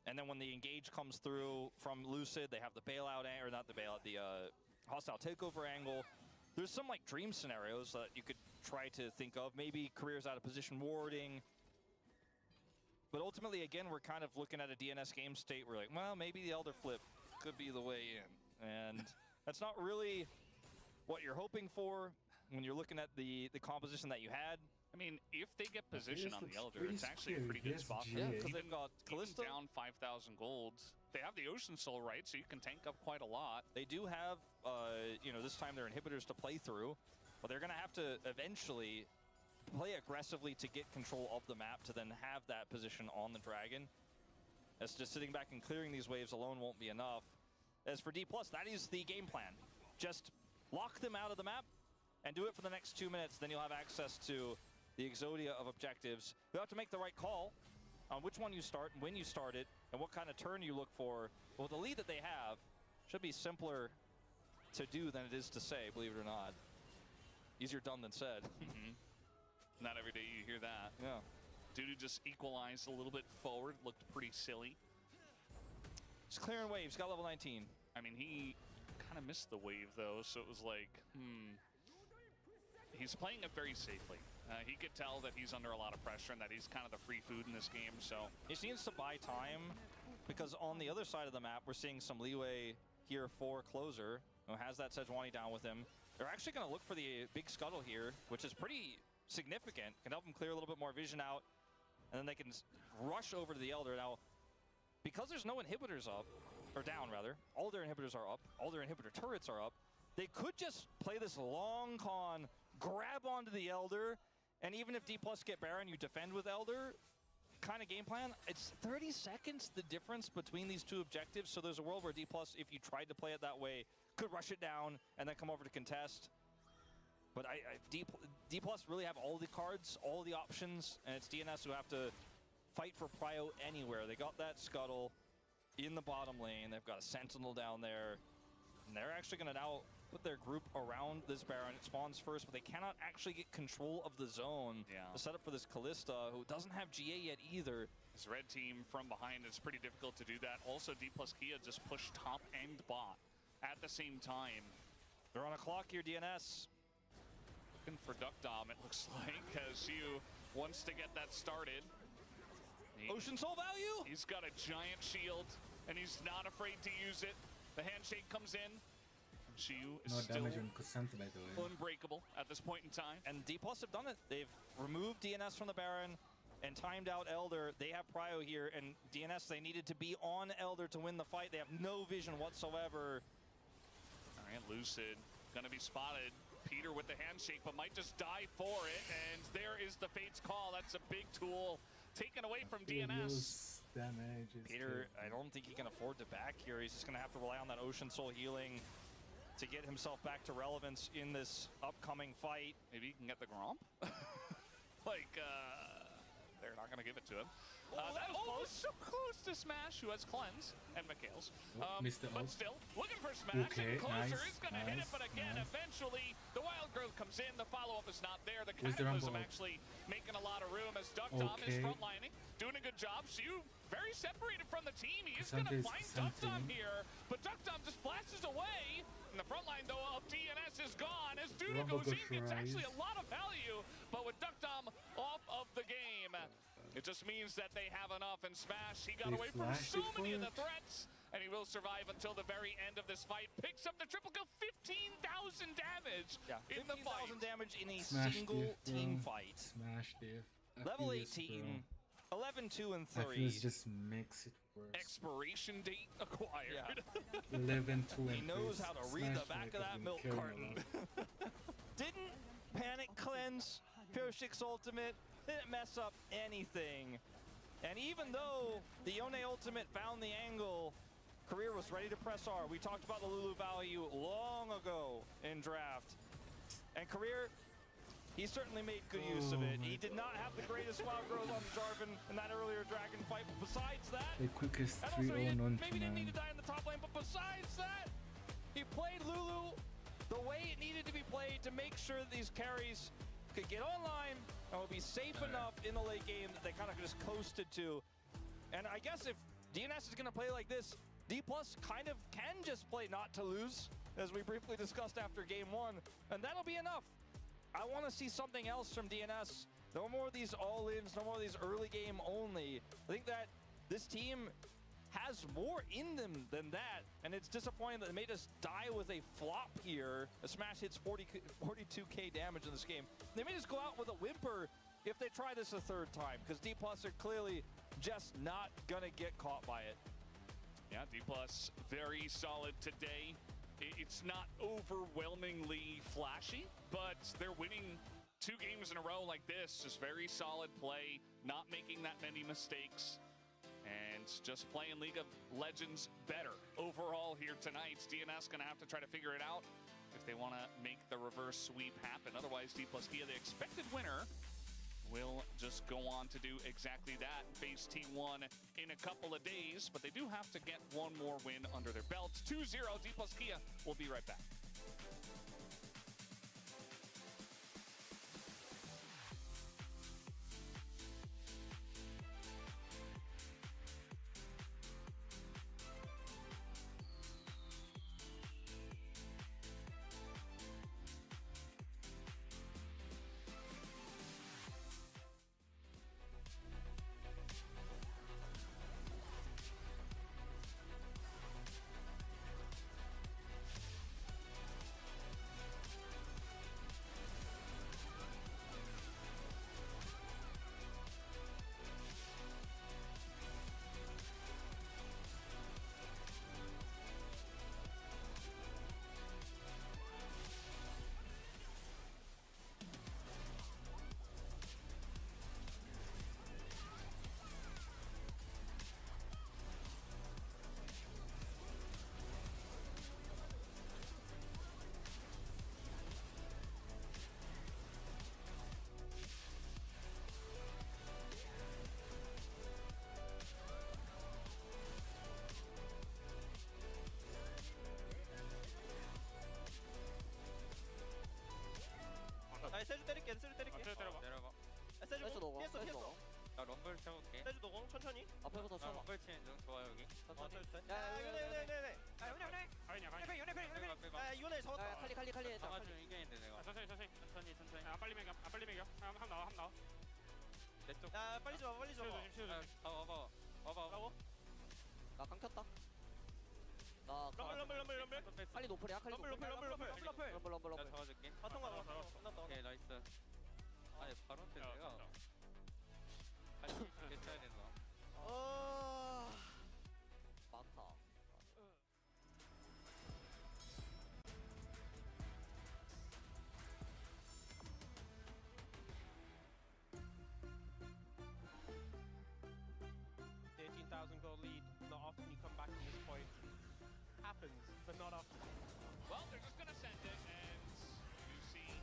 and then when the engage comes through from Lucid, they have the bailout, or not the bailout, the hostile takeover angle. There's some like dream scenarios that you could try to think of. Maybe Career's out of position warding. But ultimately, again, we're kind of looking at a DNS game state. We're like, well, maybe the Elder Flip could be the way in. And that's not really what you're hoping for when you're looking at the composition that you had. I mean, if they get position on the Elder, it's actually a pretty good spot for them. Yeah, because they've got Kalista down 5,000 gold. They have the Ocean Soul, right? So you can tank up quite a lot. They do have, you know, this time their inhibitors to play through, but they're going to have to eventually play aggressively to get control of the map to then have that position on the Dragon. As just sitting back and clearing these waves alone won't be enough. as for D+, that is the game plan. Just lock them out of the map and do it for the next 2 minutes, then you'll have access to the exodia of objectives. You have to make the right call on which one you start and when you start it and what kind of turn you look for. Well, the lead that they have should be simpler to do than it is to say, believe it or not. Easier done than said. Not every day you hear that. Yeah. Dudu just equalized a little bit forward, looked pretty silly. He's clearing waves, got level 19. I mean, he kind of missed the wave though, so it was like, He's playing it very safely. He could tell that he's under a lot of pressure and that he's kind of the free food in this game, so. He needs to buy time because on the other side of the map, we're seeing some leeway here for Closer, who has that Sejuani down with him. They're actually going to look for the big scuttle here, which is pretty significant. Can help them clear a little bit more vision out, and then they can rush over to the Elder. Now, because there's no inhibitors up, or down rather, all their inhibitors are up, all their inhibitor turrets are up, they could just play this long con, grab onto the Elder, and even if D+ get Baron, you defend with Elder kind of game plan. It's 30 seconds the difference between these two objectives, so there's a world where D+, if you tried to play it that way, could rush it down and then come over to contest. But D+ really have all the cards, all the options, and it's DNS who have to fight for prio anywhere. They got that scuttle in the bottom lane. They've got a sentinel down there, and they're actually going to now put their group around this Baron. It spawns first, but they cannot actually get control of the zone to set up for this Kalista, who doesn't have GA yet either. This red team from behind, it's pretty difficult to do that. Also, D+ Kia just pushed top and bot at the same time. They're on a clock here, DNS. Looking for Duckdom, it looks like, as you wants to get that started. Ocean Soul value? He's got a giant shield, and he's not afraid to use it. The handshake comes in. Shiyu is still damage on Kusanta, by the way. unbreakable at this point in time. And D+ have done it. They've removed DNS from the Baron and timed out Elder. They have prio here, and DNS, they needed to be on Elder to win the fight. They have no vision whatsoever. All right, Lucid gonna be spotted. Peter with the handshake, but might just die for it. And there is the Fate's Call. That's a big tool taken away from DNS. Peter, I don't think he can afford to back here. He's just gonna have to rely on that Ocean Soul healing to get himself back to relevance in this upcoming fight. Maybe he can get the Gromp? They're not going to give it to him. That was so close to Smash, who has Cleanse, and Mikhail's. But still, looking for Smash, and Closer is going to hit it, but again, eventually, the Wild Growth comes in, the follow-up is not there. The Cataclysm actually making a lot of room as Duckdom is frontlining, doing a good job. Shiyu very separated from the team. He is going to find Duckdom here, but Duckdom just flashes away. And the front line, though, of DNS is gone. As Dudu goes in, gets actually a lot of value, but with Duckdom off of the game, it just means that they have enough. And Smash, he got away from so many of the threats, and he will survive until the very end of this fight. Picks up the triple kill, 15,000 damage in the fight. 15,000 damage in a single team fight. Smash diff. Level 18, 11, 2, and 3. It just makes it worse. Expiration date acquired. 11, 2, and 3. He knows how to read the back of that milk carton. Didn't panic cleanse Pyroshik's ultimate. Didn't mess up anything. And even though the Yone ultimate found the angle, Career was ready to press R. We talked about the Lulu value long ago in draft. And Career, he certainly made good use of it. He did not have the greatest wild growth on Jarvan in that earlier Dragon fight, but besides that, the quickest and also 3-0 maybe didn't need to die in the top lane, but besides that, he played Lulu the way it needed to be played to make sure that these carries could get online and would be safe enough in the late game that they kind of just coasted to. And I guess if DNS is going to play like this, D+ kind of can just play not to lose, as we briefly discussed after game 1, and that'll be enough. I want to see something else from DNS. No more of these all-ins, no more of these early game only. I think that this team has more in them than that, and it's disappointing that they may just die with a flop here. A Smash hits 42k damage in this game. They may just go out with a whimper if they try this a third time, because D+ are clearly just not gonna get caught by it. Yeah, D+ very solid today. It's not overwhelmingly flashy, but they're winning 2 games in a row like this. Just very solid play, not making that many mistakes. And just playing League of Legends better overall here tonight. DNS going to have to try to figure it out if they want to make the reverse sweep happen. Otherwise, D plus Kia, the expected winner, will just go on to do exactly that. Face T1 in a couple of days, but they do have to get one more win under their belts. 2-0, D plus Kia. We'll be right back. 세주 때릴게. 세주 때릴게. 때려봐. 세주 노공. 피했어. 나 럼블 채울게. 세주 노공 천천히. 앞에부터 나 쳐봐. 럼블 치는 중 좋아 여기. 천천히. 야 요네. 아 요네. 아 이거네 잡았다. 칼리. 잡아주는 인간인데 내가. 천천히. 빨리 매겨. 함 나와. 내 쪽. 야 빨리 줘. 와봐. 나 강켰다. 나 럼블. 칼리 노플이야. 칼리 노플. 럼블. 나 잡아줄게. 바통 가. 끝났다. 오케이 나이스. 아니 바로 때 내가. 아니 괜찮아야 된다. 많다. $18,000 lead. Not often you come back from this point. Happens, but not often. Well, they're just going to send it, and you see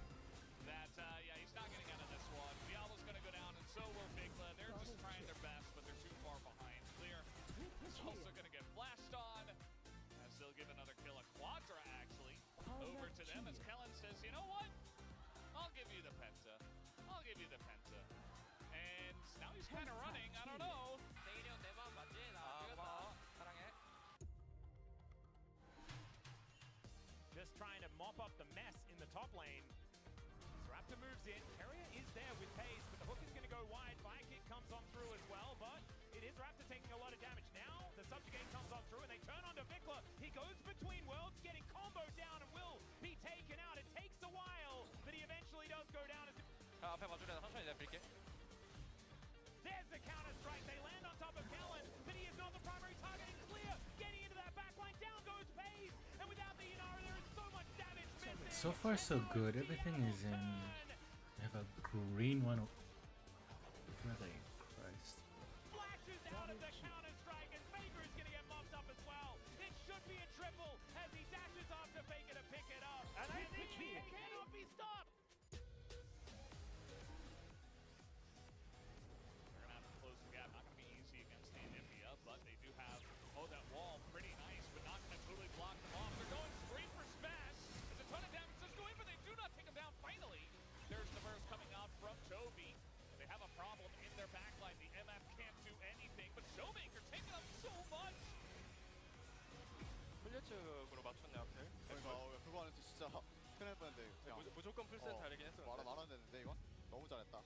that, yeah, he's not getting out of this one. Diablo's going to go down, and so will Bigla. They're just trying their best, but they're too far behind. Clear is also going to get flashed on, as they'll give another kill. A Quadra, actually, over to them, as Kellen says, you know what? I'll give you the Penta. And now he's kind of running. I don't know. Just trying to mop up the mess in the top lane. Raptor moves in. Carrier is there with pace, but the hook is going to go wide. Fire kick comes on through as well, but it is Raptor taking a lot of damage. Now the subjugate comes on through and they turn onto Vikla. He goes between worlds, getting combo down and will be taken out. It takes a while, but he eventually does go down. 앞에 봐줄래? 천천히 내가 빌게. There's the counter strike. They land on top of Kellen, but he is not the primary target. It's clear. Getting into that backline, down goes Pace, and without the Inara, there is so much damage missing. So far, so good. Everything is in. I have a green one. Really, Christ. Flashes out of the counter strike, and Faker is going to get mopped up as well. It should be a triple as he dashes after Faker to pick it up. And I think he cannot be stopped. They're going to have to close the gap. Not going to be easy against the Olympia, but they do have, that wall pretty nice, but not going to totally block them off. They're going straight for Smash. There's a ton of damage just go in, but they do not take him down finally. There's the burst coming out from Jovi. They have a problem in their backline. The MF can't do anything, but Showmaker taking up so much. 플래츠으로 맞췄네 앞을. 그러니까 그거 하는 진짜 큰일 날 뻔했는데 그냥 무조건 풀셋 달리긴 했었는데. 말아야 되는데 이건 너무 잘했다.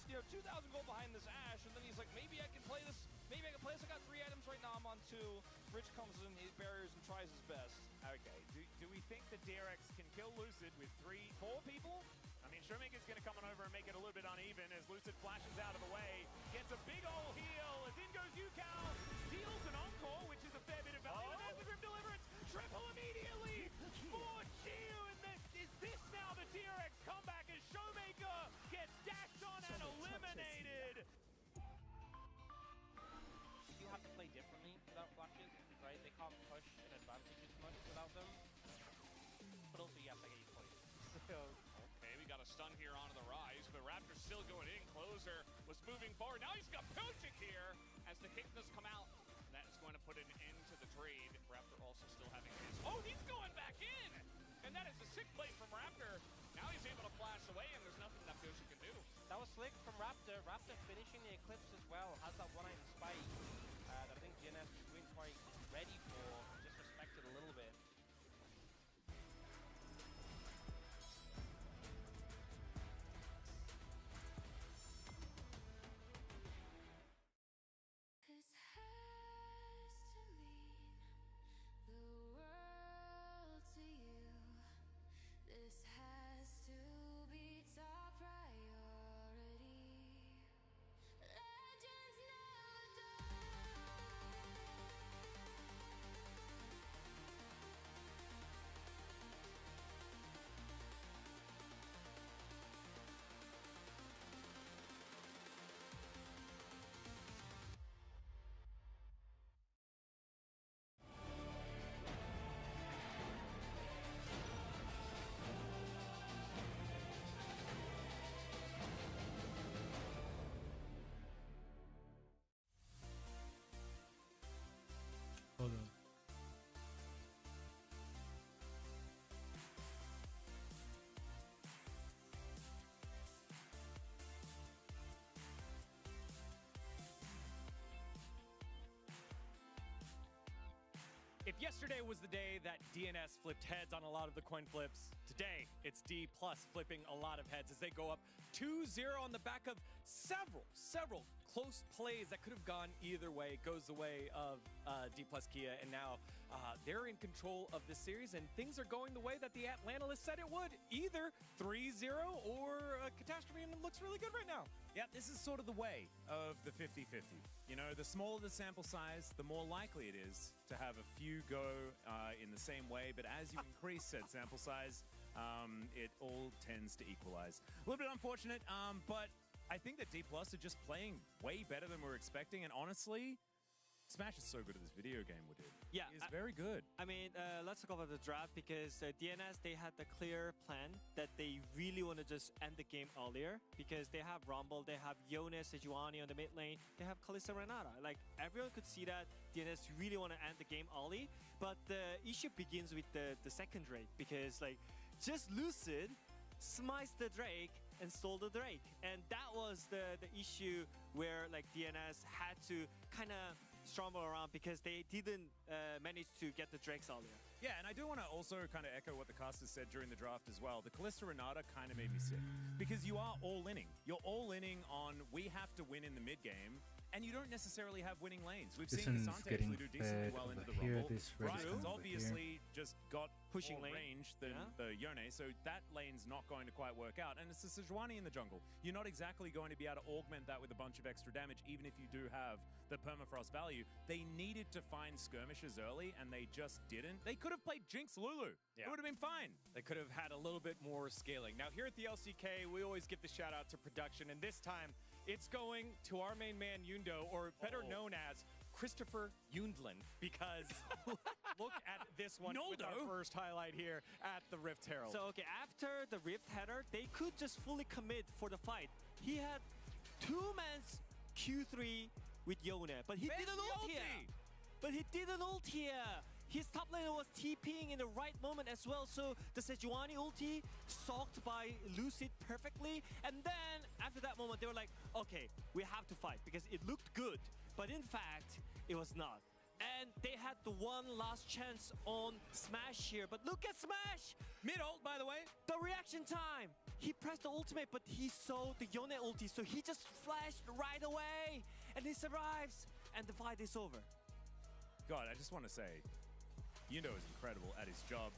You know, 2,000 gold behind this Ashe, and then he's like, maybe I can play this. I got 3 items right now. I'm on 2. Rich comes in, he barriers and tries his best. Okay, do we think that DRX can kill Lucid with 4 people? I mean, Showmaker's going to come on over and make it a little bit uneven as Lucid flashes out of the way. Gets a big ol' heal as in goes Yukao. Deals an encore, which is a fair bit of value. And there's the Grim Deliverance. Triple immediately for Chiu. And is this now the DRX comeback as Showmaker gets dashed on and eliminated? differently without flashes, right? They can't push an advantage as much without them. But also, yes, I get your point. So, Okay, we got a stun here onto the rise, but Raptor's still going in. Closer was moving forward. Now he's got Pocic here as the hit does come out. That is going to put an end to the trade. Raptor also still having his... Oh, he's going back in! And that is a sick play from Raptor. Now he's able to flash away, and there's nothing that Pocic can do. that was slick from Raptor. Raptor finishing the Eclipse as well. Has that one-item spike that I think DNS was quite ready for. Just respected a little bit. This has to mean the world to you. This has to be top priority. Legends never Hold on. If yesterday was the day that DNS flipped heads on a lot of the coin flips, today it's D+ flipping a lot of heads as they go up 2-0 on the back of several close plays that could have gone either way. It goes the way of D+ Kia, and now they're in control of this series, and things are going the way that the Atlantalist said it would. Either 3-0 or a catastrophe, and it looks really good right now. Yeah, this is sort of the way of the 50-50. You know, the smaller the sample size, the more likely it is to have a few go in the same way, but as you increase said sample size, it all tends to equalize. A little bit unfortunate, but I think that D+ are just playing way better than we were expecting, and honestly, Smash is so good at this video game, Wadid. Yeah, It's very good. I mean, let's talk about the draft because DNS, they had the clear plan that they really want to just end the game earlier because they have Rumble, they have Yone, Sejuani on the mid lane, they have Kalista Renata. Like, everyone could see that DNS really want to end the game early, but the issue begins with the second Drake because, like, just Lucid smites the Drake and stole the Drake. And that was the issue where, like, DNS had to kind of stumble around because they didn't manage to get the Drakes earlier. Yeah, and I do want to also kind of echo what the casters said during the draft as well. The Kalista Renata kind of made me sick because you are all-inning. You're all-inning on we have to win in the mid-game, and you don't necessarily have winning lanes. We've seen Kasante actually do decently well into the Rumble. Ryan's obviously just got pushing more lane range than the Yone, so that lane's not going to quite work out. And it's the Sejuani in the jungle. You're not exactly going to be able to augment that with a bunch of extra damage, even if you do have the permafrost value. They needed to find skirmishes early, and they just didn't. They could have played Jinx Lulu. It would have been fine. They could have had a little bit more scaling. Now, here at the LCK, we always give the shout out to production, and this time it's going to our main man, Yundo, or better known as Christopher Yundlin, because look at this one with our first highlight here at the Rift Herald. So, okay, after the Rift header, they could just fully commit for the fight. He had 2-man's Q3 with Yone, but he didn't ult here. But he didn't ult here. His top laner was TPing in the right moment as well, so the Sejuani ulti socked by Lucid perfectly, and then after that moment they were like, okay, we have to fight because it looked good, but in fact it was not. And they had the one last chance on Smash here, but look at Smash! Mid-ult, by the way. The reaction time! He pressed the ultimate, but he saw the Yone ulti, so he just flashed right away, and he survives, and the fight is over. God, I just want to say, Yundo is incredible at his job,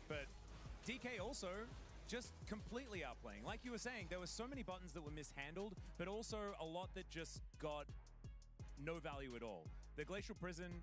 but DK also just completely outplaying. Like you were saying, there were so many buttons that were mishandled, but also a lot that just got no value at all. The Glacial Prison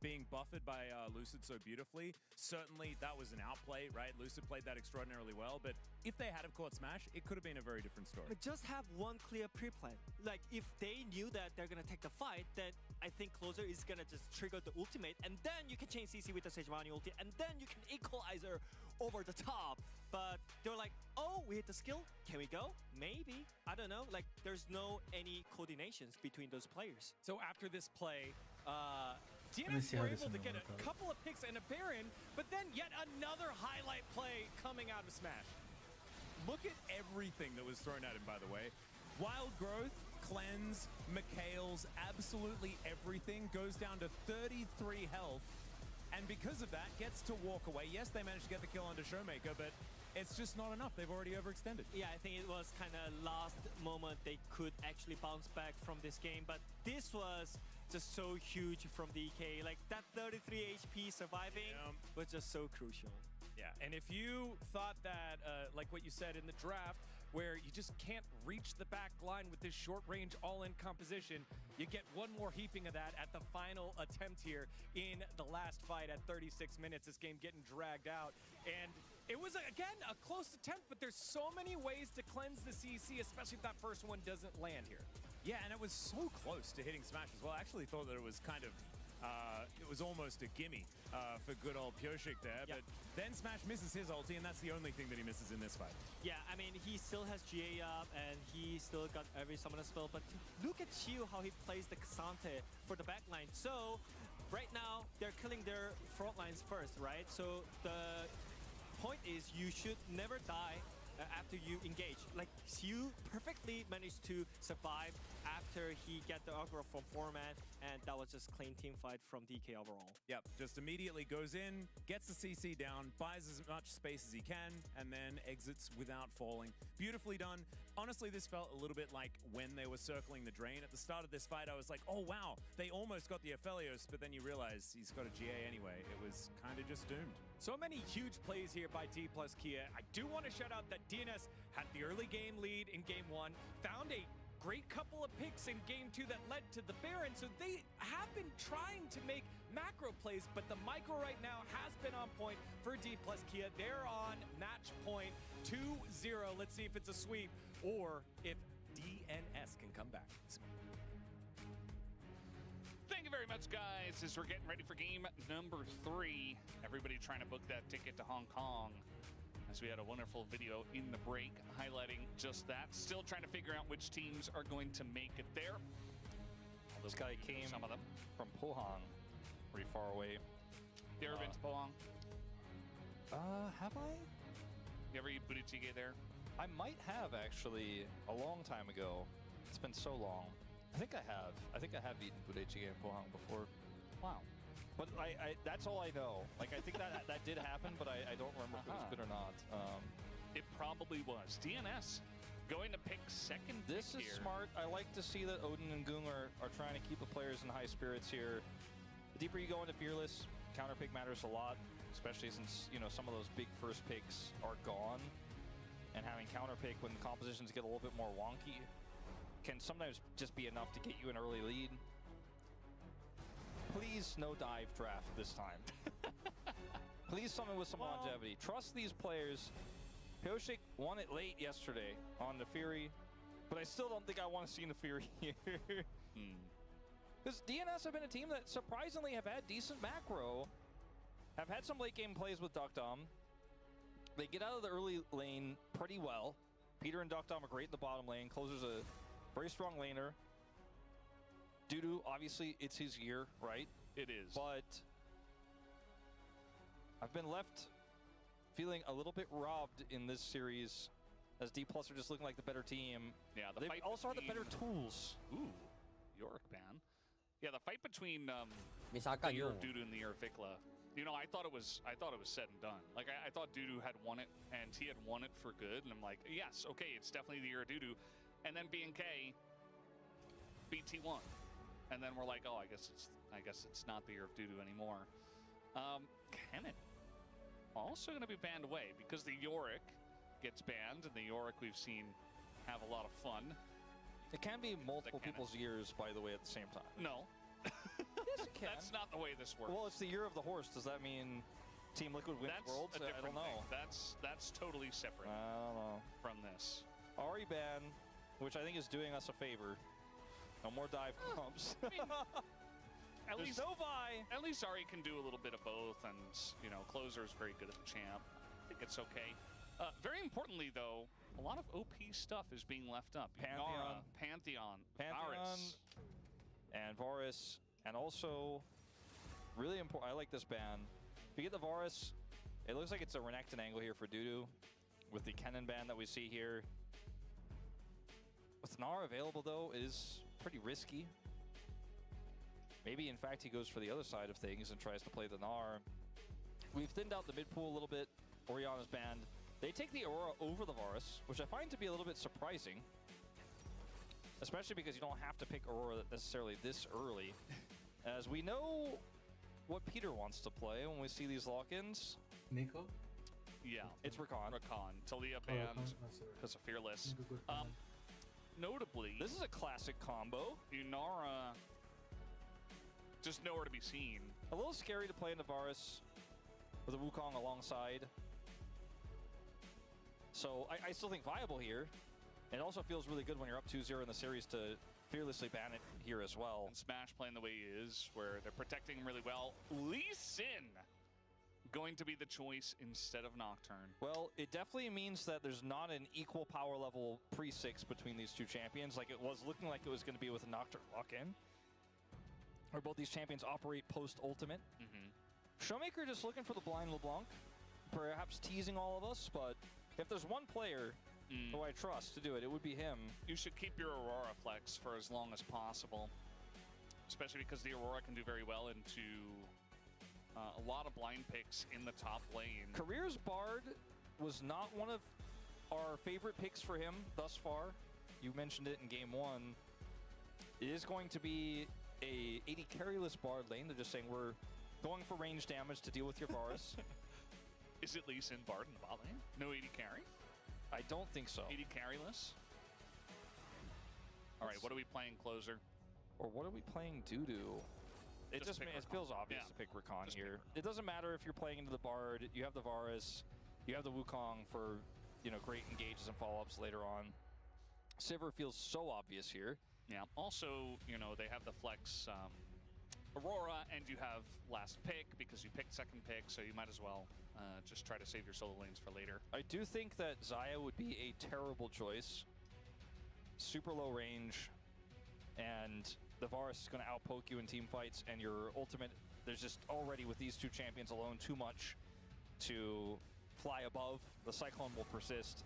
being buffered by Lucid so beautifully, certainly that was an outplay, right? Lucid played that extraordinarily well, but if they had have caught Smash, it could have been a very different story. But just have one clear pre-plan. Like, if they knew that they're gonna take the fight, then I think Closer is gonna just trigger the ultimate, and then you can chain CC with the Sejuani ulti, and then you can equalizer over the top. But they're like, oh, we hit the skill, can we go? Maybe, I don't know. Like, there's no any coordinations between those players. So after this play, DNS were able to get a couple of picks and a Baron, but then yet another highlight play coming out of Smash. Look at everything that was thrown at him, by the way. Wild Growth, Cleanse, McHale's, absolutely everything goes down to 33 health. And because of that, gets to walk away. Yes, they managed to get the kill onto Showmaker, but it's just not enough. They've already overextended. Yeah, I think it was kind of last moment they could actually bounce back from this game, but this was just so huge from DK. Like, that 33 HP surviving was just so crucial. Yeah, and if you thought that, like what you said in the draft, where you just can't reach the back line with this short-range all-in composition, you get one more heaping of that at the final attempt here in the last fight at 36 minutes. This game getting dragged out. And it was, again, a close attempt, but there's so many ways to cleanse the CC, especially if that first one doesn't land here. Yeah, and it was so close to hitting Smash as well. I actually thought that it was kind of, it was almost a gimme for good old Pyoshik there, but then Smash misses his ulti, and that's the only thing that he misses in this fight. Yeah, I mean, he still has GA up, and he still got every summoner spell, but look at Chiu, how he plays the Kasante for the backline. So, right now, they're killing their front lines first, right? So, the point is you should never die after you engage. Like, Xiu perfectly managed to survive after he got the aggro from Foreman, and that was just clean team fight from DK overall. Yep, just immediately goes in, gets the CC down, buys as much space as he can, and then exits without falling. Beautifully done. Honestly, this felt a little bit like when they were circling the drain. At the start of this fight, I was like, oh wow, they almost got the Aphelios, but then you realize he's got a GA anyway. It was kind of just doomed. So many huge plays here by D plus Kia. I do want to shout out that DNS had the early game lead in game 1, found a great couple of picks in game 2 that led to the Baron, so they have been trying to make macro plays, but the micro right now has been on point for D plus Kia. They're on match point 2-0. Let's see if it's a sweep or if DNS can come back. Thank you very much, guys, as we're getting ready for game number 3. Everybody trying to book that ticket to Hong Kong, as we had a wonderful video in the break highlighting just that. Still trying to figure out which teams are going to make it there. This guy came some of them from Pohang, pretty far away. You ever been to Pohang? Have I? You ever eat budae-jjigae there? I might have, actually, a long time ago. It's been so long. I think I have. I think I have eaten budae-jjigae in Pohang before. Wow. But that's all I know. Like, I think that did happen, but I don't remember if it was good or not. It probably was. DNS going to pick second This pick is here. smart. I like to see that Odin and Gung are trying to keep the players in high spirits here. The deeper you go into Fearless, counter pick matters a lot, especially since, you know, some of those big first picks are gone. And having counter pick when compositions get a little bit more wonky can sometimes just be enough to get you an early lead. Please no dive draft this time. Please summon with some longevity. Trust these players. Pyoshik won it late yesterday on the Fury, but I still don't think I want to see the Fury here. Because DNS have been a team that surprisingly have had decent macro, have had some late game plays with Duckdom. They get out of the early lane pretty well. Peter and Duckdom are great in the bottom lane. Closer's a very strong laner. Dudu, obviously, it's his year, right? It is. But I've been left feeling a little bit robbed in this series, as D+ are just looking like the better team. Yeah, they also have the better tools. Ooh, Yorick ban. Yeah, the fight between the year of Dudu and the year of Vikla. You know, I thought it was said and done. Like, I thought Dudu had won it, and he had won it for good. And I'm like, yes, okay, it's definitely the year of Dudu. And then B&K beat T1. And then we're like, oh, I guess it's not the year of Dudu anymore. Kennen also going to be banned away because the Yorick gets banned, and the Yorick we've seen have a lot of fun. It can be multiple people's years, by the way, at the same time. No. guess it can. That's not the way this works. Well, it's the year of the horse. Does that mean Team Liquid wins That's Worlds? a different I don't know. thing. That's totally separate I don't know. from this. Ari ban, which I think is doing us a favor. No more dive comps. I mean, at There's least no Vi. At least Ari can do a little bit of both, and you know, Closer is very good at the champ. I think it's okay. Very importantly, though, a lot of OP stuff is being left up. Pantheon, Varus. and Varus, and also really important. I like this ban. If you get the Varus, it looks like it's a Renekton angle here for Dudu, with the Kennen ban that we see here. With Gnar available, though, it is pretty risky. Maybe, in fact, he goes for the other side of things and tries to play the Gnar. We've thinned out the mid pool a little bit. Orianna's banned. They take the Aurora over the Varus, which I find to be a little bit surprising. Especially because you don't have to pick Aurora necessarily this early. As we know what Peter wants to play when we see these lock-ins. Nico? Yeah. It's Rakan. Rakan. Talia banned sorry. because of Fearless. Good ban. Notably, This is a classic combo. Inara just nowhere to be seen. A little scary to play into Varus with a Wukong alongside. So I still think viable here. It also feels really good when you're up 2-0 in the series to fearlessly ban it here as well. And Smash playing the way he is, where they're protecting him really well. Lee Sin going to be the choice instead of Nocturne. Well, it definitely means that there's not an equal power level pre-6 between these two champions, like it was looking like it was going to be with a Nocturne lock-in. Where both these champions operate post-ultimate. Showmaker just looking for the blind LeBlanc, perhaps teasing all of us, but if there's one player who I trust to do it, it would be him. You should keep your Aurora flex for as long as possible, especially because the Aurora can do very well into a lot of blind picks in the top lane. Careers Bard was not one of our favorite picks for him thus far. You mentioned it in game 1. It is going to be a 80 carryless Bard lane. They're just saying we're going for range damage to deal with your Varus. Is it Lee Sin Bard in the bot lane? No 80 carry? I don't think so. 80 carryless? All right, what are we playing Closer? Or what are we playing Dudu? It feels obvious to pick Rakan here. It doesn't matter if you're playing into the Bard, you have the Varus, you have the Wukong for, you know, great engages and follow-ups later on. Sivir feels so obvious here. Yeah, also, you know, they have the flex Aurora, and you have last pick because you picked second pick, so you might as well just try to save your solo lanes for later. I do think that Xayah would be a terrible choice. Super low range, and the Varus is going to outpoke you in team fights, and your ultimate, there's just already with these two champions alone too much to fly above. The Cyclone will persist.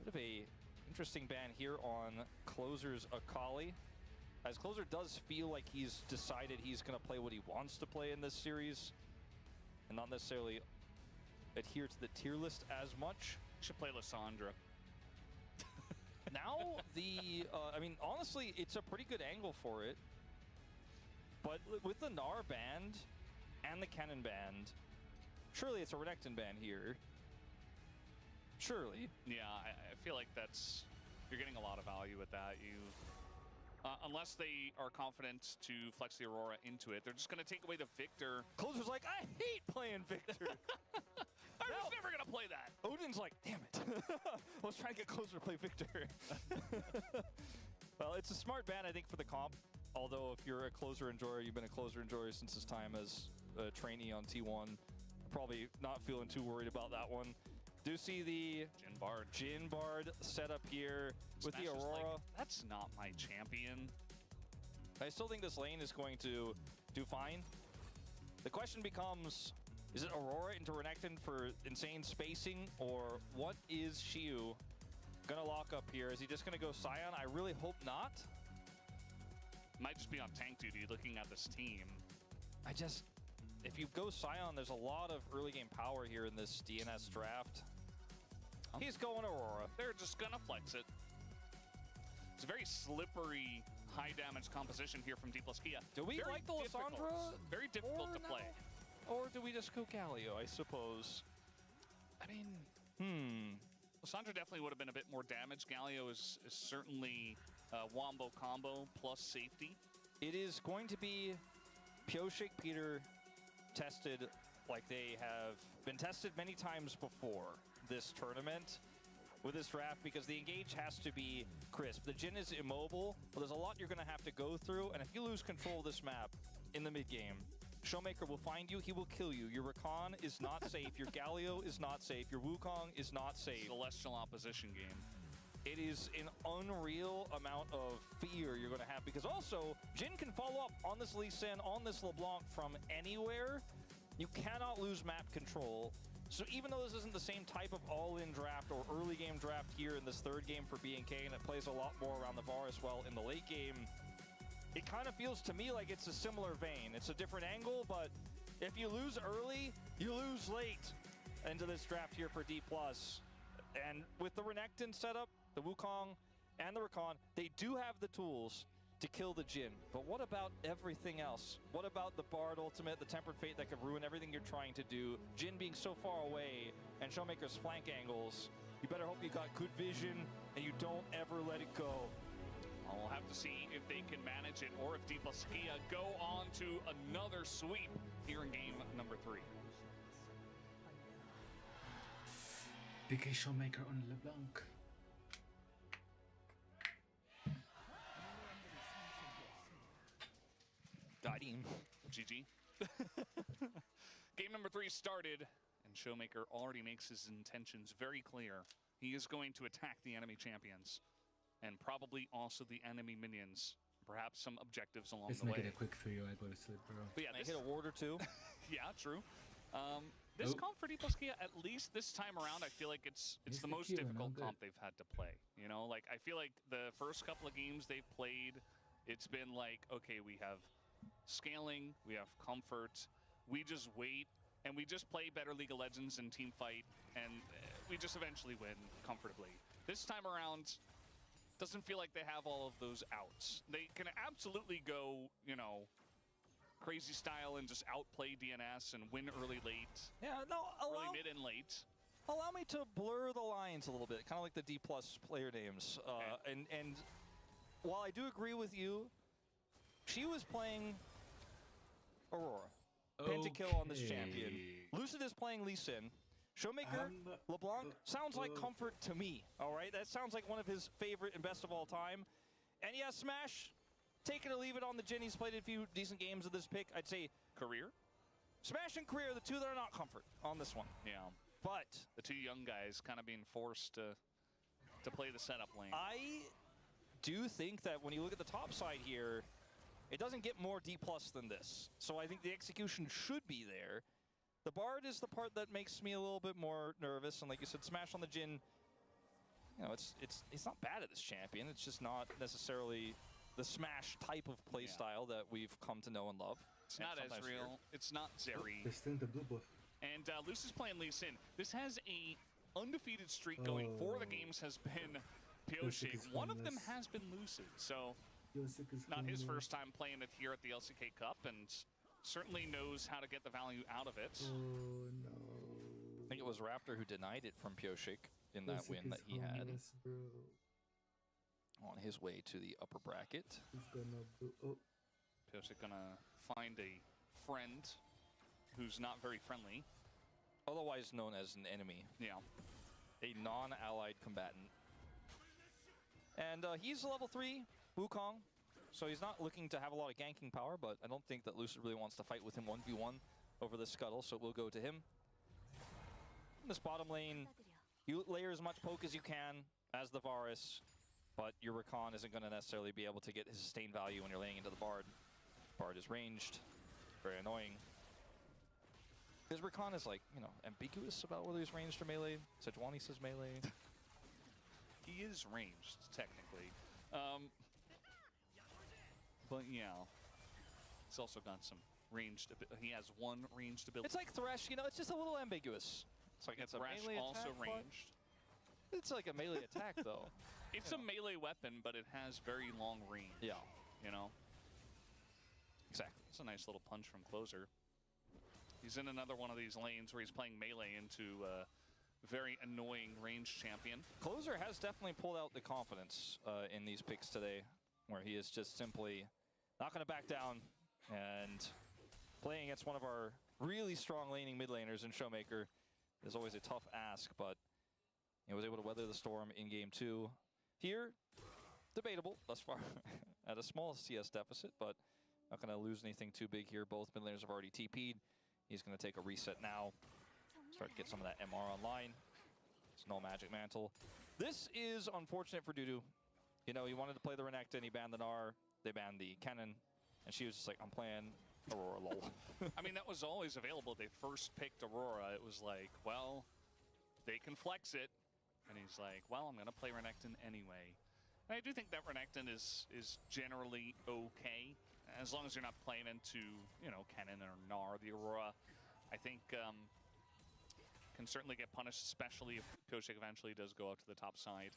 Bit of a interesting ban here on Closer's Akali, as Closer does feel like he's decided he's going to play what he wants to play in this series and not necessarily adhere to the tier list as much. Should play Lissandra. Now, I mean, honestly, it's a pretty good angle for it. But with the Gnar banned and the Kennen banned, surely it's a Renekton ban here. Surely. Yeah, I feel like you're getting a lot of value with that. Unless they are confident to flex the Aurora into it, they're just going to take away the Victor. Closer's like, I hate playing Victor. I was never going to play that. Odin's like, damn it. I was trying to get Closer to play Victor. Well, it's a smart ban, I think, for the comp. Although if you're a Closer enjoyer, you've been a Closer enjoyer since his time as a trainee on T1. Probably not feeling too worried about that one. Do see the Jhin Bard setup here with Smash the Aurora. Like, that's not my champion. I still think this lane is going to do fine. The question becomes, is it Aurora into Renekton for insane spacing, or what is Shiu gonna lock up here? Is he just gonna go Scion? I really hope not. Might just be on tank duty looking at this team. If you go Scion, there's a lot of early game power here in this DNS draft. He's going Aurora. They're just gonna flex it. It's a very slippery, high damage composition here from Diplaskia. Do we like the Lissandra? Very difficult to play. Or do we just go Galio, I suppose? I mean, Lissandra definitely would have been a bit more damage. Galio is certainly Wombo combo plus safety. It is going to be Pioshik, Peter, tested like they have been tested many times before this tournament with this draft, because the engage has to be crisp. The Jhin is immobile, but there's a lot you're going to have to go through, and if you lose control of this map in the mid-game, Showmaker will find you, he will kill you. Your Rakan is not safe, your Galio is not safe, your Wukong is not safe. Celestial opposition game. It is an unreal amount of fear you're going to have, because also, Jhin can follow up on this Lee Sin, on this LeBlanc from anywhere. You cannot lose map control. So even though this isn't the same type of all-in draft or early game draft here in this third game for BNK, and it plays a lot more around the VAR as well in the late game, it kind of feels to me like it's a similar vein. It's a different angle, but if you lose early, you lose late into this draft here for D+. And with the Renekton setup, the Wukong, and the Rakan, they do have the tools to kill the Jhin. But what about everything else? What about the Bard ultimate, the Tempered Fate that could ruin everything you're trying to do? Jhin being so far away, and Showmaker's flank angles. You better hope you got good vision, and you don't ever let it go. We'll have to see if they can manage it, or if DPlusKia go on to another sweep here in game number 3. DK Showmaker on LeBlanc. Got him. GG. Game number 3 started, and Showmaker already makes his intentions very clear. He is going to attack the enemy champions, and probably also the enemy minions. Perhaps some objectives along Let's the make way. it a quick 3-0, I go to sleep, bro. But yeah, I hit a ward or two. yeah, true. This comp for DPlusKia, at least this time around, I feel like it's the most difficult comp they've had to play. You know, like, I feel like the first couple of games they've played, it's been like, okay, we have scaling, we have comfort, we just wait, and we just play better League of Legends and team fight, and we just eventually win comfortably. This time around, doesn't feel like they have all of those outs. They can absolutely go, you know, crazy style and just outplay DNS and win early, late. Yeah, no, early, mid, and late. Allow me to blur the lines a little bit, kind of like the D+ player names. And while I do agree with you, she was playing Aurora. Pentakill on this champion. Lucid is playing Lee Sin. Showmaker, LeBlanc, sounds like comfort to me, all right? That sounds like one of his favorite and best of all time. And yeah, Smash, take it or leave it on the Jhin. He's played a few decent games of this pick. I'd say career. Smash and career, the two that are not comfort on this one. Yeah. But the two young guys kind of being forced to play the setup lane. I do think that when you look at the top side here, it doesn't get more D+ than this. So I think the execution should be there. The Bard is the part that makes me a little bit more nervous. And like you said, Smash on the Jhin, you know, it's not bad at this champion. It's just not necessarily the Smash type of play style that we've come to know and love. It's not Ezreal. It's not Zeri. They're still in the blue buff. And Luce is playing Lee Sin. This has a undefeated streak going. 4 of the games has been Pioshik. One of them has been Lucid. So not his first time playing it here at the LCK Cup, and certainly knows how to get the value out of it. Oh no. I think it was Raptor who denied it from Pioshik in that win that he had. On his way to the upper bracket. He's gonna Pioshik gonna find a friend who's not very friendly. Otherwise known as an enemy. Yeah. A non-allied combatant. And he's level 3 Wukong, so he's not looking to have a lot of ganking power, but I don't think that Lucid really wants to fight with him 1v1 over the scuttle, so we'll go to him. In this bottom lane, you layer as much poke as you can as the Varus, but your Rakan isn't going to necessarily be able to get his sustained value when you're laying into the Bard. Bard is ranged, very annoying. His Rakan is like, you know, ambiguous about whether he's ranged or melee. Sejuani says melee. He is ranged, technically. But yeah, he's also got some ranged. He has one ranged ability. It's like Thresh, you know, it's just a little ambiguous. It's like it's a melee also attack, ranged. It's like a melee attack, though. It's a melee weapon, but it has very long range. Yeah. You know? Exactly. It's a nice little punch from Closer. He's in another one of these lanes where he's playing melee into a very annoying ranged champion. Closer has definitely pulled out the confidence in these picks today, where he is just simply not going to back down and playing against one of our really strong laning mid laners in Showmaker is always a tough ask, but he was able to weather the storm in game 2. Here, debatable thus far at a small CS deficit, but not going to lose anything too big here. Both mid laners have already TP'd. He's going to take a reset now. Start to get some of that MR online. It's no Magic Mantle. This is unfortunate for Dudu. You know, he wanted to play the Renekton, he banned the Gnar, they banned the Kennen, and she was just like, I'm playing Aurora, lol. I mean, that was always available. They first picked Aurora. It was like, well, they can flex it. And he's like, well, I'm going to play Renekton anyway. And I do think that Renekton is generally okay. As long as you're not playing into, you know, Kennen or Gnar, the Aurora, I think can certainly get punished, especially if Pyosik eventually does go out to the top side.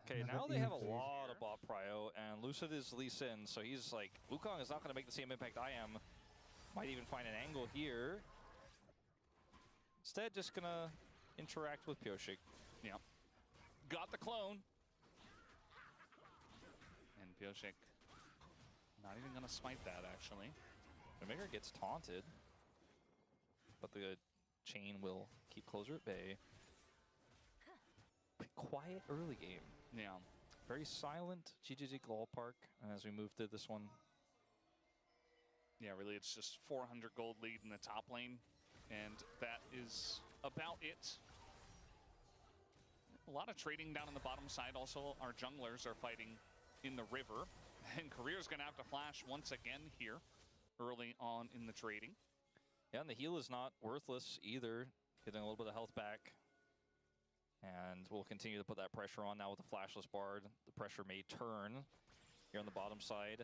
Okay, now they have a lot of bot prio, and Lucid is Lee Sin, so he's like, Wukong is not going to make the same impact I am. Might even find an angle here. Instead, just going to interact with Pyosik. Yeah. Got the clone. And Pyosik not even going to smite that, actually. Omega gets taunted, but the chain will keep Closer at bay. Quiet early game. Yeah. Very silent GGG Global Park as we move through this one. Yeah, really, it's just 400 gold lead in the top lane, and that is about it. A lot of trading down on the bottom side. Also, our junglers are fighting in the river, and Career's going to have to flash once again here early on in the trading. Yeah, and the heal is not worthless either, getting a little bit of health back. And we'll continue to put that pressure on now with the flashless Bard. The pressure may turn here on the bottom side.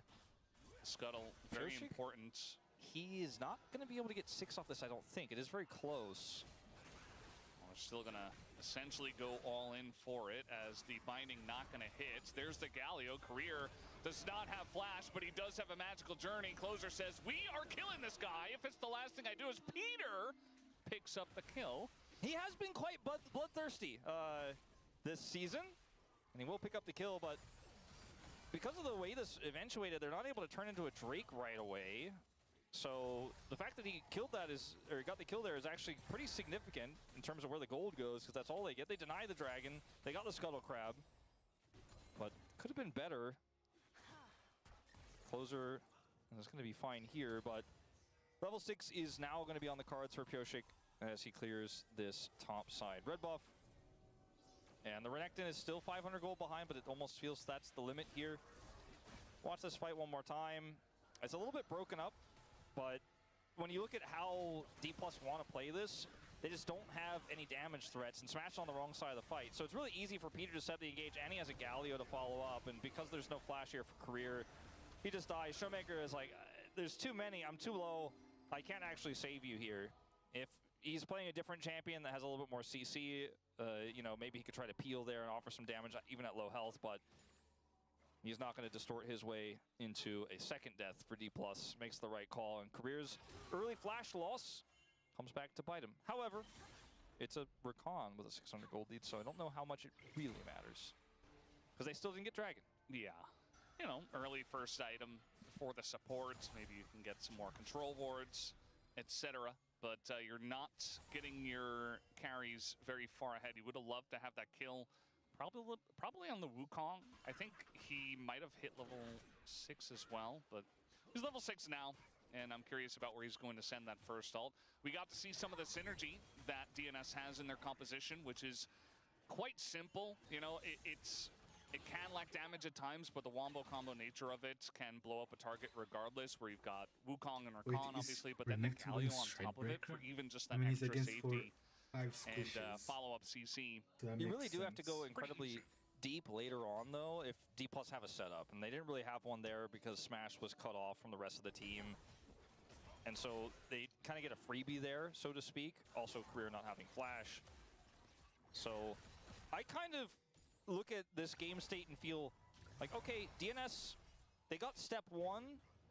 Scuttle, very important. He is not going to be able to get 6 off this, I don't think. It is very close. We're still going to essentially go all in for it as the binding not going to hit. There's the Galio. Career does not have flash, but he does have a magical journey. Closer says, we are killing this guy. If it's the last thing I do, is Peter picks up the kill. He has been quite bloodthirsty this season, and he will pick up the kill, but because of the way this eventuated, they're not able to turn into a Drake right away. So the fact that he killed that or got the kill there is actually pretty significant in terms of where the gold goes, because that's all they get. They deny the dragon, they got the Scuttle Crab, but could have been better. Closer is going to be fine here, but level 6 is now going to be on the cards for Pyosik as he clears this top side. Red buff. And the Renekton is still 500 gold behind, but it almost feels that's the limit here. Watch this fight one more time. It's a little bit broken up, but when you look at how D+ want to play this, they just don't have any damage threats and Smash on the wrong side of the fight. So it's really easy for Peter to set the engage, and he has a Galio to follow up, and because there's no flash here for Career, he just dies. Showmaker is like, there's too many, I'm too low, I can't actually save you here. If he's playing a different champion that has a little bit more CC, you know, maybe he could try to peel there and offer some damage even at low health, but he's not going to distort his way into a second death for D+. Makes the right call, and Career's early flash loss comes back to bite him. However, it's a Rakan with a 600 gold lead, so I don't know how much it really matters. Because they still didn't get Dragon. Yeah. You know, early first item for the supports. Maybe you can get some more control wards, etc. But you're not getting your carries very far ahead. You would have loved to have that kill probably on the Wukong. I think he might have hit level 6 as well, but he's level 6 now, and I'm curious about where he's going to send that first ult. We got to see some of the synergy that DNS has in their composition, which is quite simple. You know, it can lack damage at times, but the wombo combo nature of it can blow up a target regardless, where you've got Wukong and Rakan, obviously, but then the Galio on top of it for even just that extra safety and follow-up CC. You really do have to go incredibly deep later on, though, if D+ have a setup. And they didn't really have one there because Smash was cut off from the rest of the team. And so they kind of get a freebie there, so to speak. Also, Career not having flash. So I kind of look at this game state and feel like, okay, DNS, they got step 1.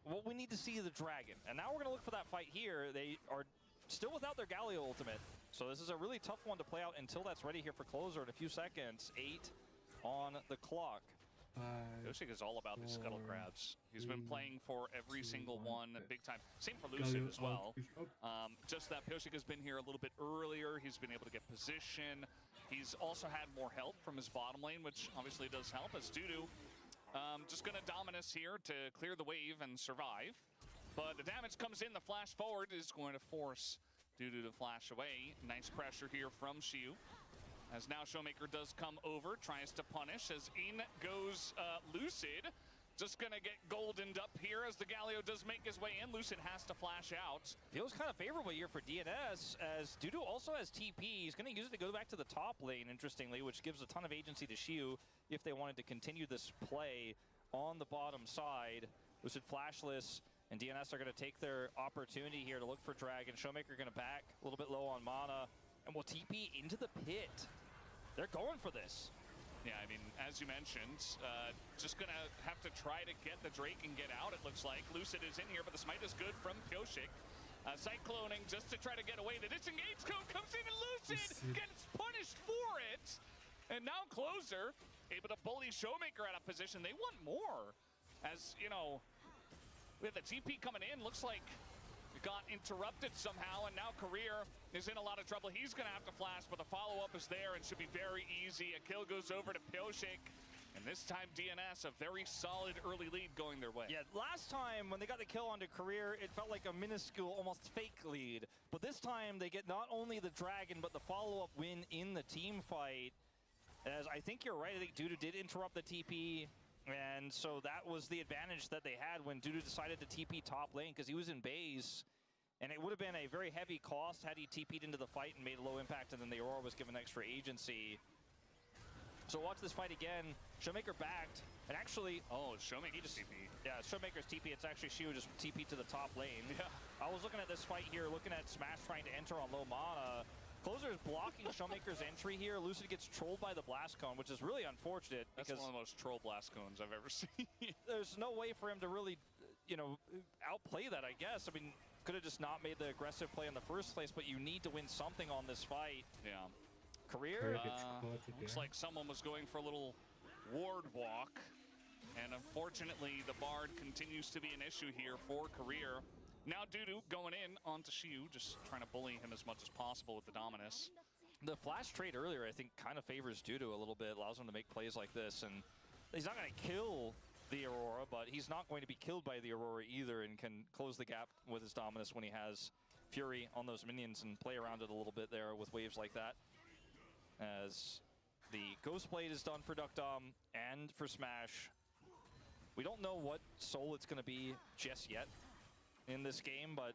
Well, we need to see the dragon. And now we're going to look for that fight here. They are still without their Galio ultimate. So this is a really tough one to play out until that's ready here for Closer in a few seconds. 8 on the clock. Pioshik is all about these scuttle grabs. He's been playing for every single one big time. Same for Galio Lucid as up, well. is up. Just that Pioshik has been here a little bit earlier. He's been able to get position. He's also had more help from his bottom lane, which obviously does help, as Dudu just going to Dominus here to clear the wave and survive. But the damage comes in. The flash forward is going to force Dudu to flash away. Nice pressure here from Xiu. As now Showmaker does come over, tries to punish, as in goes Lucid. Just gonna get goldened up here as the Galio does make his way in. Lucid has to flash out. Feels kind of favorable here for DNS, as Dudu also has TP. He's gonna use it to go back to the top lane, interestingly, which gives a ton of agency to Xiu if they wanted to continue this play on the bottom side. Lucid flashless, and DNS are gonna take their opportunity here to look for Dragon. Showmaker gonna back a little bit low on mana, and will TP into the pit. They're going for this. Yeah, I mean, as you mentioned, just going to have to try to get the Drake and get out, it looks like. Lucid is in here, but the smite is good from Pioshik. Cycloning just to try to get away. The disengage code comes in, and Lucid gets punished for it. And now Closer able to bully Showmaker out of position. They want more. As, you know, with the TP coming in, looks like it got interrupted somehow, and now Career is in a lot of trouble. He's going to have to flash, but the follow-up is there and should be very easy. A kill goes over to Pioshik, and this time DNS, a very solid early lead going their way. Yeah, last time when they got the kill onto Career, it felt like a minuscule, almost fake lead. But this time they get not only the Dragon, but the follow-up win in the team fight. As I think you're right, I think Dudu did interrupt the TP, and so that was the advantage that they had when Dudu decided to TP top lane, because he was in base. And it would have been a very heavy cost had he TP'd into the fight and made a low impact, and then the Aurora was given extra agency. So watch this fight again. Showmaker backed, and actually... Oh, Showmaker's TP. Yeah, Showmaker's TP. It's actually Xiu just TP to the top lane. Yeah. I was looking at this fight here, looking at Smash trying to enter on low mana. Closer is blocking Showmaker's entry here. Lucid gets trolled by the Blast Cone, which is really unfortunate. That's because one of the most troll Blast Cones I've ever seen. There's no way for him to really, you know, outplay that, I guess. I mean, could have just not made the aggressive play in the first place, but you need to win something on this fight. Yeah. Career? Looks like someone was going for a little ward walk. And unfortunately, the Bard continues to be an issue here for Career. Now Dudu going in onto Xiu, just trying to bully him as much as possible with the Dominus. The flash trade earlier, I think, kind of favors Dudu a little bit, allows him to make plays like this. And he's not going to kill the Aurora, but he's not going to be killed by the Aurora either, and can close the gap with his Dominus when he has Fury on those minions and play around it a little bit there with waves like that. As the Ghost Blade is done for Duck Dom and for Smash. We don't know what soul it's going to be just yet in this game, but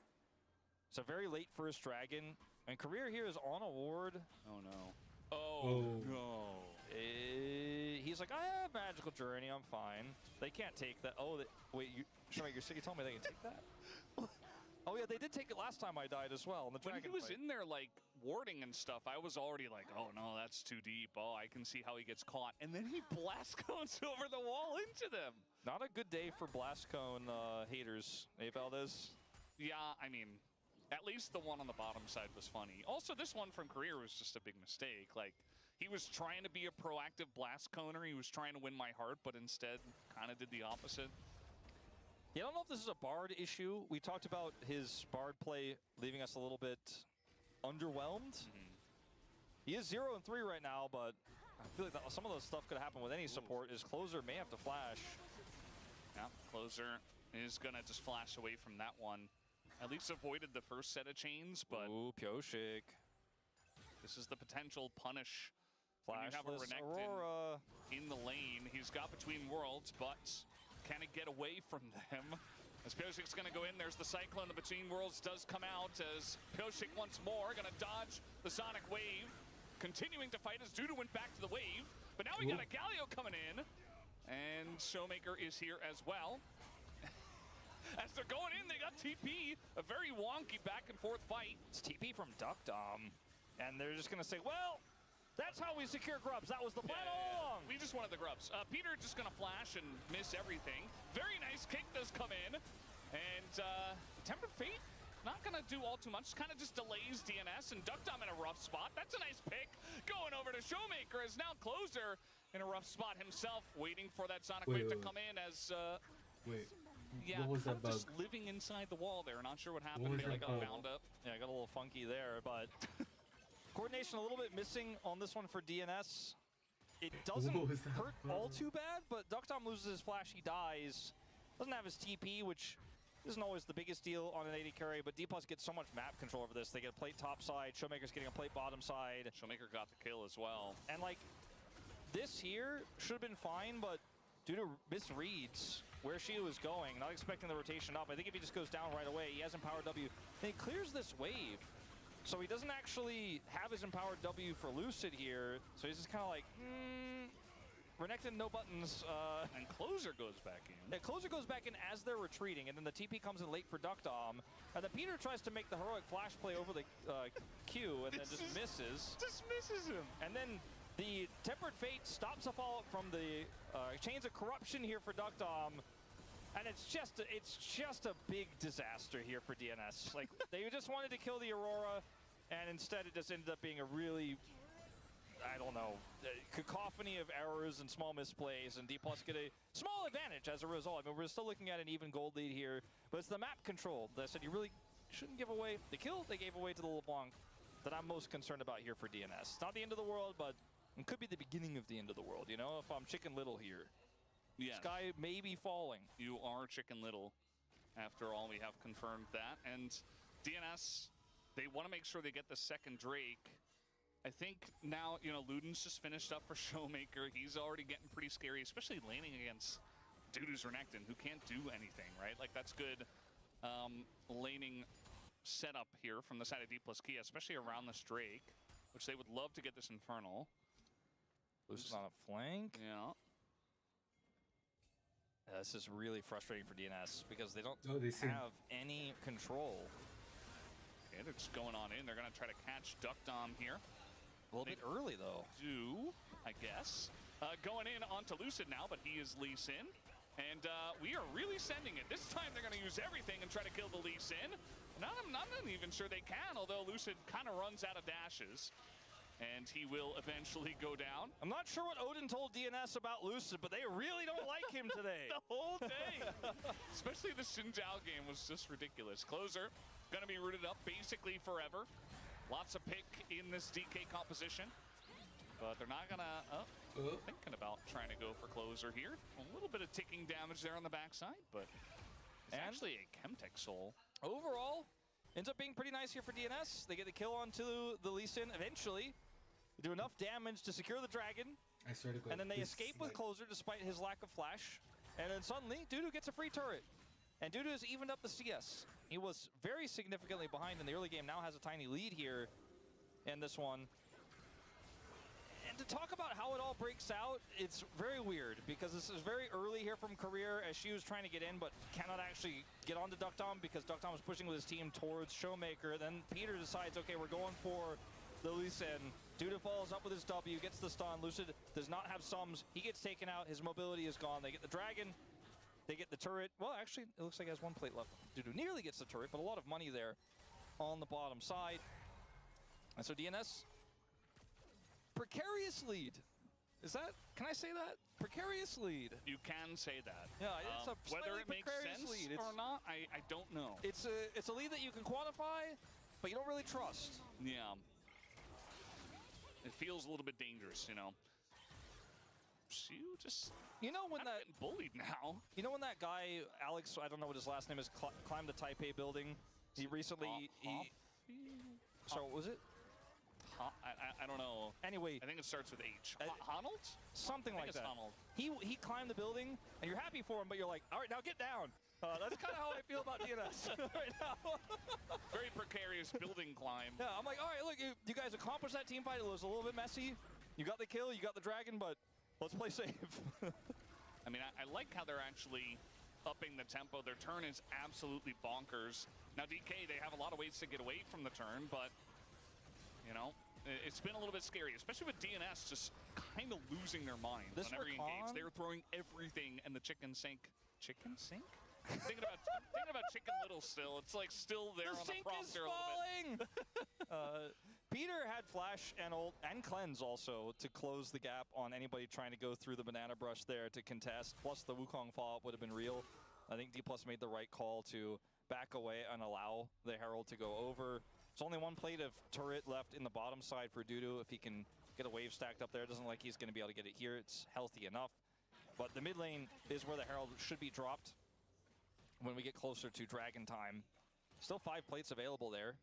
it's a very late first Dragon. And Career here is on a ward. Oh no. Oh no. He's like, I have Magical Journey, I'm fine. They can't take that. Oh, wait, you told me they can take that? Oh yeah, they did take it last time I died as well. In the When Dragon he was fight. in there like warding and stuff, I was already like, oh no, that's too deep. Oh, I can see how he gets caught. And then he blast cones over the wall into them. Not a good day for Blast Cone haters, eh, Valdez? Yeah, I mean, at least the one on the bottom side was funny. Also, this one from Career was just a big mistake. Like, he was trying to be a proactive Blast Coner. He was trying to win my heart, but instead kind of did the opposite. Yeah, I don't know if this is a Bard issue. We talked about his Bard play leaving us a little bit underwhelmed. He is 0-3 right now, but I feel like some of those stuff could happen with any support. His Closer may have to flash. Yeah, Closer is going to just flash away from that one. At least avoided the first set of chains, but... Ooh, Pioshik. This is the potential punish. When you have a Flashless Renekton Aurora in the lane. He's got Between Worlds, but can it get away from them? As Pioshik's going to go in, there's the Cyclone. The Between Worlds does come out as Pioshik once more going to dodge the Sonic Wave. Continuing to fight as Dudu went back to the wave. But now we got a Galio coming in. And Showmaker is here as well. As they're going in, they got TP. A very wonky back and forth fight. It's TP from Duck Dom. And they're just going to say, well, that's how we secure grubs. That was the plan all along. We just wanted the grubs. Peter just going to flash and miss everything. Very nice kick does come in. And Tempered Fate, not going to do all too much. Kind of just delays DNS and Duck Dom in a rough spot. That's a nice pick. Going over to Showmaker as now Closer in a rough spot himself, waiting for that Sonic Wait, Wave to wait, come in as, Wait. yeah, What was kind that of just bug? living inside the wall there. Not sure what happened. was Maybe that got bug? bound up. Yeah, I got a little funky there, but coordination a little bit missing on this one for DNS. It doesn't What was that hurt all bug? too bad, but Ducktom loses his flash, he dies. Doesn't have his TP, which isn't always the biggest deal on an AD carry, but D+ gets so much map control over this. They get a plate top side, Showmaker's getting a plate bottom side. Showmaker got the kill as well. And like, this here should have been fine, but due to misreads where she was going, not expecting the rotation up, I think if he just goes down right away, he has Empowered W, and he clears this wave. So he doesn't actually have his Empowered W for Lucid here, so he's just kind of like, Renekton, no buttons. And Closer goes back in. Yeah, Closer goes back in as they're retreating, and then the TP comes in late for Ducktom, and then Peter tries to make the heroic flash play over the Q, and then just misses. Just misses him. And then the Tempered Fate stops a follow-up from the Chains of Corruption here for Ducktom, and it's just a big disaster here for DNS. Like, they just wanted to kill the Aurora, and instead it just ended up being a really, I don't know, cacophony of errors and small misplays, and D+ get a small advantage as a result. I mean, we're still looking at an even gold lead here, but it's the map control that I said you really shouldn't give away. The kill they gave away to the LeBlanc that I'm most concerned about here for DNS. It's not the end of the world, but it could be the beginning of the end of the world, you know, if I'm Chicken Little here. Yeah. Sky may be falling. You are Chicken Little. After all, we have confirmed that. And DNS, they want to make sure they get the second Drake. I think now, you know, Luden's just finished up for Showmaker. He's already getting pretty scary, especially laning against Dudu's Renekton, who can't do anything, right? Like, that's good laning setup here from the side of D+K, especially around this Drake, which they would love to get this Infernal. Lucid's on a flank. Yeah. This is really frustrating for DNS because they don't seem have any control. Okay, they're just going on in. They're going to try to catch Ducktom here. A little bit early, though. Do, I guess. Going in onto Lucid now, but he is Lee Sin. And we are really sending it. This time they're going to use everything and try to kill the Lee Sin. And I'm not even sure they can, although Lucid kind of runs out of dashes. And he will eventually go down. I'm not sure what Odin told DNS about Lucid, but they really don't like him today. The whole day. Especially the Xin Zhao game was just ridiculous. Closer going to be rooted up basically forever. Lots of pick in this DK composition. But they're not going to... thinking about trying to go for Closer here. A little bit of ticking damage there on the backside, but it's actually a Chemtech Soul. Overall, ends up being pretty nice here for DNS. They get the kill onto the Lee Sin eventually. They do enough damage to secure the dragon. I swear to God. And then they escape with Closer despite his lack of flash. And then suddenly, Dudu gets a free turret. And Dudu has evened up the CS. He was very significantly behind in the early game, now has a tiny lead here in this one. And to talk about how it all breaks out, it's very weird because this is very early here from Career as she was trying to get in but cannot actually get onto Ducktom because Ducktom was pushing with his team towards Showmaker. Then Peter decides, okay, we're going for the Lee Sin. Dudu follows up with his W, gets the stun. Lucid does not have sums. He gets taken out. His mobility is gone. They get the dragon. They get the turret. Well, actually, it looks like he has one plate left. Dudu nearly gets the turret, but a lot of money there on the bottom side. And so DNS, precarious lead. Is that, can I say that? Precarious lead. You can say that. Yeah, it's a whether it makes precarious sense lead. or not, I don't know. It's a lead that you can quantify, but you don't really trust. Yeah. It feels a little bit dangerous, you know. You just, you know, when that getting bullied now. You know when that guy Alex, I don't know what his last name is, climbed the Taipei building. He recently so what was it? I don't know. Anyway, I think it starts with H. Honnold? Something like that. Honnold. He climbed the building, and you're happy for him, but you're like, all right, now get down. That's kind of how I feel about DNS right now. Very precarious building climb. Yeah, I'm like, all right, look, you guys accomplished that team fight. It was a little bit messy. You got the kill, you got the dragon, but let's play safe. I mean, I like how they're actually upping the tempo. Their turn is absolutely bonkers. Now, DK, they have a lot of ways to get away from the turn, but, you know, it's been a little bit scary, especially with DNS just kind of losing their mind this whenever you engage. They're throwing everything in the chicken sink. Chicken sink? thinking about Chicken Little still. It's like still there on the prompter a little bit. Peter had flash and ult and cleanse also to close the gap on anybody trying to go through the banana brush there to contest. Plus the Wukong follow-up would have been real. I think D+ made the right call to back away and allow the Herald to go over. There's only one plate of turret left in the bottom side for Dudu. If he can get a wave stacked up there, it doesn't look like he's going to be able to get it here. It's healthy enough. But the mid lane is where the Herald should be dropped when we get closer to Dragon time. Still 5 plates available there.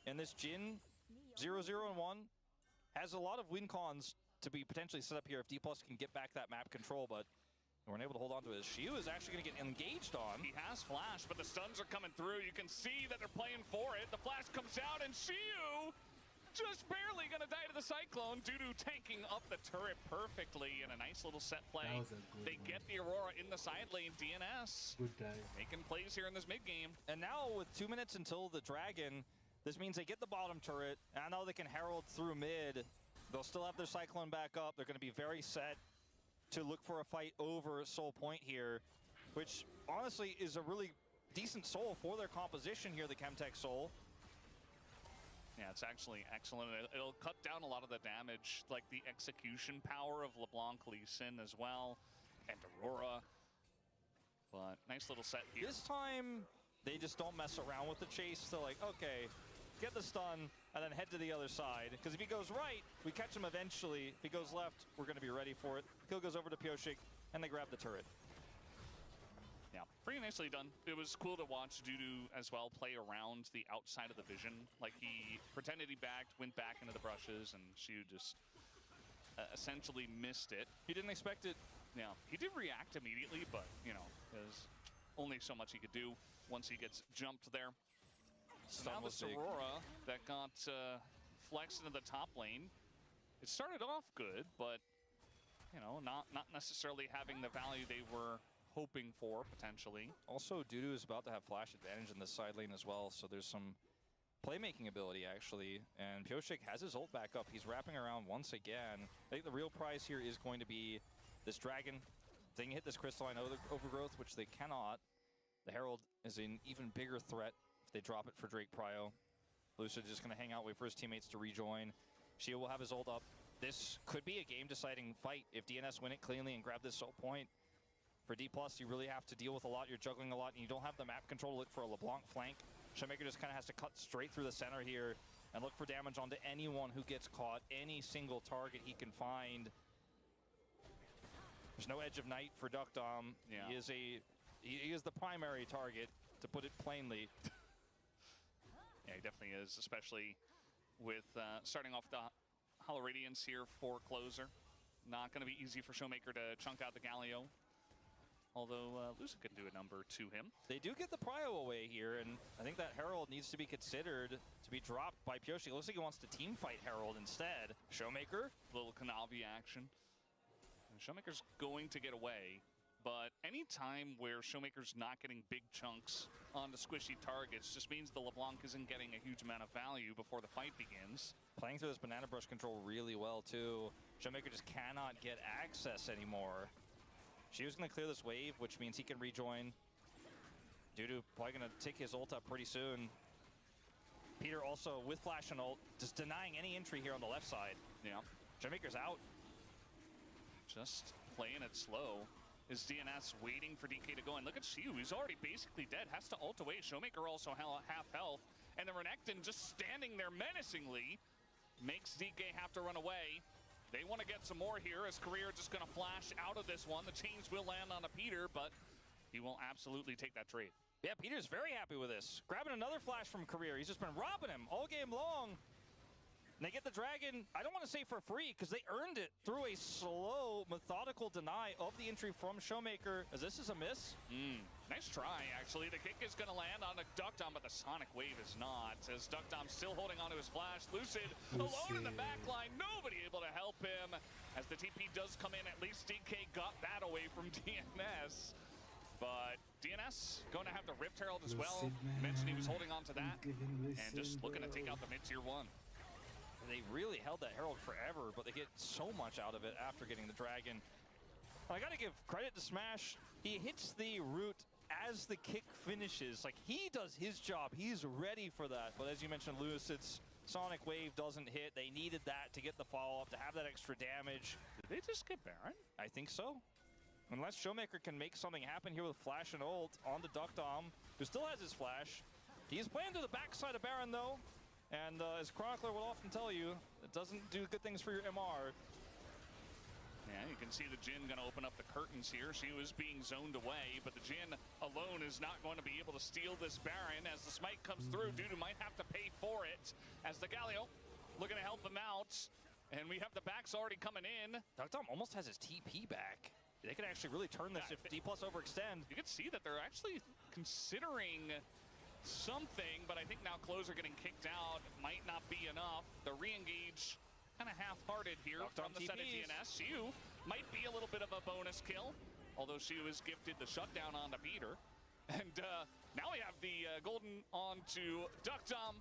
And this Jhin 0-0 and 1 has a lot of win cons to be potentially set up here if D+ can get back that map control, but they weren't able to hold on to it. Shiu is actually going to get engaged on. He has flash, but the stuns are coming through. You can see that they're playing for it. The flash comes out, and Shiu just barely going to die to the Cyclone. Dudu tanking up the turret perfectly in a nice little set play. They get the Aurora in the side lane. DNS Good dive. making plays here in this mid game. And now with 2 minutes until the Dragon, this means they get the bottom turret, and now they can herald through mid. They'll still have their Cyclone back up. They're going to be very set to look for a fight over Soul Point here, which honestly is a really decent soul for their composition here, the Chemtech Soul. Yeah, it's actually excellent. It'll cut down a lot of the damage, like the execution power of LeBlanc, Lee Sin as well, and Aurora. But nice little set here. This time, they just don't mess around with the chase. They're like, okay, get the stun, and then head to the other side. Because if he goes right, we catch him eventually. If he goes left, we're going to be ready for it. Kill goes over to Pioshik, and they grab the turret. Yeah, pretty nicely done. It was cool to watch Dudu as well play around the outside of the vision. Like he pretended he backed, went back into the brushes, and Shiu just essentially missed it. He didn't expect it. Yeah, he did react immediately, but, you know, there's only so much he could do once he gets jumped there. So now this Aurora that got flexed into the top lane. It started off good, but, you know, not necessarily having the value they were hoping for, potentially. Also, Dudu is about to have flash advantage in the side lane as well, so there's some playmaking ability, actually. And Pioshik has his ult back up. He's wrapping around once again. I think the real prize here is going to be this Dragon. They can hit this Crystalline Overgrowth, which they cannot. The Herald is an even bigger threat if they drop it for Drake Prio. Lucid just going to hang out, wait for his teammates to rejoin. Shield will have his ult up. This could be a game-deciding fight if DNS win it cleanly and grab this Soul Point. For D+, you really have to deal with a lot. You're juggling a lot, and you don't have the map control to look for a LeBlanc flank. Showmaker just kind of has to cut straight through the center here and look for damage onto anyone who gets caught, any single target he can find. There's no Edge of Night for Duckdom. Yeah. He is the primary target, to put it plainly. Yeah, he definitely is, especially with starting off the Hollow Radiance here for closer. Not going to be easy for Showmaker to chunk out the Galio. Although Lucid can do a number to him. They do get the prio away here, and I think that Herald needs to be considered to be dropped by Pioshik. It looks like he wants to team fight Herald instead. Showmaker. Little Kanavi action. And Showmaker's going to get away, but any time where Showmaker's not getting big chunks onto squishy targets just means the LeBlanc isn't getting a huge amount of value before the fight begins. Playing through this banana brush control really well, too. Showmaker just cannot get access anymore. She was going to clear this wave, which means he can rejoin. Dudu probably going to take his ult up pretty soon. Peter also with flash and ult, just denying any entry here on the left side. Yeah. Showmaker's out. Just playing it slow. Is DNS waiting for DK to go in? Look at Shiu, he's already basically dead. Has to ult away. Showmaker also half health. And the Renekton just standing there menacingly makes DK have to run away. They want to get some more here as Career just going to flash out of this one. The chains will land on a Peter, but he will absolutely take that trade. Yeah, Peter's very happy with this. Grabbing another flash from Career. He's just been robbing him all game long. And they get the Dragon, I don't want to say for free, because they earned it through a slow, methodical deny of the entry from Showmaker, as this is a miss. Nice try, actually. The kick is going to land on the Duckdom, but the Sonic Wave is not, as Duckdom still holding onto his flash. Lucid alone in the back line, nobody able to help him. As the TP does come in, at least DK got that away from DNS. But DNS going to have the Rift Herald as well. Mentioned he was holding on to that, and just looking to take out the mid-tier 1. They really held that Herald forever, but they get so much out of it after getting the Dragon. I gotta give credit to Smash. He hits the root as the kick finishes. Like, he does his job. He's ready for that. But as you mentioned, Lewis, it's Sonic Wave doesn't hit. They needed that to get the follow-up, to have that extra damage. Did they just get Baron? I think so. Unless Showmaker can make something happen here with Flash and ult on the Duckdom, who still has his Flash. He's playing to the backside of Baron, though. And as Chronicler will often tell you, it doesn't do good things for your MR. Yeah, you can see the Jhin going to open up the curtains here. She was being zoned away, but the Jhin alone is not going to be able to steal this Baron. As the smite comes through, Dudu might have to pay for it. As the Galio looking to help him out. And we have the backs already coming in. Duckdom almost has his TP back. They could actually really turn this if D+ overextend. You can see that they're actually considering something, but I think now Closer getting kicked out might not be enough. The re-engage kind of half-hearted here from the set of DNS. Xiu might be a little bit of a bonus kill, although Xiu is gifted the shutdown on the beater. And now we have the Golden on to Duckdom,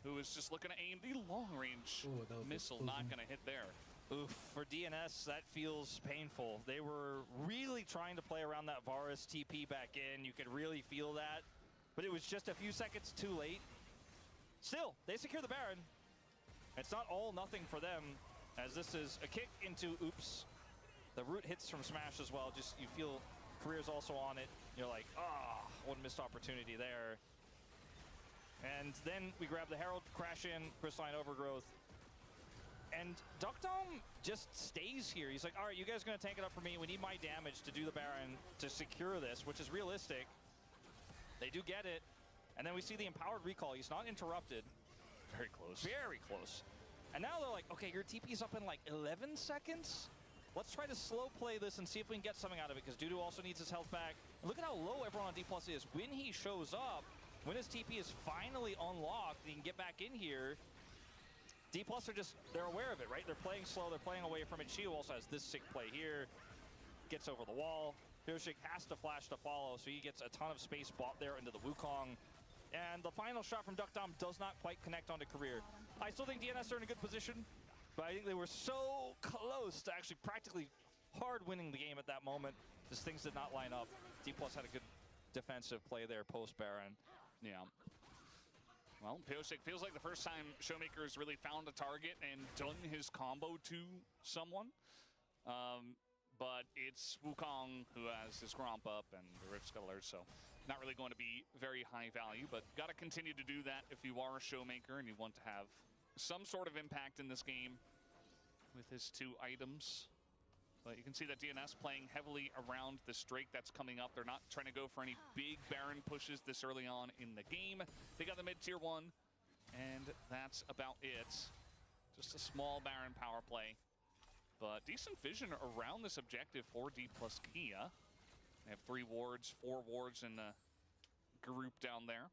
who is just looking to aim the long-range missile. Not going to hit there. Oof, for DNS, that feels painful. They were really trying to play around that Varus TP back in. You could really feel that, but it was just a few seconds too late. Still, they secure the Baron. It's not all nothing for them, as this is a kick into Oops. The root hits from Smash as well. Just, you feel Career's also on it. You're like, ah, one missed opportunity there. And then we grab the Herald, crash in, Crystalline Overgrowth. And Duckdom just stays here. He's like, all right, you guys are going to tank it up for me. We need my damage to do the Baron to secure this, which is realistic. They do get it. And then we see the Empowered Recall. He's not interrupted. Very close. Very close. And now they're like, okay, your TP's up in like 11 seconds? Let's try to slow play this and see if we can get something out of it, because Dudu also needs his health back. And look at how low everyone on D+ is. When he shows up, when his TP is finally unlocked, and he can get back in here, D+ are just, they're aware of it, right? They're playing slow, they're playing away from it. Xiu also has this sick play here. Gets over the wall. Pyosik has to flash to follow, so he gets a ton of space bought there into the Wukong. And the final shot from Duckdom does not quite connect onto Career. I still think DNS are in a good position, but I think they were so close to actually practically hard winning the game at that moment. Just things did not line up. D+ had a good defensive play there post-Baron. Yeah. Well, Pyosik feels like the first time Showmaker has really found a target and done his combo to someone. But it's Wukong who has his Gromp up and the Rift Scuttler, so not really going to be very high value, but got to continue to do that if you are a Showmaker and you want to have some sort of impact in this game with his two items. But you can see that DNS playing heavily around this Drake that's coming up. They're not trying to go for any big Baron pushes this early on in the game. They got the mid-tier 1, and that's about it. Just a small Baron power play. But decent vision around this objective for D+ Kia. They have 3 wards, 4 wards in the group down there.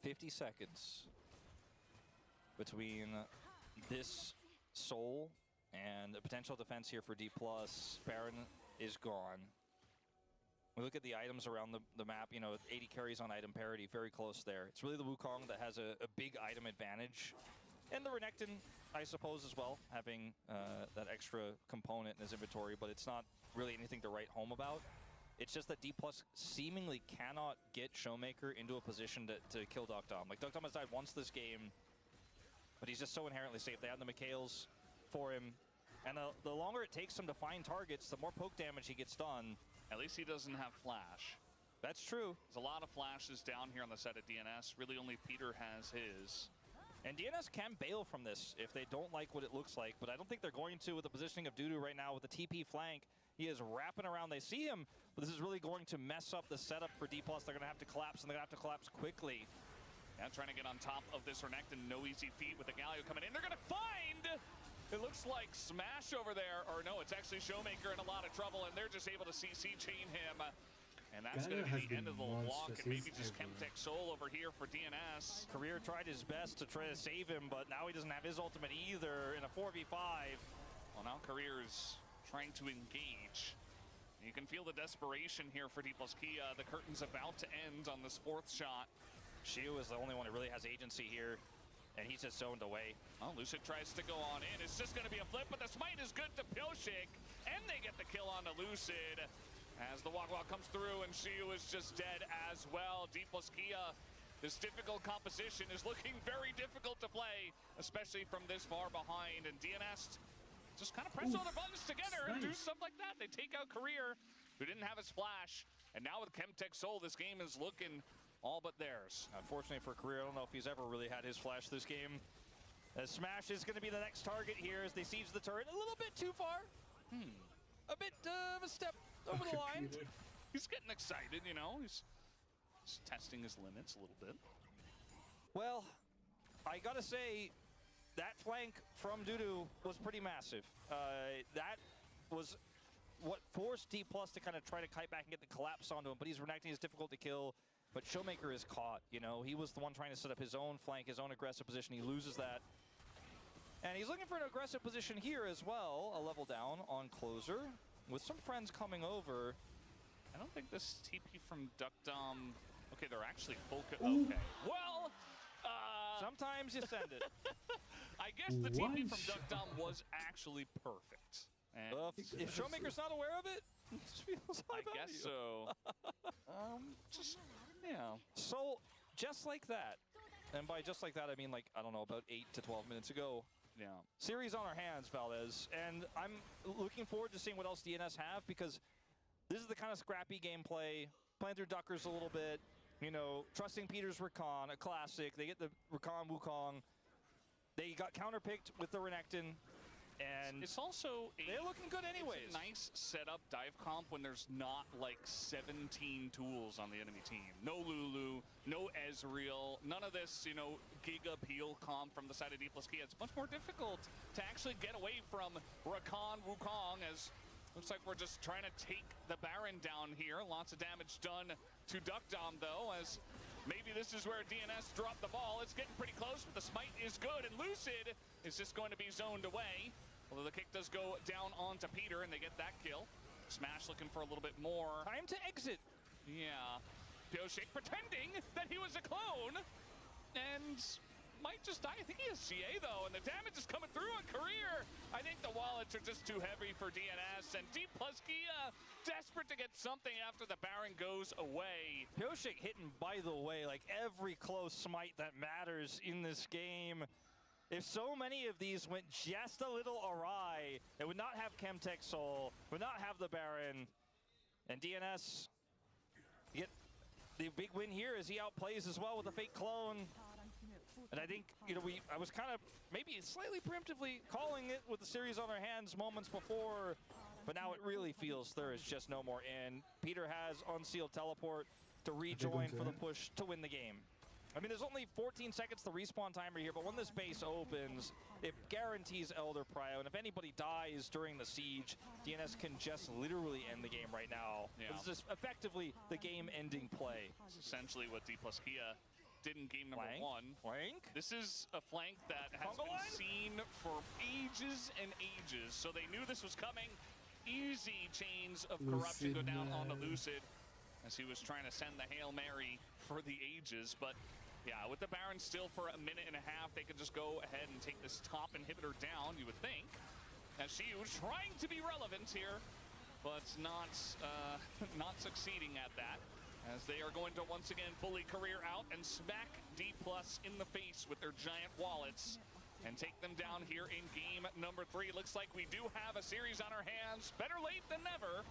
50 seconds between this Soul and a potential defense here for D+. Baron is gone. We look at the items around the map, you know, 80 carries on item parity, very close there. It's really the Wukong that has a big item advantage. And the Renekton, I suppose, as well, having that extra component in his inventory, but it's not really anything to write home about. It's just that D+ seemingly cannot get Showmaker into a position to kill Duckdom. Like, Duckdom has died once this game, but he's just so inherently safe. They have the Mikhails for him, and the longer it takes him to find targets, the more poke damage he gets done. At least he doesn't have Flash. That's true. There's a lot of flashes down here on the set of DNS. Really only Peter has his. And DNS can bail from this if they don't like what it looks like, but I don't think they're going to with the positioning of Dudu right now with the TP flank. He is wrapping around. They see him, but this is really going to mess up the setup for D+. They're going to have to collapse, and they're going to have to collapse quickly. Yeah, trying to get on top of this Renekton. No easy feat with the Galio coming in. They're going to find, it looks like Smash over there, or no, it's actually Showmaker in a lot of trouble, and they're just able to CC chain him. And that's going to be the end of the walk, and maybe just Chemtech Soul over here for DNS. Career tried his best to try to save him, but now he doesn't have his ultimate either in a 4v5. Well, now Career is trying to engage. You can feel the desperation here for D+ Kia. The curtain's about to end on this 4th shot. Xiu is the only one who really has agency here, and he's just zoned away. Well, Lucid tries to go on in. It's just going to be a flip, but the smite is good to Pyosik, and they get the kill on the Lucid. As the walk comes through, and Xiu is just dead as well. D+ Kia This difficult composition is looking very difficult to play, especially from this far behind. And DNS just kind of press all their buttons together and do stuff like that. They take out Career, who didn't have his flash. And now with Chemtech Soul, this game is looking all but theirs. Unfortunately for Career, I don't know if he's ever really had his flash this game. As Smash is going to be the next target here as they siege the turret. A little bit too far. A bit of a step over the line. He's getting excited, you know. He's testing his limits a little bit. Well, I gotta say, that flank from Dudu was pretty massive. That was what forced D+ to kind of try to kite back and get the collapse onto him, but he's renekting, is difficult to kill. But Showmaker is caught, you know. He was the one trying to set up his own flank, his own aggressive position. He loses that. And he's looking for an aggressive position here as well, a level down on Closer, with some friends coming over. I don't think this TP from Duckdom. Okay, they're actually full. Okay. Well, sometimes you send it. I guess the TP from Duckdom was actually perfect. And if Showmaker's not aware of it, I guess so. Just, yeah. So, just like that, and by just like that, I mean like, I don't know, about 8 to 12 minutes ago. Yeah. Series on our hands, Valdez. And I'm looking forward to seeing what else DNS have, because this is the kind of scrappy gameplay, playing through Duckers a little bit, you know, trusting Peter's Rakan, a classic. They get the Rakan Wukong. They got counterpicked with the Renekton. And it's also they're looking good anyways. It's a nice setup dive comp when there's not like 17 tools on the enemy team. No Lulu, no Ezreal, none of this, you know, Giga Peel comp from the side of D+K. It's much more difficult to actually get away from Rakan Wukong, as looks like we're just trying to take the Baron down here. Lots of damage done to Duckdom though, as maybe this is where DNS dropped the ball. It's getting pretty close, but the smite is good, and Lucid is just going to be zoned away. Although the kick does go down onto Peter, and they get that kill. Smash looking for a little bit more. Time to exit. Yeah. Pioshik pretending that he was a clone, and might just die. I think he has CA, though, and the damage is coming through on Career. I think the wallets are just too heavy for DNS, and D+K desperate to get something after the Baron goes away. Pioshik hitting, by the way, like every close smite that matters in this game. If so many of these went just a little awry, it would not have Chemtech Soul, would not have the Baron, and DNS get the big win here as he outplays as well with a fake clone. And I think, you know, I was kind of maybe slightly preemptively calling it with the series on our hands moments before, but now it really feels there is just no more in. Peter has unsealed teleport to rejoin for the push to win the game. I mean, there's only 14 seconds the respawn timer here, but when this base opens, it guarantees Elder Prio, and if anybody dies during the siege, DNS can just literally end the game right now. Yeah. This is effectively the game-ending play. It's essentially what D+K did in game number one. Flank? This is a flank that has Congo been line? seen for ages and ages, so they knew this was coming. Easy chains of corruption go down onto Lucid as he was trying to send the Hail Mary for the ages, but yeah, with the Baron still for a minute and a half, they could just go ahead and take this top inhibitor down, you would think. As she was trying to be relevant here, but not succeeding at that. As they are going to once again bully Career out and smack D+ in the face with their giant wallets and take them down here in game number 3. Looks like we do have a series on our hands. Better late than never.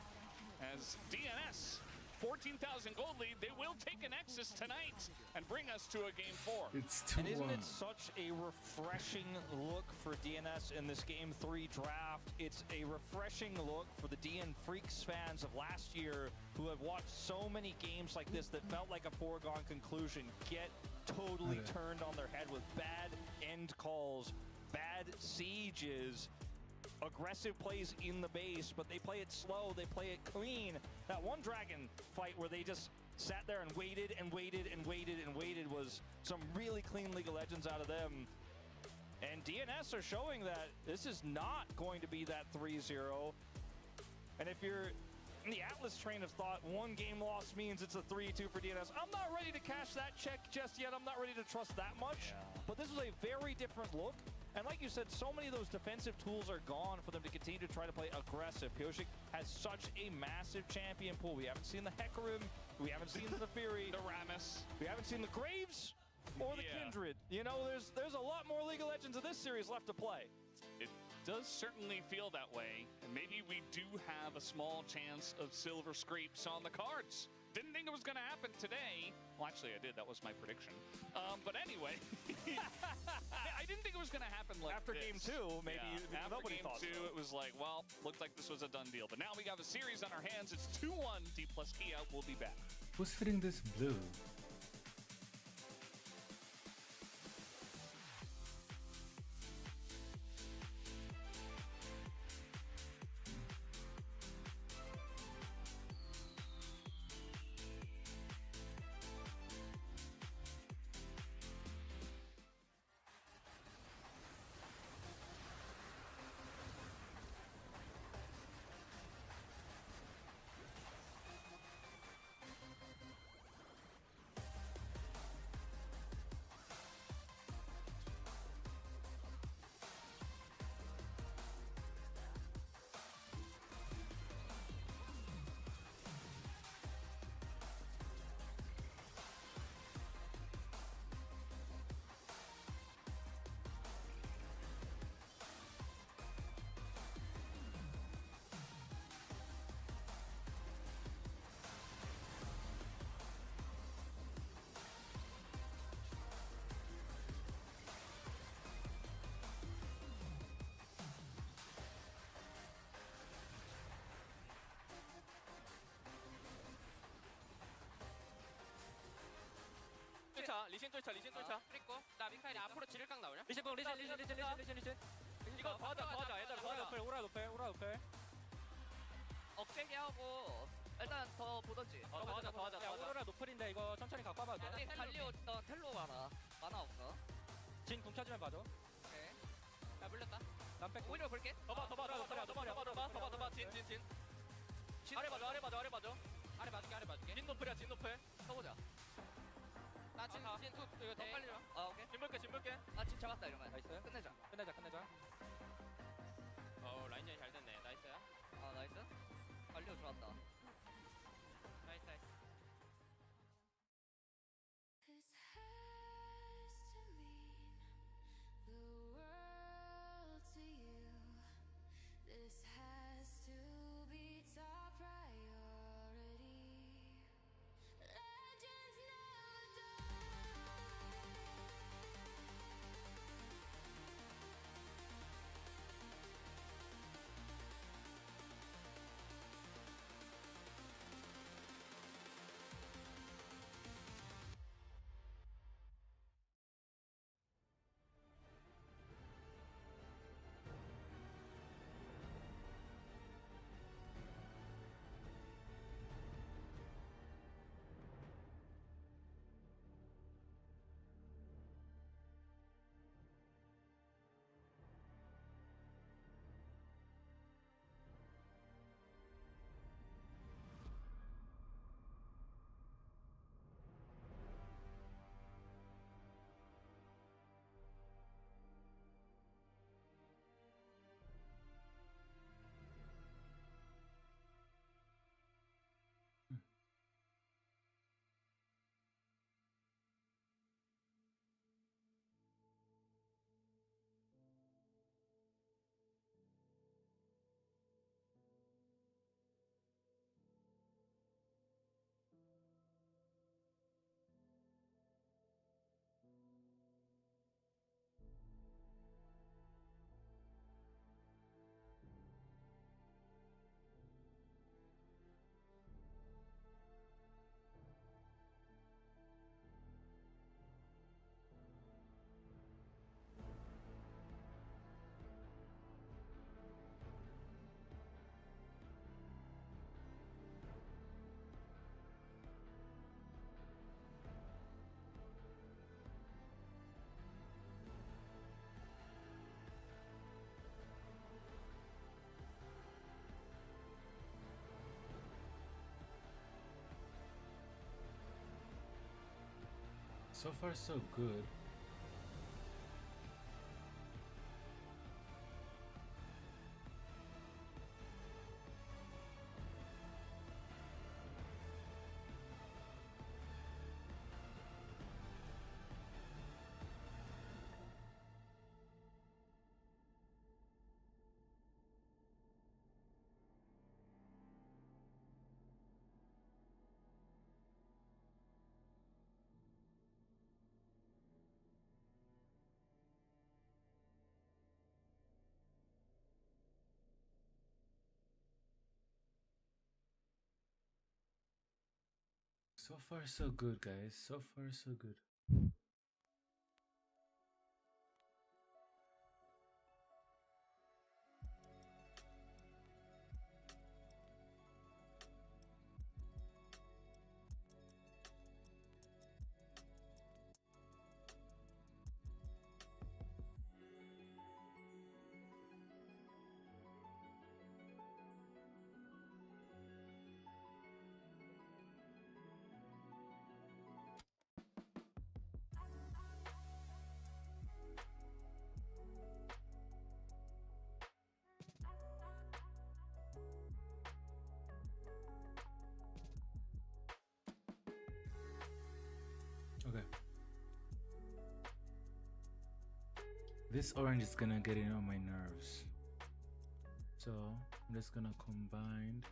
As DNS 14,000 gold lead, they will take a Nexus tonight and bring us to a game 4. It's 2-1. And isn't it such a refreshing look for DNS in this game 3 draft? It's a refreshing look for the DN Freaks fans of last year who have watched so many games like this that felt like a foregone conclusion get totally turned on their head with bad end calls, bad sieges, aggressive plays in the base, but they play it slow, they play it clean. That one Dragon fight where they just sat there and waited and waited and waited and waited was some really clean League of Legends out of them. And DNS are showing that this is not going to be that 3-0. And if you're in the Atlas train of thought, one game loss means it's a 3-2 for DNS. I'm not ready to cash that check just yet. I'm not ready to trust that much. But this is a very different look. And like you said, so many of those defensive tools are gone for them to continue to try to play aggressive. Pyosik has such a massive champion pool. We haven't seen the Hecarim. We haven't seen the Fury. The Rammus. We haven't seen the Graves or the Kindred. You know, there's a lot more League of Legends of this series left to play. It does certainly feel that way. And maybe we do have a small chance of silver scrapes on the cards. Didn't think it was going to happen today. Well, actually, I did. That was my prediction. But anyway, I didn't think it was going to happen like after this. game 2, maybe after nobody game thought 2, so. It was like, well, looked like this was a done deal. But now we have a series on our hands. It's 2-1. D plus Kia will be back. Who's fitting this blue? 리신 뚫자 리신 뚫자 그리고 나 민카이 앞으로 지를각 나오냐? 리신 공 리신 이거 도와줘 얘들아 도와줘 오라 높여. 억제기 하고 일단 더 보던지 도와줘 야, 오로라 노플인데 이거 천천히 갖고 와봐도 아니 갈리오 텔로 많아 없어 진궁 켜주면 봐줘. 오케이 야 물렸다 난 뺏고. 오히려 볼게 더봐 진 아래 봐줘 아래 봐줄게. 진 노플이야 진 노플 쳐보자 나진 이거 더 빨리 아 오케이 진 볼게 아진 잡았다 이러면 나이스. 끝내자 끝내자. 라인전이 잘 됐네 나이스 아 나이스 갈리오 좋았다 나이스 This has to mean the world to you. This has to be top priority. Legends never die. So far, so good. So far, so good, guys. So far, so good. Okay. This orange is gonna get in on my nerves. So I'm just gonna combine.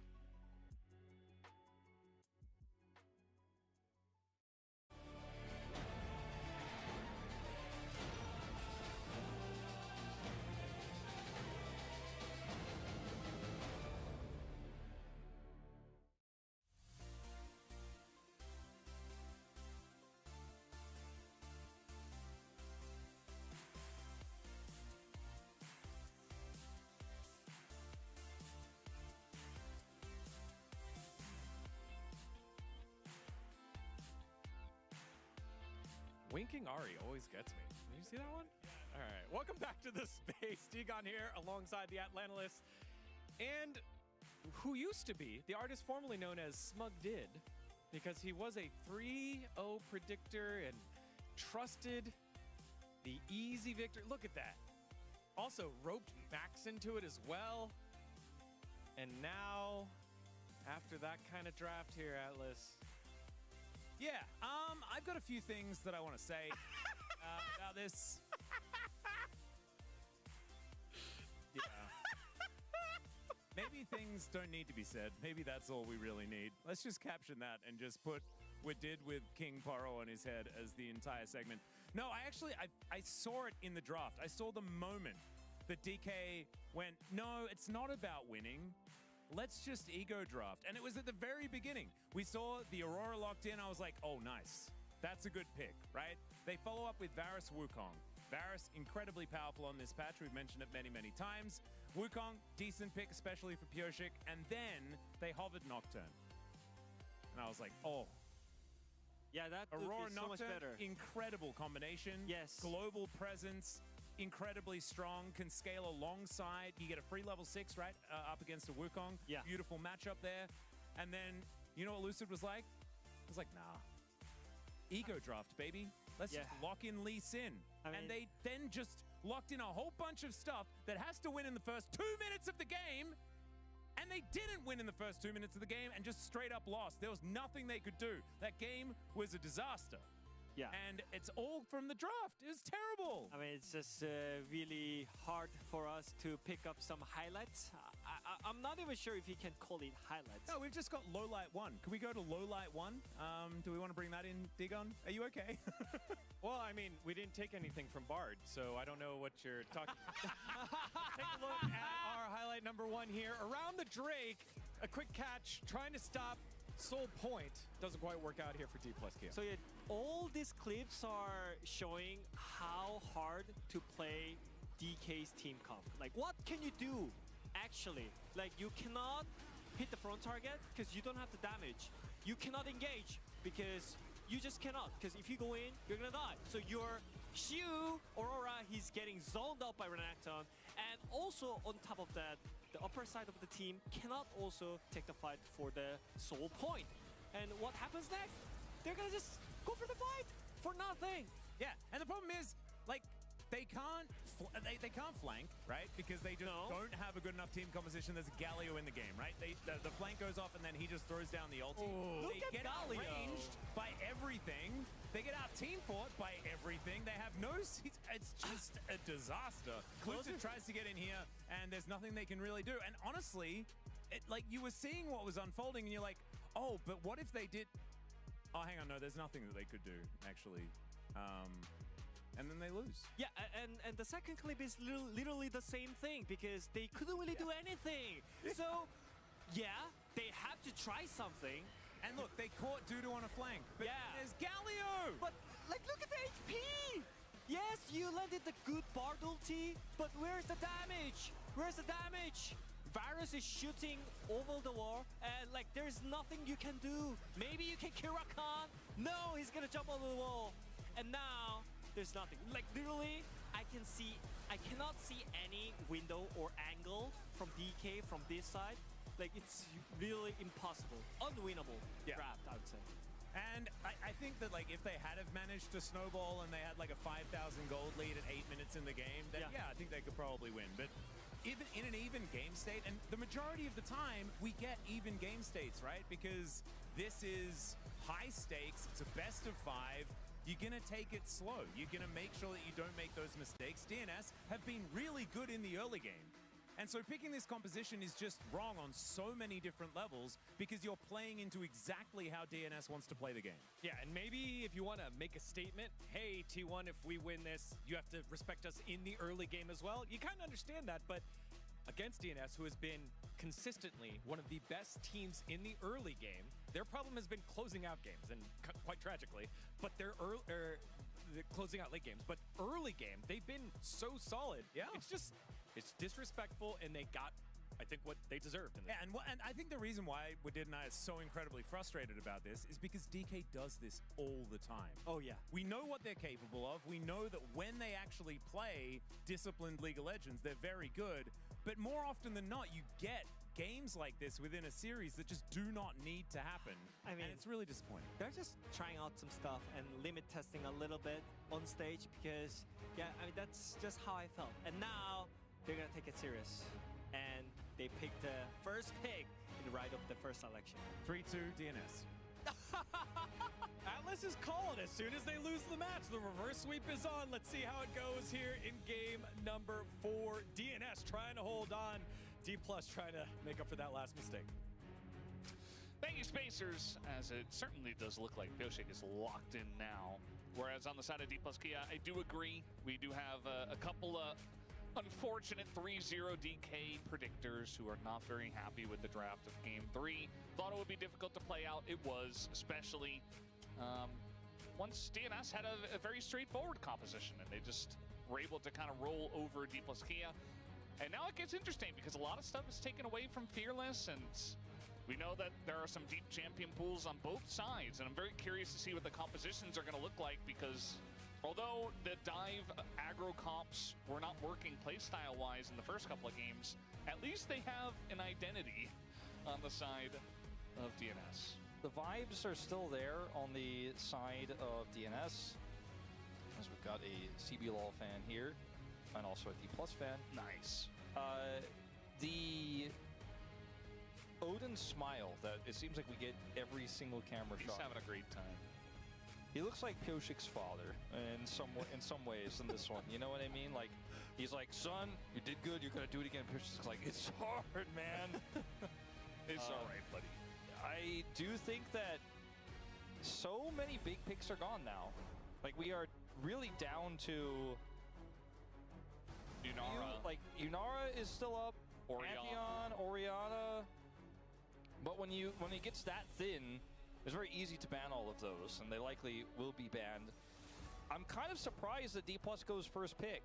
Winking Ari always gets me. Did you see that one? All right. Welcome back to the space. Degon here alongside the Atlantalist. And who used to be the artist formerly known as Smug Did, because he was a 3-0 predictor and trusted the easy victory. Look at that. Also roped Max into it as well. And now, after that kind of draft here, Atlas. Yeah, I've got a few things that I want to say about this. Yeah. Maybe things don't need to be said. Maybe that's all we really need. Let's just caption that and just put what did with King Paro on his head as the entire segment. No, I saw it in the draft. I saw the moment that DK went, no, it's not about winning. Let's just ego draft. And it was at the very beginning. We saw the Aurora locked in. I was like, oh, nice. That's a good pick, right? They follow up with Varus Wukong. Varus, incredibly powerful on this patch. We've mentioned it many, many times. Wukong, decent pick, especially for Pyoshik. And then they hovered Nocturne. And I was like, oh. Yeah, that Aurora is so much Nocturne, better. incredible combination. Yes. Global presence. Incredibly strong, can scale alongside. You get a free level 6, right? Up against a Wukong. Yeah. Beautiful matchup there. And then, you know what Lucid was like? It was like, nah. Ego draft, baby. Let's just lock in Lee Sin. And they then just locked in a whole bunch of stuff that has to win in the first 2 minutes of the game. And they didn't win in the first 2 minutes of the game and just straight up lost. There was nothing they could do. That game was a disaster. Yeah. And it's all from the draft. It was terrible. I mean, it's just really hard for us to pick up some highlights. I'm not even sure if you can call it highlights. No, we've just got Lowlight 1. Can we go to Lowlight 1? Do we want to bring that in, Digon? Are you okay? Well, I mean, we didn't take anything from Bard, so I don't know what you're talking about. Take a look at our highlight number 1 here. Around the Drake, a quick catch, trying to stop Soul Point. Doesn't quite work out here for D plus Q. So yeah, all these clips are showing how hard to play DK's team comp. Like, what can you do, actually? Like, you cannot hit the front target because you don't have the damage. You cannot engage because you just cannot. Because if you go in, you're gonna die. So your Xiu, Aurora, he's getting zoned out by Renekton. And also, on top of that, the upper side of the team cannot also take the fight for the Soul Point. And what happens next? They're gonna just go for the fight for nothing. Yeah, and the problem is, like, they can't flank, right? Because they just don't have a good enough team composition. There's a Galio in the game, right? The flank goes off and then he just throws down the ulti. Look They at get Galio. outranged by everything. They get out team fought by everything. They have no seats. It's just a disaster. Lucid tries to get in here and there's nothing they can really do. And honestly, like, you were seeing what was unfolding and you're like, oh, but what if they did... Oh, hang on, no, there's nothing that they could do, actually. And then they lose. Yeah, and the second clip is literally the same thing because they couldn't really do anything. So, yeah, they have to try something, And look, they caught Dudu on a flank. But Yeah. there's Galio! But, like, look at the HP! Yes, you landed the good Bard ulti, but where's the damage? Where's the damage? Varus is shooting over the wall, and, like, there's nothing you can do. Maybe you can kill Rakan. No, he's gonna jump over the wall. And now, there's nothing. Like, literally, I cannot see any window or angle from DK from this side. Like, it's really impossible. Unwinnable draft, I would say. And I think that, like, if they had have managed to snowball and they had, like, a 5,000 gold lead at 8 minutes in the game, then, yeah, I think they could probably win. But even in an even game state, and the majority of the time, we get even game states, right? Because this is high stakes. It's a best of 5. You're going to take it slow. You're going to make sure that you don't make those mistakes. DNS have been really good in the early game. And so picking this composition is just wrong on so many different levels because you're playing into exactly how DNS wants to play the game. Yeah, and maybe if you want to make a statement, hey, T1, if we win this, you have to respect us in the early game as well. You kind of understand that, but against DNS, who has been consistently one of the best teams in the early game, their problem has been closing out games, and quite tragically, but they're closing out late games. But early game, they've been so solid. Yeah. It's disrespectful, and they got, I think, what they deserved. In this. Yeah, and I think the reason why Wadid and I are so incredibly frustrated about this is because DK does this all the time. Oh, yeah. We know what they're capable of. We know that when they actually play disciplined League of Legends, they're very good. But more often than not, you get games like this within a series that just do not need to happen. I mean, and it's really disappointing. They're just trying out some stuff and limit testing a little bit on stage because, yeah, I mean, that's just how I felt. And now they're going to take it serious. And they picked the first pick in the right of the first election. 3-2 DNS. Atlas is called as soon as they lose the match. The reverse sweep is on. Let's see how it goes here in game number 4. DNS trying to hold on. D+ trying to make up for that last mistake. Thank you, Spacers, as it certainly does look like Pioshik is locked in now. Whereas on the side of D+ Kia, I do agree. We do have a couple of unfortunate 3-0 DK predictors who are not very happy with the draft of Game 3. Thought it would be difficult to play out. It was, especially once DNS had a very straightforward composition, and they just were able to kind of roll over D+ Kia. And now it gets interesting because a lot of stuff is taken away from Fearless, and we know that there are some deep champion pools on both sides, and I'm very curious to see what the compositions are going to look like because although the dive aggro comps were not working playstyle-wise in the first couple of games, at least they have an identity on the side of DNS. The vibes are still there on the side of DNS, as we've got a CBLOL fan here, and also a D+ fan. Nice. The Odin smile that it seems like we get every single camera shot. He's having a great time. He looks like Pioshik's father in some ways in this one. You know what I mean? Like, he's like, son, you did good. You're gonna do it again. Pioshik's like, it's hard, man. It's all right, buddy. I do think that so many big picks are gone now. Like, we are really down to Yunara. like, Yunara is still up. Pantheon, Orianna. But when it gets that thin, it's very easy to ban all of those, and they likely will be banned. I'm kind of surprised that D+ goes first pick.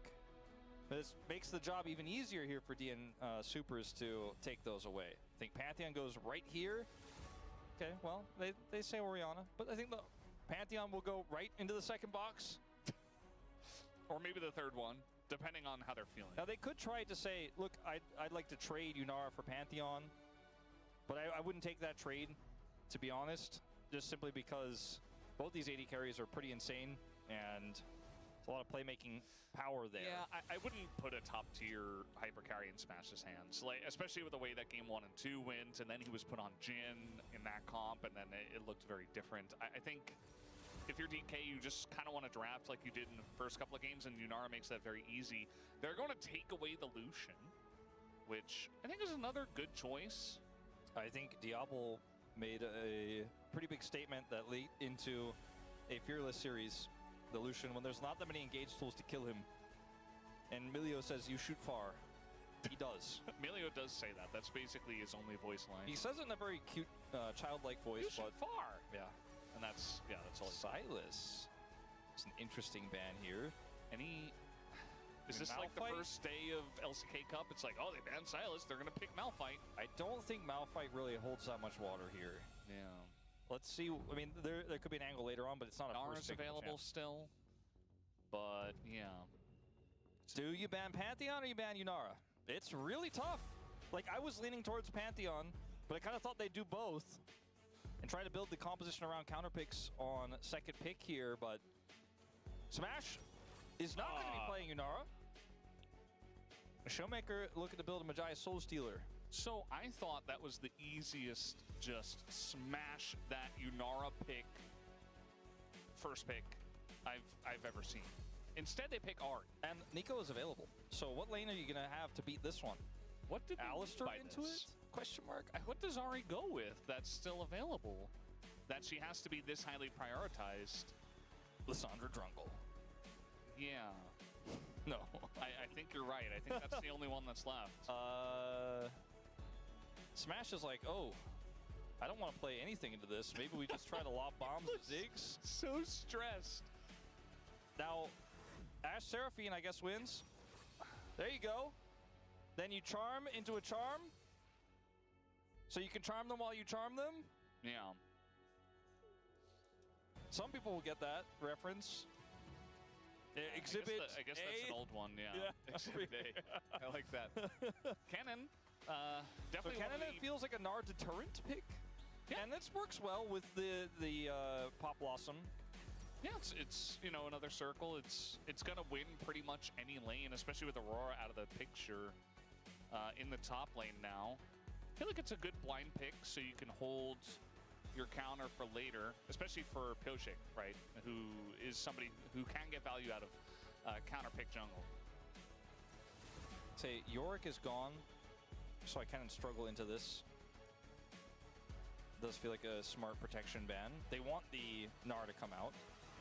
This makes the job even easier here for DN Supers to take those away. I think Pantheon goes right here. Okay, well, they say Orianna, but I think the Pantheon will go right into the second box. Or maybe the third one, depending on how they're feeling. Now, they could try to say, look, I'd like to trade Yunara for Pantheon, but I wouldn't take that trade, to be honest, just simply because both these AD carries are pretty insane, and there's a lot of playmaking power there. Yeah, I wouldn't put a top-tier hyper carry in Smash's hands, like, especially with the way that Game 1 and 2 went, and then he was put on Jhin in that comp, and then it looked very different. I think if you're DK, you just kind of want to draft like you did in the first couple of games, and Yunara makes that very easy. They're going to take away the Lucian, which I think is another good choice. I think Diablo made a pretty big statement that lead into a Fearless series, the Lucian, when there's not that many engaged tools to kill him. And Milio says, you shoot far. He does. Emilio does say that. That's basically his only voice line. He says it in a very cute, childlike voice, You shoot but far. yeah. And that's all. Silas. It's an interesting ban here. Any? Is I mean, this like the Malphite? first day of LCK Cup? It's like, oh, they banned Silas. They're gonna pick Malphite. I don't think Malphite really holds that much water here. Yeah. Let's see. I mean, there could be an angle later on, but it's not a Nara's first pick available champ. still. But yeah. Do you ban Pantheon or you ban Yunara? It's really tough. Like, I was leaning towards Pantheon, but I kind of thought they'd do both and try to build the composition around counter picks on second pick here, but Smash is not going to be playing Yunara. Showmaker looking to build a Magi Soul Stealer. So I thought that was the easiest, just smash that Yunara pick, first pick I've ever seen. Instead, they pick Ari. And Nico is available. So what lane are you going to have to beat this one? What did Alistar by into this? it? Question mark. What does Ari go with that's still available? That she has to be this highly prioritized? Lissandra Drungle. Yeah. No. I think you're right. I think that's the only one that's left. Smash is like, oh, I don't want to play anything into this. Maybe we just try to lob bombs with Ziggs. So stressed. Now, Ashe Seraphine, I guess, wins. There you go. Then you charm into a charm. So you can charm them while you charm them. Yeah. Some people will get that reference. Exhibit I guess A. that's an old one, yeah. Exhibit A. I like that. Cannon. Definitely. So Cannon, it feels like a Nard deterrent pick. Yeah. And this works well with the Pop Blossom. Yeah, it's you know, another circle. It's gonna win pretty much any lane, especially with Aurora out of the picture in the top lane now. I feel like it's a good blind pick, so you can hold your counter for later, especially for Pioshik, right? Who is somebody who can get value out of counter pick jungle. Say Yorick is gone, so I kind of struggle into this. Does feel like a smart protection ban. They want the Gnar to come out.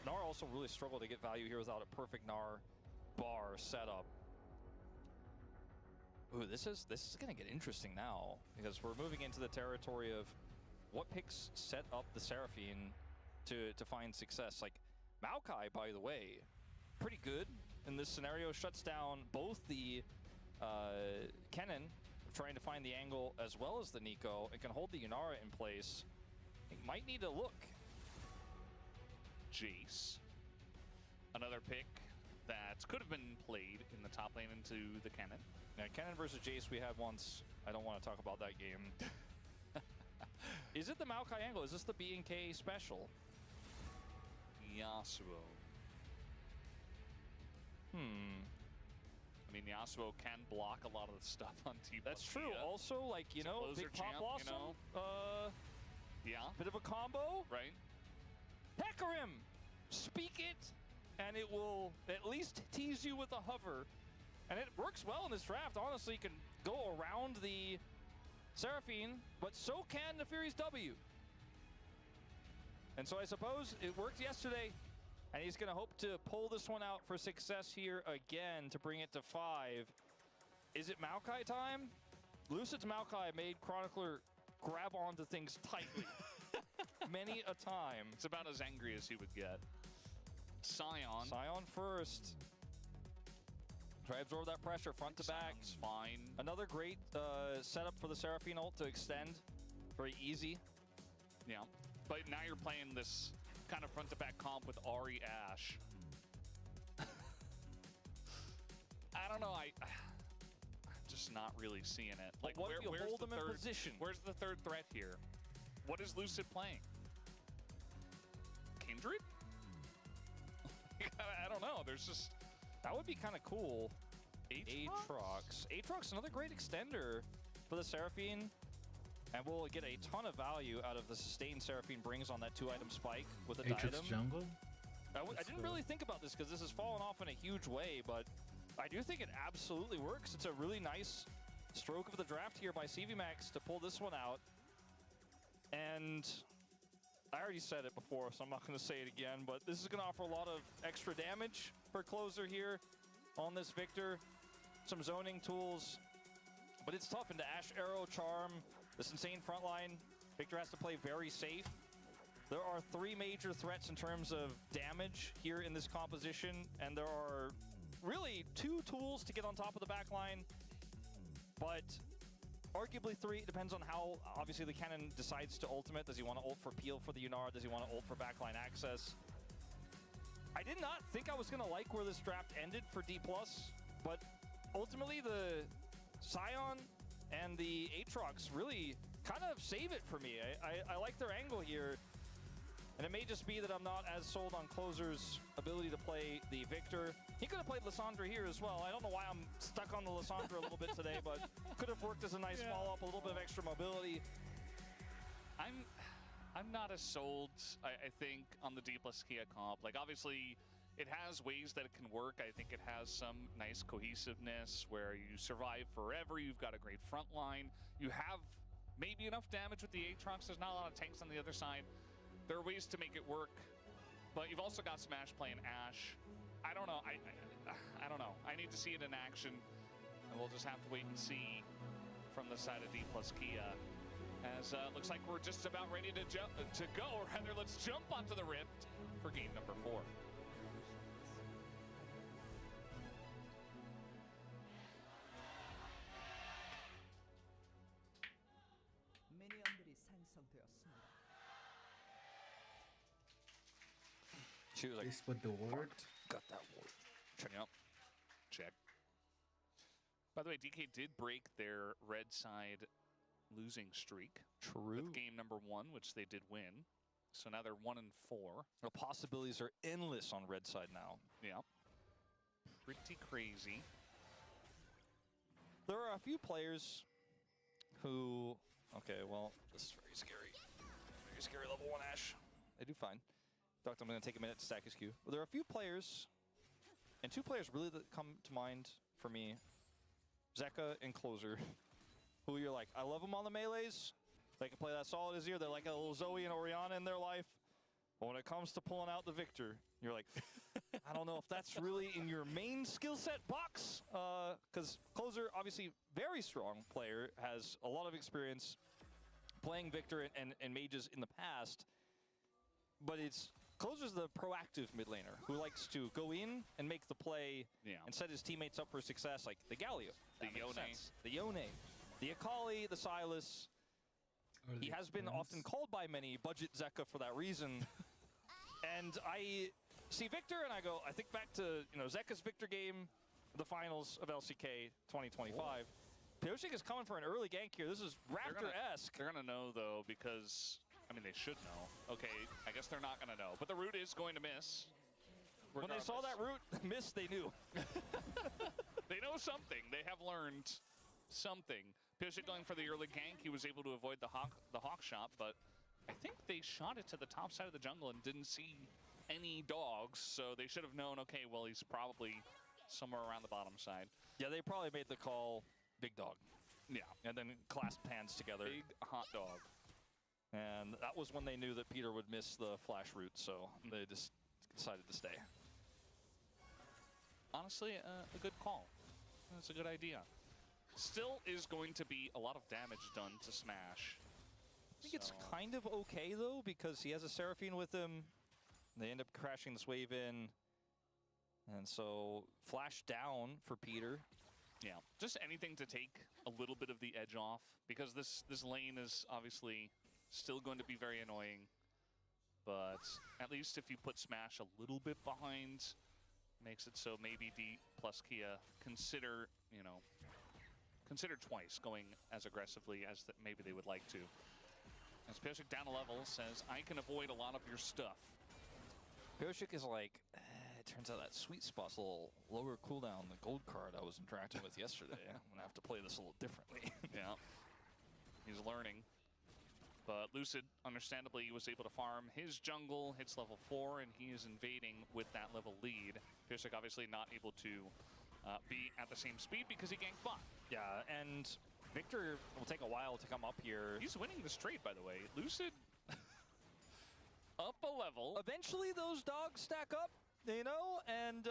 Gnar also really struggled to get value here without a perfect Gnar bar setup. Ooh, this is gonna get interesting now because we're moving into the territory of what picks set up the Seraphine to find success. Like Maokai, by the way, pretty good in this scenario. Shuts down both the Kennen, trying to find the angle, as well as the Nico, and can hold the Yunara in place. It might need to look. Jace, another pick that could have been played in the top lane into the Kennen. Now, Kennen versus Jace we had once. I don't want to talk about that game. Is it the Maokai angle? Is this the B&K special? Yasuo. I mean, Yasuo can block a lot of the stuff on T. That's true. Also, like, you know, big Pop Blossom. You know? Yeah. Bit of a combo. Right. Hecarim! Speak it, and it will at least tease you with a hover. And it works well in this draft. Honestly, you can go around the Seraphine, but so can the Fury's W. And so I suppose it worked yesterday, and he's going to hope to pull this one out for success here again to bring it to 5. Is it Maokai time? Lucid's Maokai made Chronicler grab onto things tightly many a time. It's about as angry as he would get. Sion. Sion first. Try to absorb that pressure, front to back. Sion's fine. Another great setup for the Seraphine ult to extend. Very easy. Yeah. But now you're playing this kind of front to back comp with Ahri Ashe. I don't know. I'm just not really seeing it. Like, what if you where's hold the them third, in position? Where's the third threat here? What is Lucid playing? Kindred? I don't know. There's just... That would be kind of cool. Aatrox? Aatrox, another great extender for the Seraphine. And we'll get a ton of value out of the sustain Seraphine brings on that 2-item spike with a Aatrox diadem. jungle? I didn't really think about this because this has fallen off in a huge way, but I do think it absolutely works. It's a really nice stroke of the draft here by CVMax to pull this one out. And I already said it before, so I'm not going to say it again, but this is going to offer a lot of extra damage for closer here on this Victor. Some zoning tools But it's tough into Ash, Arrow, Charm, this insane front line. Victor has to play very safe. There are 3 major threats in terms of damage here in this composition, and there are really 2 tools to get on top of the back line, but arguably 3. It depends on how, obviously, the cannon decides to ultimate. Does he want to ult for peel for the Yunar? Does he want to ult for backline access? I did not think I was going to like where this draft ended for D+, but ultimately the Scion and the Aatrox really kind of save it for me. I like their angle here. And it may just be that I'm not as sold on Closer's ability to play the Victor. He could have played Lissandra here as well. I don't know why I'm stuck on the Lissandra a little bit today, but could have worked as a nice follow-up, a little bit of extra mobility. I'm not as sold, I think, on the D+ Kia comp. Like, obviously, it has ways that it can work. I think it has some nice cohesiveness where you survive forever. You've got a great front line. You have maybe enough damage with the Aatrox. There's not a lot of tanks on the other side. There are ways to make it work, but you've also got Smash playing Ash. I don't know. I don't know. I need to see it in action, and we'll just have to wait and see from the side of D+ Kia. As looks like we're just about ready to go. Or rather, let's jump onto the Rift for game number 4. 미니언들이 생성되었습니다. She was like, They split the ward. got that ward. Check out. Check. By the way, DK did break their red side losing streak. True. With game number 1, which they did win. So now they're 1-4. The possibilities are endless on red side now. Yeah. Pretty crazy. There are a few players who... Okay, well, this is very scary. Very scary level 1 Ash. They do fine. Doctor, I'm going to take a minute to stack his Q. But there are a few players, and 2 players really that come to mind for me. Zeka and Closer, who you're like, I love them on the melees. They can play that solid as here. They're like a little Zoe and Orianna in their life. But when it comes to pulling out the Victor, you're like, I don't know if that's really in your main skill set box. Because Closer, obviously very strong player, has a lot of experience playing Victor and mages in the past. But it's Closer's the proactive mid laner who likes to go in and make the play and set his teammates up for success, like the Galio, the Yone, the Akali, the Sylas. He has been often called by many budget Zeka for that reason. And I see Victor and I go, I think back to Zeka's Victor game, the finals of LCK 2025. Pyosik is coming for an early gank here. This is Raptor-esque. They're gonna know though, because I mean, they should know. Okay, I guess they're not going to know. But the root is going to miss. When they saw that root miss, they knew. They know something. They have learned something. Pyosik going for the early gank. He was able to avoid the hawk shot, but I think they shot it to the top side of the jungle and didn't see any dogs. So they should have known, okay, well, he's probably somewhere around the bottom side. Yeah, they probably made the call big dog. Yeah. And then clasped hands together. Big hot dog. And that was when they knew that Peter would miss the flash route, so they just decided to stay. Honestly, a good call. That's a good idea. Still is going to be a lot of damage done to Smash. I think it's kind of okay, though, because he has a Seraphine with him. They end up crashing this wave in. And so, flash down for Peter. Yeah, just anything to take a little bit of the edge off, because this lane is obviously still going to be very annoying, but at least if you put Smash a little bit behind, makes it so maybe D+ Kia consider twice going as aggressively as maybe they would like to. As Pyosik down a level says, I can avoid a lot of your stuff. Pyosik is like, it turns out that sweet spot's a little lower cooldown than the gold card I was interacting with yesterday. I'm going to have to play this a little differently. Yeah, he's learning. But Lucid, understandably, was able to farm his jungle, hits level 4, and he is invading with that level lead. Pyosik obviously not able to be at the same speed because he ganked bot. Yeah, and Victor will take a while to come up here. He's winning this trade, by the way. Lucid up a level. Eventually those dogs stack up, and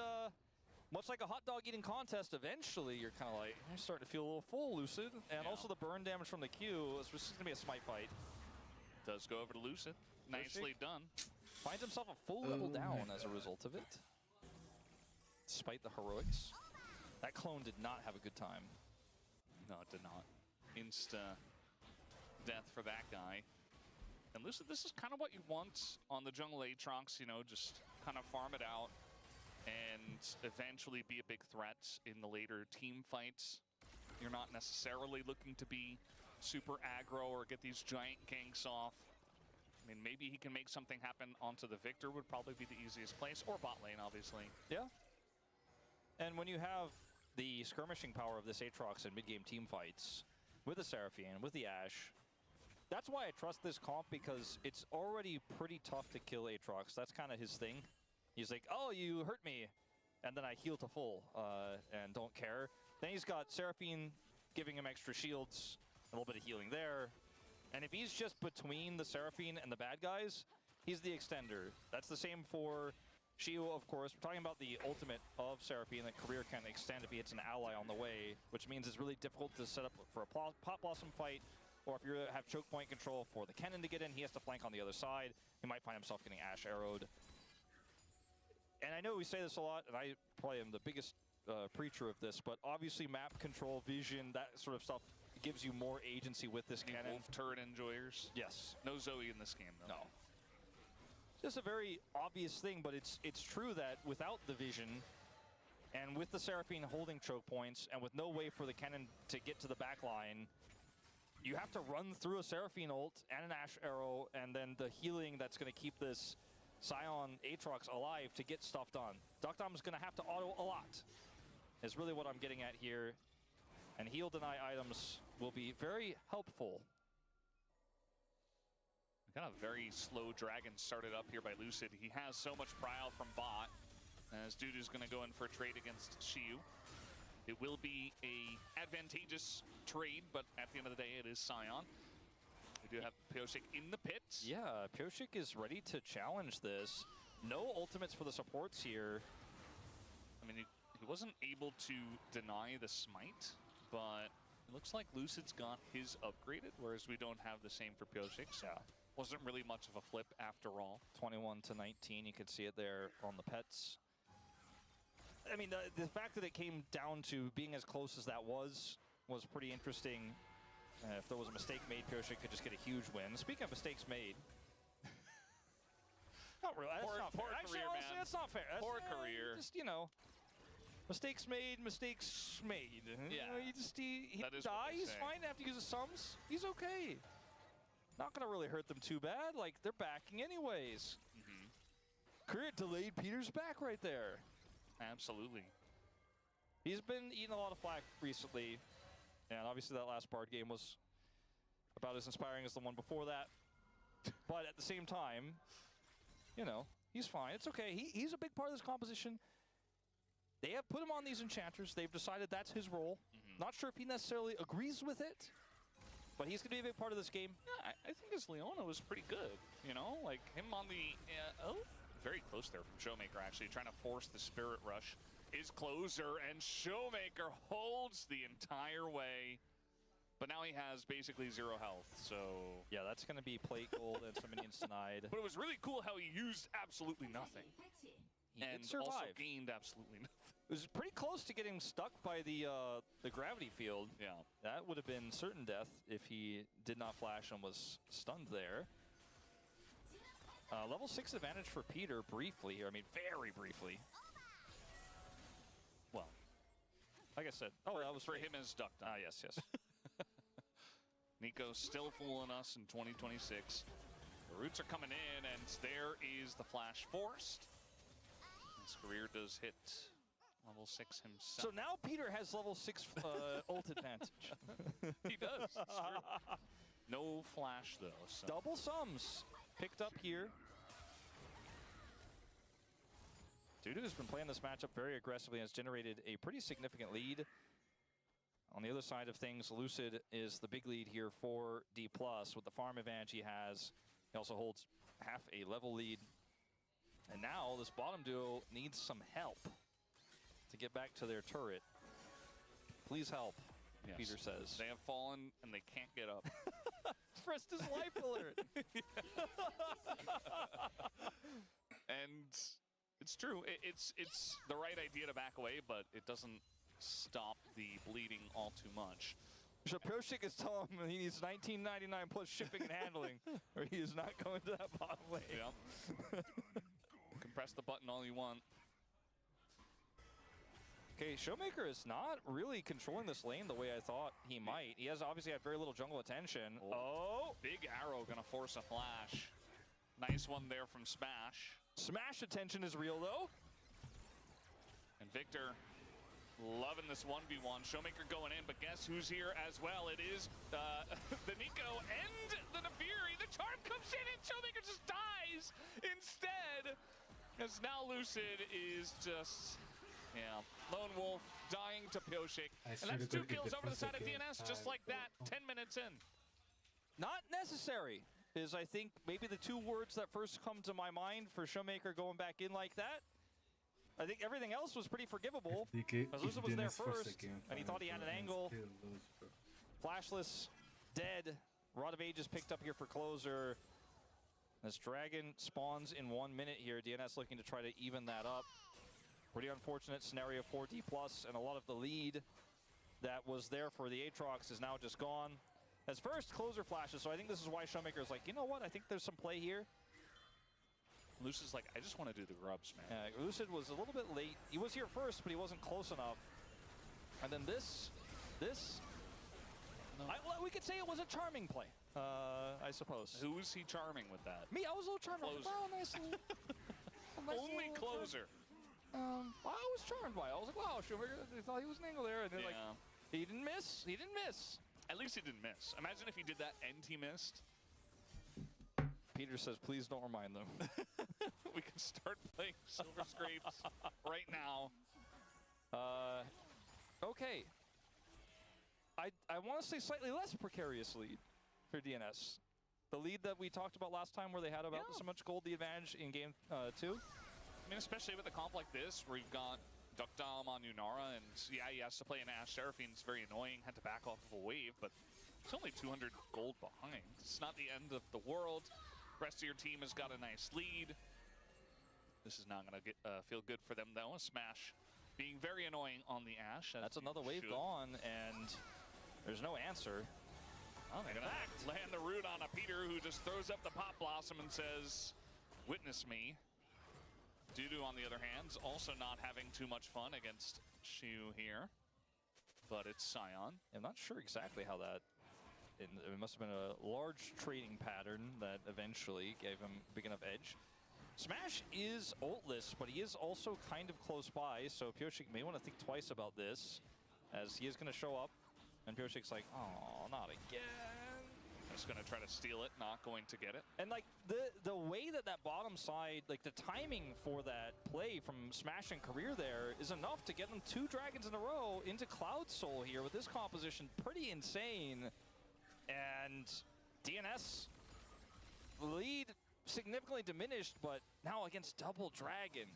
much like a hot dog eating contest, eventually you're kind of like, you're starting to feel a little full, Lucid. And also the burn damage from the Q. This is going to be a smite fight. Does go over to Lucid. Nicely done. Finds himself a full level down as a result of it. Despite the heroics. That clone did not have a good time. No, it did not. Insta death for that guy. And Lucid, this is kind of what you want on the jungle Aatrox, you know, just kind of farm it out and eventually be a big threat in the later team fights. You're not necessarily looking to be super aggro or get these giant ganks off. I mean, maybe he can make something happen onto the Victor would probably be the easiest place, or bot lane, obviously. Yeah. And when you have the skirmishing power of this Aatrox in mid-game team fights, with the Seraphine, with the Ashe, that's why I trust this comp, because it's already pretty tough to kill Aatrox. That's kind of his thing. He's like, oh, you hurt me, and then I heal to full, and don't care. Then he's got Seraphine giving him extra shields, a little bit of healing there. And if he's just between the Seraphine and the bad guys, he's the extender. That's the same for Shio, of course. We're talking about the ultimate of Seraphine. That career can extend if he hits an ally on the way, which means it's really difficult to set up for a Pot Blossom fight, or if you have choke point control for the Kennen to get in, he has to flank on the other side. He might find himself getting Ashe arrowed. And I know we say this a lot, and I probably am the biggest preacher of this, but obviously map control, vision, that sort of stuff gives you more agency with this Kennen. Wolf turret enjoyers. Yes. No Zoe in this game, though. No. Just a very obvious thing, but it's true that without the vision, and with the Seraphine holding choke points, and with no way for the Kennen to get to the back line, you have to run through a Seraphine ult and an Ashe arrow, and then the healing that's going to keep this Sion Aatrox alive to get stuff done. Duckdom's going to have to auto a lot, is really what I'm getting at here. And heal deny items will be very helpful. Kind of very slow dragon started up here by Lucid. He has so much prio from bot, as Dudu's going to go in for a trade against Shiyu. It will be a advantageous trade, but at the end of the day, it is Sion. We do have Pyosik in the pit. Yeah, Pyosik is ready to challenge this. No ultimates for the supports here. I mean, he wasn't able to deny the smite, but it looks like Lucid's got his upgraded, whereas we don't have the same for Pyosik. So wasn't really much of a flip after all. 21 to 19, you could see it there on the pets. I mean, the fact that it came down to being as close as that was pretty interesting. If there was a mistake made, Pyosik could just get a huge win. Speaking of mistakes made, not really. That's not fair. Actually, honestly, that's not fair. Poor career. Just, you know, mistakes made, mistakes made. Yeah. You know, he That is die, he's saying. fine. Have to use the sums. He's okay. Not gonna really hurt them too bad. Like, they're backing anyways. Career delayed Peter's back right there. Absolutely. He's been eating a lot of flack recently, and obviously that last Bard game was about as inspiring as the one before that. But at the same time, you know, he's fine. It's okay. He's a big part of this composition. They have put him on these enchanters. They've decided that's his role. Not sure if he necessarily agrees with it, but he's going to be a big part of this game. Yeah, I think his Leona was pretty good. You know, like him on the... very close there from Showmaker, actually, trying to force the Spirit Rush. Is closer, and Showmaker holds the entire way. But now he has basically 0 health, so... Yeah, that's going to be plate gold and some minions denied. But it was really cool how he used absolutely nothing. And also gained absolutely nothing. It was pretty close to getting stuck by the gravity field. Yeah. That would have been certain death if he did not flash and was stunned there. Level 6 advantage for Peter briefly. I mean, very briefly. Well, like I said. Oh, that was for him as Duckdom. Ah, yes, yes. Nico still fooling us in 2026. The roots are coming in, and there is the flash forced. His career does hit level 6 himself. So now Peter has level 6 ult advantage. He does. It's true. No flash, though. So. Double sums picked up here. Dudu has been playing this matchup very aggressively and has generated a pretty significant lead. On the other side of things, Lucid is the big lead here for D+. With the farm advantage he has, he also holds half a level lead. And now this bottom duo needs some help to get back to their turret. Please help, Yes. Peter says. They have fallen and they can't get up. Pressed his life alert. And it's true. It's the right idea to back away, but it doesn't stop the bleeding all too much. Shaposhik is telling him he needs $19.99 plus shipping and handling, or he is not going to that bottom lane. Yep. You can press the button all you want. Okay, Showmaker is not really controlling this lane the way I thought he might. He has obviously had very little jungle attention. Oh! Big arrow gonna force a flash. Nice one there from Smash. Smash attention is real though. And Victor loving this 1v1. Showmaker going in, but guess who's here as well? It is the Nico and the Nafiri. The charm comes in and Showmaker just dies instead. As now Lucid is just, Lone Wolf dying to Pioshik. And that's 2 kills over the side of DNS just like that, 10 minutes in. Not necessary is, I think, maybe the 2 words that first come to my mind for Showmaker going back in like that. I think everything else was pretty forgivable. Lucid was there first, and he thought he had an angle. Flashless, dead. Rod of Ages picked up here for closer. This Dragon spawns in 1 minute here. DNS looking to try to even that up. Pretty unfortunate scenario for D+, and a lot of the lead that was there for the Aatrox is now just gone. As first, closer flashes, so I think this is why Showmaker is like, you know what, I think there's some play here. Lucid's like, I just want to do the grubs, man. Lucid was a little bit late. He was here first, but he wasn't close enough. And then this. No. We could say it was a charming play, I suppose. Who was he charming with that? Me, I was a little charmed. Wow, nice little, Only closer. I was charmed by it. I was like, wow, Showmaker, I thought he was an angle there. And then, like, he didn't miss. He didn't miss. At least he didn't miss. Imagine if he did that and he missed. Peter says, please don't remind them. We can start playing Silver Scrapes right now. Okay. I want to say slightly less precarious lead for DNS. The lead that we talked about last time where they had about so much gold the advantage in game 2. I mean, especially with a comp like this where you've got Duckdom on Unara, and he has to play an Ashe Seraphine. It's very annoying, had to back off of a wave, but it's only 200 gold behind. It's not the end of the world. Rest of your team has got a nice lead. This is not going to feel good for them, though. A Smash being very annoying on the Ashe. That's another wave gone, and there's no answer. Oh, they're going to land the root on a Peter who just throws up the Pop Blossom and says, witness me. Dudu, on the other hand, is also not having too much fun against Shu here. But it's Sion. I'm not sure exactly how that... It must have been a large trading pattern that eventually gave him a big enough edge. Smash is ultless, but he is also kind of close by, so Pioshik may want to think twice about this, as he is going to show up, and Pioshik's like, oh, not again. Just going to try to steal it, not going to get it. And like the way that bottom side, like the timing for that play from Smash and Career there is enough to get them 2 dragons in a row into Cloud Soul here with this composition. Pretty insane. And DNS lead significantly diminished, but now against double dragon,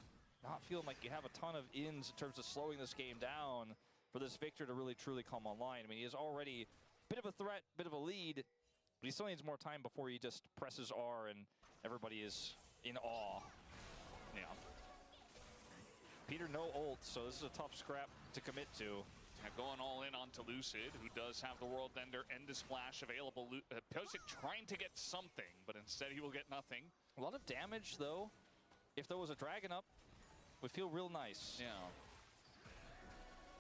not feeling like you have a ton of ins in terms of slowing this game down for this Victor to really truly come online. I mean, he is already a bit of a threat, bit of a lead, but he still needs more time before he just presses R and everybody is in awe. Yeah. Peter, no ult, so this is a tough scrap to commit to. Going all in onto Lucid, who does have the World Ender and his flash available. Pioshik trying to get something, but instead he will get nothing. A lot of damage, though. If there was a dragon up, would feel real nice. Yeah.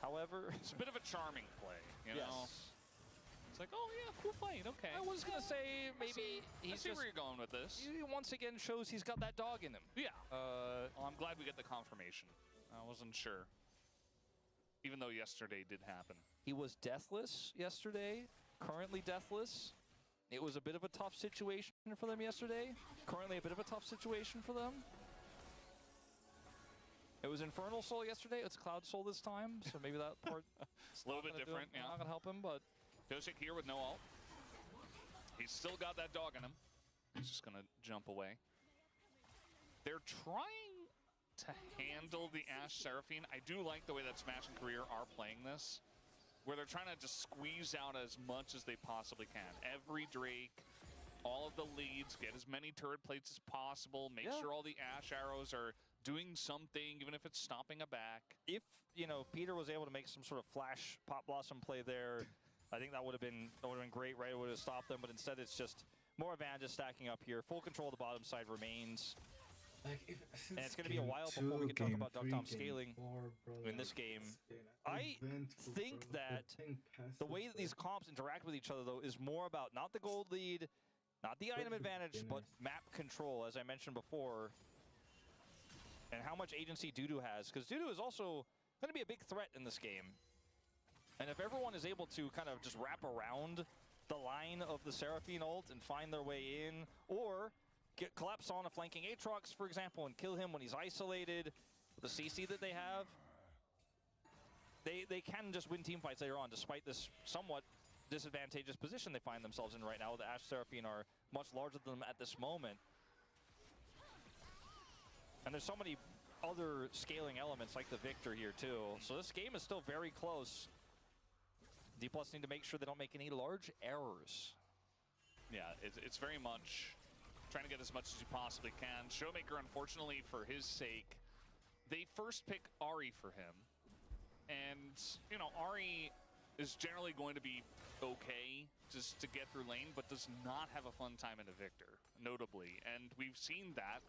However... It's a bit of a charming play, you know? It's like, oh yeah, cool fight, okay. I was going to say, maybe I see where you're going with this. He once again shows he's got that dog in him. Yeah. Well, I'm glad we get the confirmation. I wasn't sure. Even though yesterday did happen. He was deathless yesterday, currently deathless. It was a bit of a tough situation for them yesterday. Currently a bit of a tough situation for them. It was Infernal Soul yesterday, it's Cloud Soul this time, so maybe that part... It's a little bit different, yeah. Not going to help him, but... Pioshik here with no ult. He's still got that dog in him. He's just going to jump away. They're trying to handle the Ashe Seraphine. I do like the way that Smash and Career are playing this, where they're trying to just squeeze out as much as they possibly can. Every Drake, all of the leads, get as many turret plates as possible, make sure all the Ashe arrows are doing something, even if it's stopping a back. If, you know, Peter was able to make some sort of flash Pop Blossom play there, I think that would have been great, right? It would have stopped them, but instead it's just more advantages stacking up here. Full control of the bottom side remains. Like And it's going to be a while before we can talk about Duck Tom scaling in this game. I think that the way that these comps interact with each other, though, is more about not the gold lead, not the item advantage, but map control, as I mentioned before, and how much agency Dudu has. Because Dudu is also going to be a big threat in this game. And if everyone is able to kind of just wrap around the line of the Seraphine ult and find their way in, or collapse on a flanking Aatrox, for example, and kill him when he's isolated, the CC that they have, they can just win team fights later on, despite this somewhat disadvantageous position they find themselves in right now. The Ashe Seraphine are much larger than them at this moment. And there's so many other scaling elements like the Victor here too. So this game is still very close. D+ need to make sure they don't make any large errors. Yeah, it's very much trying to get as much as you possibly can. Showmaker, unfortunately, for his sake, they first pick Ahri for him. And, you know, Ahri is generally going to be okay just to get through lane, but does not have a fun time in a Victor, notably. And we've seen that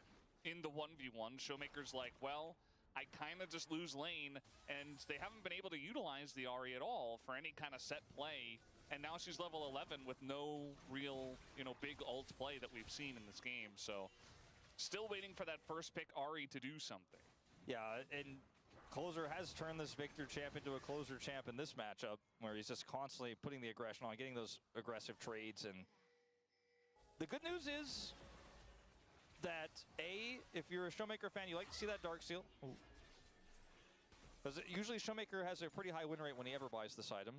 in the 1v1. Showmaker's like, well, I kind of just lose lane, and they haven't been able to utilize the Ahri at all for any kind of set play. And now she's level 11 with no real, you know, big ult play that we've seen in this game. So still waiting for that first pick Ahri to do something. Yeah, and Closer has turned this Victor champ into a closer champ in this matchup, where he's just constantly putting the aggression on, getting those aggressive trades. And the good news is that, A, if you're a Showmaker fan, you like to see that Darksteel. Because usually Showmaker has a pretty high win rate when he ever buys this item.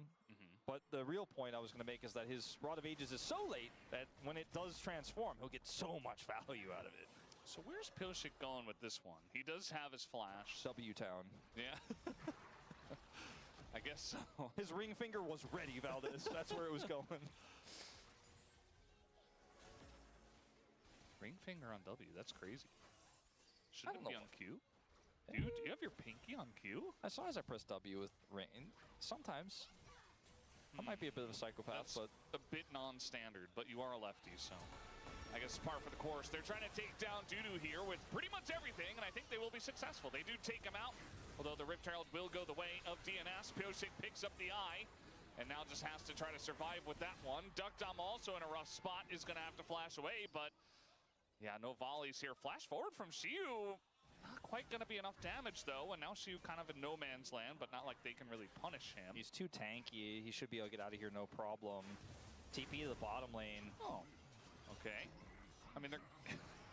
But the real point I was going to make is that his Rod of Ages is so late that when it does transform, he'll get so much value out of it. So where's Pilshik going with this one? He does have his flash. W-Town. Yeah. I guess so. His ring finger was ready, Valdez. That's where it was going. Ring finger on W, that's crazy. Shouldn't it be on Q? Dude, do you have your pinky on Q? I saw as I pressed W with ring. Sometimes. I might be a bit of a psychopath, That's but a bit non-standard, but you are a lefty, so I guess it's par for the course. They're trying to take down Dudu here with pretty much everything, and I think they will be successful. They do take him out, although the Rift Herald will go the way of DNS. Pyosik picks up the eye, and now just has to try to survive with that one. Duckdom also in a rough spot, is going to have to flash away, but yeah, no volleys here. Flash forward from Xiu. Not quite going to be enough damage, though, and now Xiu kind of in no man's land, but not like they can really punish him. he's too tanky. He should be able to get out of here no problem. TP to the bottom lane. Oh, okay. I mean, they're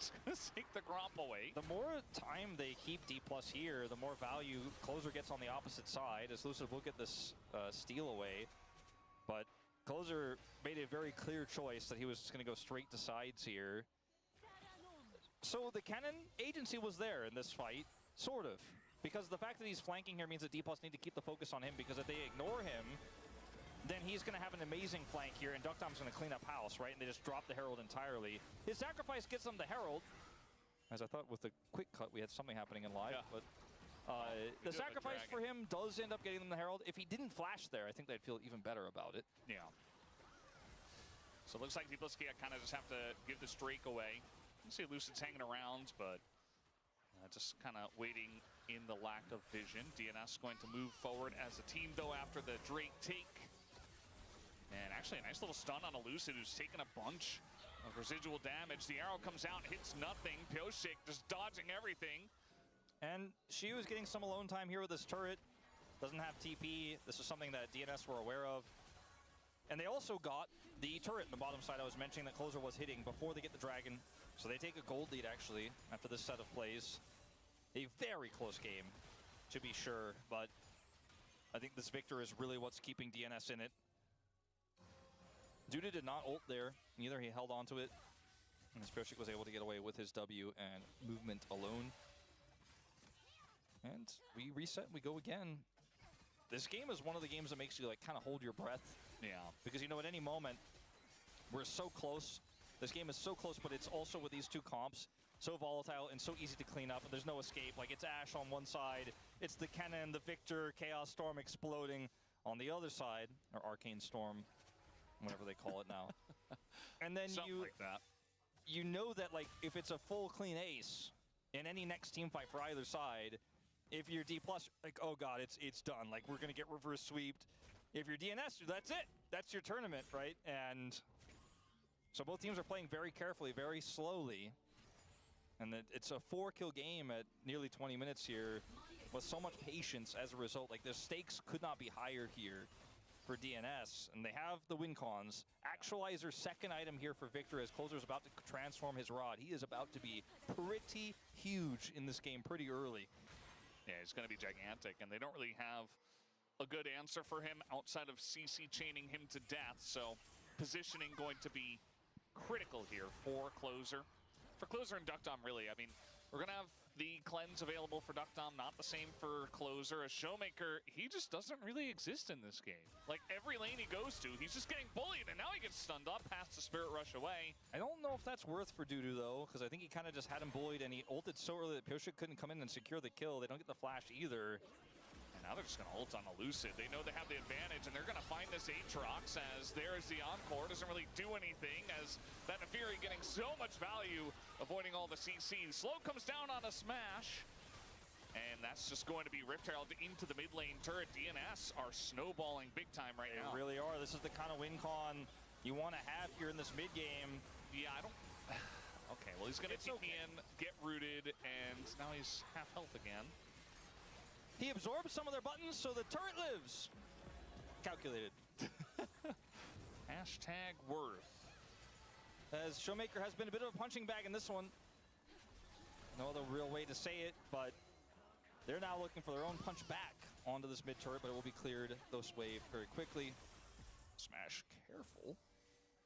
just going to take the Gromp away. The more time they keep D+ here, the more value Closer gets on the opposite side, as Lucid will get this steal away. But Closer made a very clear choice that he was just going to go straight to sides here. So the cannon agency was there in this fight, sort of. Because the fact that he's flanking here means that D+ need to keep the focus on him, because if they ignore him, then he's going to have an amazing flank here, and Duckdom's going to clean up house, right? And they just drop the Herald entirely. His sacrifice gets them the Herald. As I thought with the quick cut, we had something happening in live, but the sacrifice for him does end up getting them the Herald. If he didn't flash there, I think they'd feel even better about it. Yeah. So it looks like Dipliskia kind of just have to give this Drake away. You see Lucid's hanging around, but just kind of waiting in the lack of vision. DNS going to move forward as a team, though, after the Drake take. And actually a nice little stun on a Lucid who's taken a bunch of residual damage. The arrow comes out, hits nothing. Pyosik just dodging everything. And Xiu is getting some alone time here with this turret. Doesn't have TP. This is something that DNS were aware of. And they also got the turret on the bottom side I was mentioning that Closer was hitting before they get the dragon. So they take a gold lead, actually, after this set of plays. A very close game, to be sure, but I think this Victor is really what's keeping DNS in it. Duda did not ult there, neither he held onto it. And Pyosik was able to get away with his W and movement alone. And we reset, we go again. This game is one of the games that makes you like kind of hold your breath. Yeah. Because you know at any moment, we're so close. This game is so close, but it's also with these two comps, so volatile and so easy to clean up, and there's no escape. Like, it's Ashe on one side, it's the Kennen, the Victor, Chaos Storm exploding on the other side, or Arcane Storm, whatever they call it now. And then Something like that. You know that, like, if it's a full clean ace in any next team fight for either side, if you're D+, like, oh god, it's done. Like, we're gonna get reverse sweeped. If you're DNS, that's it. That's your tournament, right? And so both teams are playing very carefully, very slowly. And it's a 4-kill game at nearly 20 minutes here with so much patience as a result. Like, the stakes could not be higher here for DNS. And they have the win cons. Actualizer's second item here for Victor as Closer's about to transform his rod. He is about to be pretty huge in this game pretty early. Yeah, he's going to be gigantic, and they don't really have a good answer for him outside of CC chaining him to death. So positioning going to be critical here for Closer. For Closer and Duckdom, really. I mean, we're going to have the cleanse available for Duckdom, not the same for Closer. As Showmaker, he just doesn't really exist in this game. Like, every lane he goes to, he's just getting bullied, and now he gets stunned up past the Spirit Rush away. I don't know if that's worth for Dudu, though, because I think he kind of just had him bullied, and he ulted so early that Pioshik couldn't come in and secure the kill. They don't get the flash either. And now they're just going to ult on the Lucid. They know they have the advantage, and they're going to find this Aatrox as there is the Encore. Doesn't really do anything, as that Nefiri getting so much value, avoiding all the CC. Slow comes down on a smash, and that's just going to be Rift Herald into the mid lane turret. DNS are snowballing big time right now. They really are. This is the kind of win con you want to have here in this mid game. Yeah, I don't... Okay, well, he's going to TP in, get rooted, and now he's half health again. He absorbs some of their buttons, so the turret lives. Calculated. Hashtag worth. As Showmaker has been a bit of a punching bag in this one. No other real way to say it, but they're now looking for their own punch back onto this mid turret, but it will be cleared this wave very quickly. Smash careful.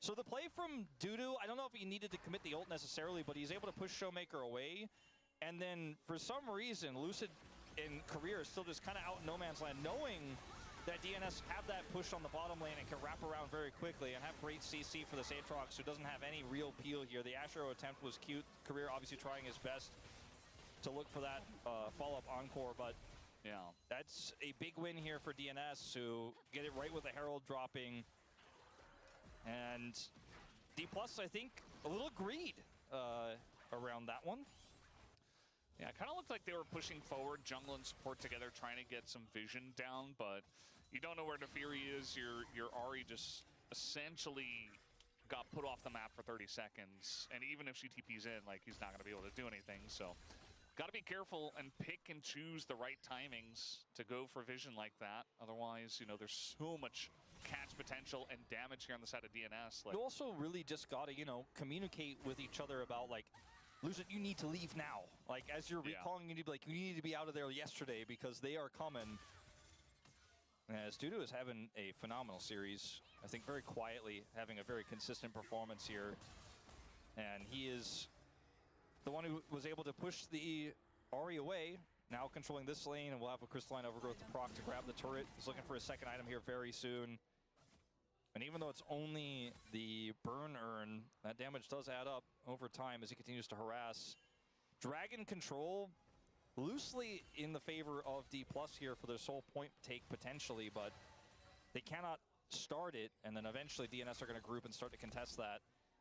So the play from Dudu, I don't know if he needed to commit the ult necessarily, but he's able to push Showmaker away. And then for some reason, Lucid in career is still just kind of out in no man's land, knowing that DNS have that push on the bottom lane and can wrap around very quickly and have great CC for this Aatrox, who doesn't have any real peel here. The Ashero attempt was cute. Career obviously trying his best to look for that follow-up Encore, but yeah, that's a big win here for DNS, who get it right with the Herald dropping. And D+, I think, a little greed around that one. Yeah, it kind of looked like they were pushing forward, jungle and support together, trying to get some vision down, but you don't know where Nefiri is. Your Ahri just essentially got put off the map for 30 seconds, and even if she TPs in, like, he's not going to be able to do anything, so got to be careful and pick and choose the right timings to go for vision like that. Otherwise, you know, there's so much catch potential and damage here on the side of DNS. Like, you also really just got to, you know, communicate with each other about, like, Lucid, you need to leave now. Like, as you're recalling, you need to be like, you need to be out of there yesterday because they are coming. As Dudu is having a phenomenal series, I think very quietly having a very consistent performance here. And he is the one who was able to push the Ahri away, now controlling this lane, and we'll have a Crystalline Overgrowth to proc to grab the turret. He's looking for a second item here very soon. And even though it's only the burn urn, that damage does add up over time as he continues to harass. Dragon control loosely in the favor of D+ here for their sole point take potentially, but they cannot start it, and then eventually DNS are going to group and start to contest that.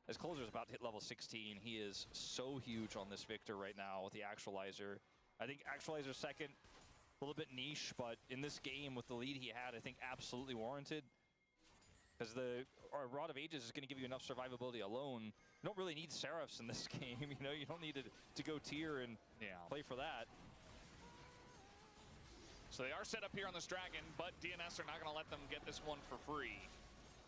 As Closer's about to hit level 16, he is so huge on this Victor right now with the Actualizer. I think Actualizer's second, a little bit niche, but in this game with the lead he had, I think absolutely warranted. Because the Rod of Ages is going to give you enough survivability alone. You don't really need Seraphs in this game. You know, you don't need to go tier and play for that. So they are set up here on this Dragon, but DNS are not going to let them get this one for free.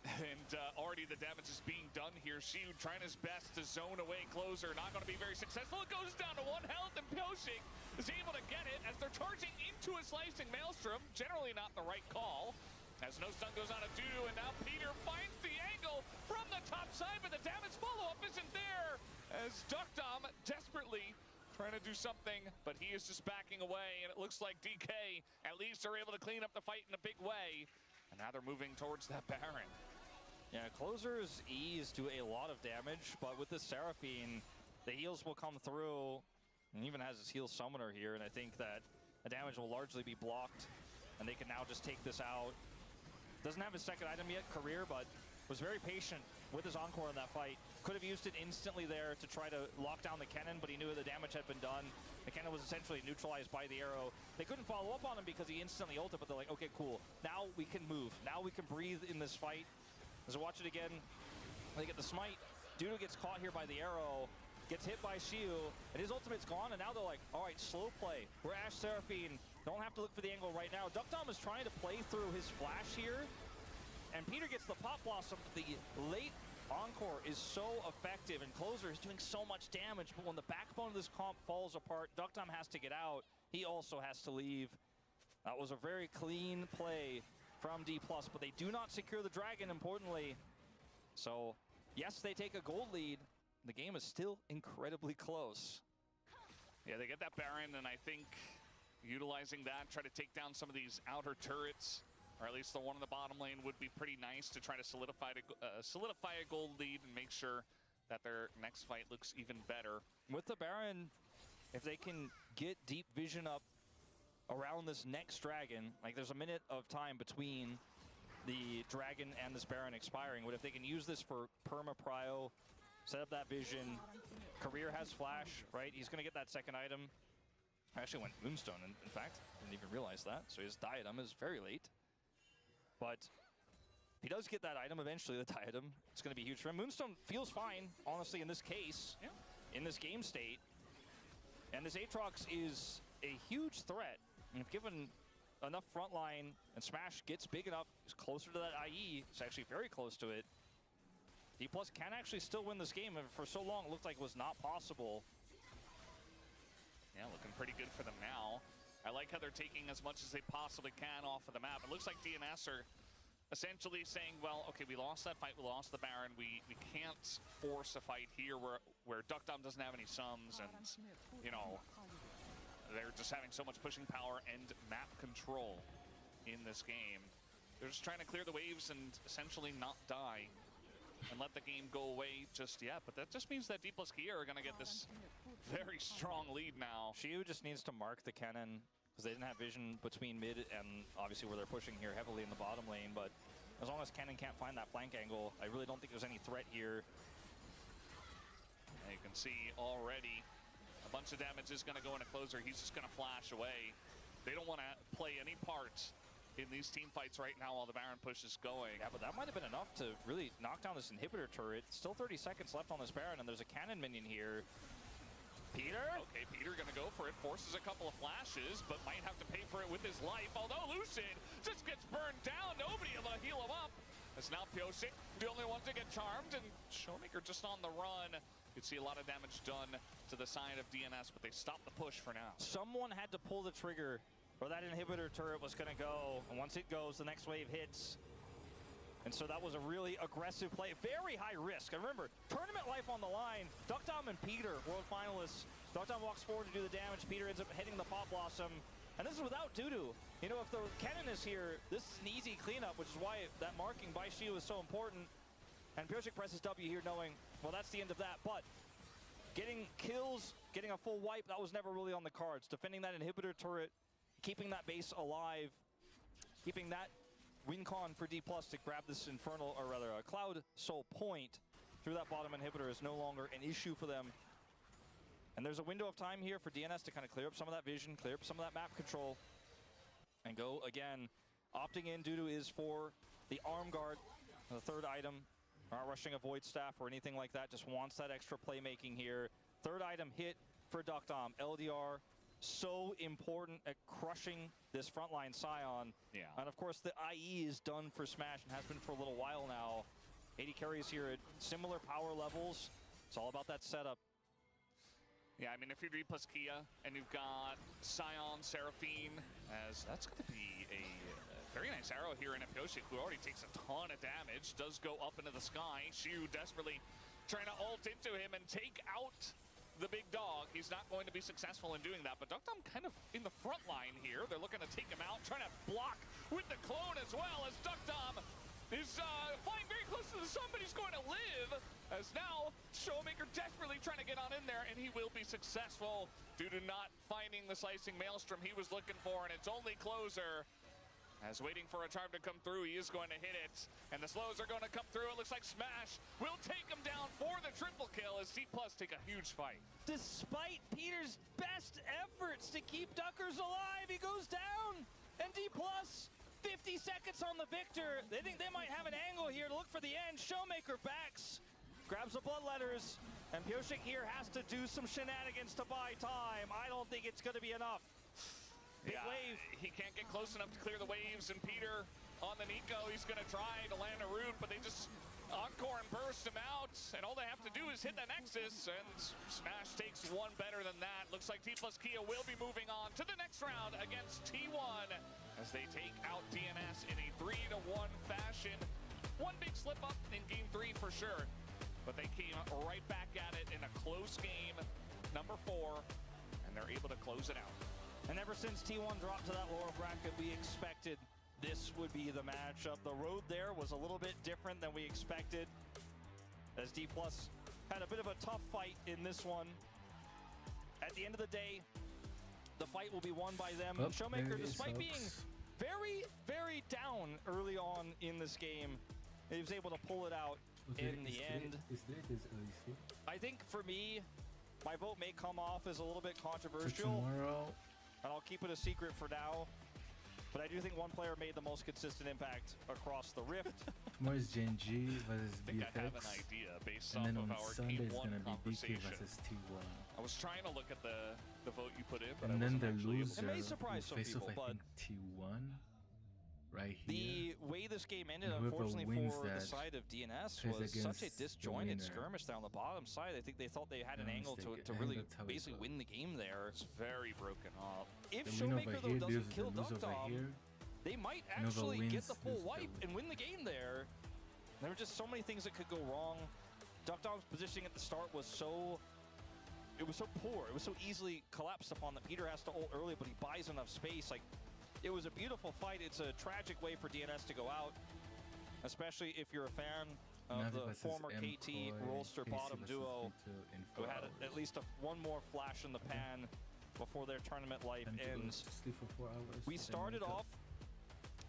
And already the damage is being done here. Shield trying his best to zone away Closer. Not going to be very successful. It goes down to 1 health, and Pioshik is able to get it as they're charging into a slicing Maelstrom. Generally not the right call. As no stun goes on to Dudu, and now Peter finds the angle from the top side, but the damage follow-up isn't there. As Duckdom desperately trying to do something, but he is just backing away, and it looks like DK at least are able to clean up the fight in a big way, and now they're moving towards that Baron. Yeah, Closer's E's do a lot of damage, but with this Seraphine, the heals will come through, and even has his heal summoner here, and I think that the damage will largely be blocked, and they can now just take this out. Doesn't have his second item yet, Career, but was very patient with his Encore in that fight. Could have used it instantly there to try to lock down the cannon, but he knew the damage had been done. The cannon was essentially neutralized by the arrow. They couldn't follow up on him because he instantly ulted, but they're like, okay, cool. Now we can move. Now we can breathe in this fight. As I watch it again, they get the smite. Dudu gets caught here by the arrow, gets hit by Shiu, and his ultimate's gone, and now they're like, all right, slow play. We're Ashe Seraphine. Don't have to look for the angle right now. Duckdom is trying to play through his flash here, and Peter gets the Pop Blossom. The late Encore is so effective, and Closer is doing so much damage, but when the backbone of this comp falls apart, Duckdom has to get out. He also has to leave. That was a very clean play from D+, but they do not secure the Dragon, importantly. So, yes, they take a gold lead. The game is still incredibly close. Yeah, they get that Baron, and I think utilizing that, try to take down some of these outer turrets, or at least the one in the bottom lane, would be pretty nice to try to solidify a gold lead and make sure that their next fight looks even better. With the Baron, if they can get deep vision up around this next Dragon, like there's a minute of time between the Dragon and this Baron expiring, but if they can use this for perma-prio, set up that vision, Career has flash, right? He's gonna get that second item. I actually went Moonstone, in fact, didn't even realize that, so his diadem is very late. But he does get that item eventually, the diadem. It's going to be huge for him. Moonstone feels fine, honestly, in this case, in this game state. And this Aatrox is a huge threat. And if given enough frontline and Smash gets big enough, he's closer to that IE, it's actually very close to it. D+ can actually still win this game, and for so long it looked like it was not possible. Yeah, looking pretty good for them now. I like how they're taking as much as they possibly can off of the map. It looks like DNS are essentially saying, well, okay, we lost that fight, we lost the Baron, we can't force a fight here where Duckdom doesn't have any sums, and, you know, they're just having so much pushing power and map control in this game. They're just trying to clear the waves and essentially not die and let the game go away just yet, but that just means that D+ Kia are gonna get this very strong lead now. Shiu just needs to mark the cannon, because they didn't have vision between mid and obviously where they're pushing here heavily in the bottom lane, but as long as cannon can't find that flank angle, I really don't think there's any threat here. You can see already a bunch of damage is gonna go into Closer. He's just gonna flash away. They don't wanna play any part in these team fights right now while the Baron push is going. Yeah, but that might have been enough to really knock down this inhibitor turret. Still 30 seconds left on this Baron, and there's a cannon minion here. Peter? Okay, Peter gonna go for it, forces a couple of flashes, but might have to pay for it with his life, although Lucid just gets burned down. Nobody able to heal him up. As now Pyosik, the only one to get charmed, and Showmaker just on the run. You'd see a lot of damage done to the side of DNS, but they stopped the push for now. Someone had to pull the trigger, or that inhibitor turret was gonna go, and once it goes, the next wave hits. And so that was a really aggressive play, very high risk. And remember, tournament life on the line. Duckdom and Peter, world finalists. Duckdom walks forward to do the damage. Peter ends up hitting the Pop Blossom. And this is without Dudu. You know, if the cannon is here, this is an easy cleanup, which is why that marking by Shiu is so important. And Pyosik presses W here knowing, well, that's the end of that. But getting kills, getting a full wipe, that was never really on the cards. Defending that inhibitor turret, keeping that base alive, keeping that win con for D+ to grab this Infernal, or rather a Cloud Soul point through that bottom inhibitor is no longer an issue for them. And there's a window of time here for DNS to kind of clear up some of that vision, clear up some of that map control, and go again. Opting in, Dudu is for the Arm Guard, the third item. Not rushing a Void Staff or anything like that, just wants that extra playmaking here. Third item hit for Duckdom. LDR, so important at crushing this frontline Scion. Yeah. And of course, the IE is done for Smash and has been for a little while now. 80 carries here at similar power levels. It's all about that setup. Yeah, I mean, if you're D+ Kia and you've got Scion, Seraphine, as that's going to be a very nice arrow here in Pyosik, who already takes a ton of damage, does go up into the sky. Shiu desperately trying to ult into him and take out the big dog. He's not going to be successful in doing that, but Duckdom kind of in the front line here. They're looking to take him out, trying to block with the clone as well, as Duckdom is flying very close to the sun, but he's going to live, as now Showmaker desperately trying to get on in there, and he will be successful due to not finding the slicing maelstrom he was looking for, and it's only Closer. As waiting for a charm to come through, he is going to hit it. And the slows are going to come through. It looks like Smash will take him down for the triple kill as C+ take a huge fight. Despite Peter's best efforts to keep Duckers alive, he goes down. And D+, 50 seconds on the victor. They think they might have an angle here to look for the end. Showmaker backs, grabs the bloodletters, and Pioshik here has to do some shenanigans to buy time. I don't think it's going to be enough. Big wave. He can't get close enough to clear the waves, and Peter on the Nico, he's going to try to land a root, but they just encore and burst him out, and all they have to do is hit the Nexus, and Smash takes one better than that. Looks like T+ Kia will be moving on to the next round against T1 as they take out DNS in a 3-1 fashion. One big slip up in game 3 for sure, but they came right back at it in a close game, number 4, and they're able to close it out. And ever since T1 dropped to that lower bracket, we expected this would be the matchup. The road there was a little bit different than we expected, as D+ had a bit of a tough fight in this one. At the end of the day, the fight will be won by them. And Showmaker, despite being very, very down early on in this game, he was able to pull it out in the end. I think for me, my vote may come off as a little bit controversial. And I'll keep it a secret for now. But I do think one player made the most consistent impact across the Rift. Tomorrow is Gen G versus I think BFX. I have an idea based And off then of on our Sunday Team it's 1 going to be BK conversation. versus T1. I was trying to look at the vote you put in, but And I then wasn't the actually able loser to. It may surprise some will face people, off, I but think, T1 right here. the way this game ended, And whoever unfortunately wins for the that side of DNS, plays was such a against the disjointed winner. skirmish down the bottom side. I think they thought they had an No angle to mistake. And really that's how it basically goes. win the game there. It's very broken up. If The win over Showmaker, though, here doesn't deals with kill the lose over Duckdom, here. they might And whoever actually get wins the full loses the wipe win. and win the game there. There were just so many things that could go wrong. Duckdom's positioning at the start was so... It was so poor. It was so easily collapsed upon that Peter has to ult early, but he buys enough space. Like, it was a beautiful fight. It's a tragic way for DNS to go out, especially if you're a fan of Navi the versus former KT MCoy, Rolster KC bottom versus duo, V2 in who 4 had hours. at least one more flash in the pan before their tournament life Time to go ends. to sleep for 4 hours. We then started wake up. off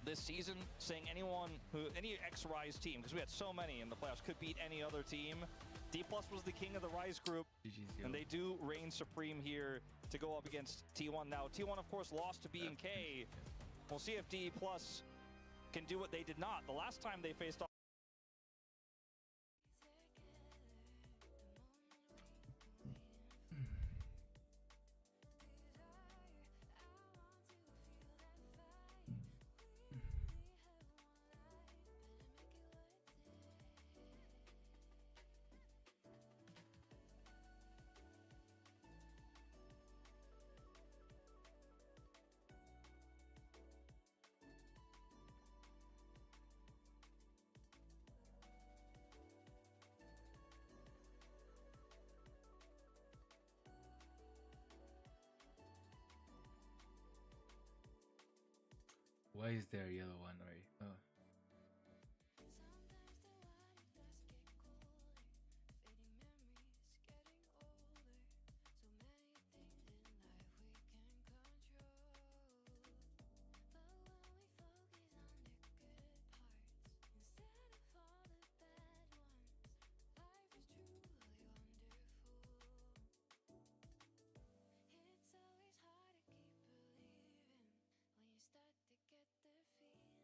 this season saying any X-Rise team, because we had so many in the playoffs, could beat any other team. D+ was the king of the Rise group, GG's, yo. and they do reign supreme here to go up against T1. Now, T1, of course, lost to B&K. We'll see if D+ can do what they did not. The last time they faced off Why is there a yellow one right? Oh. It's always hard to keep believing when you start to get the feeling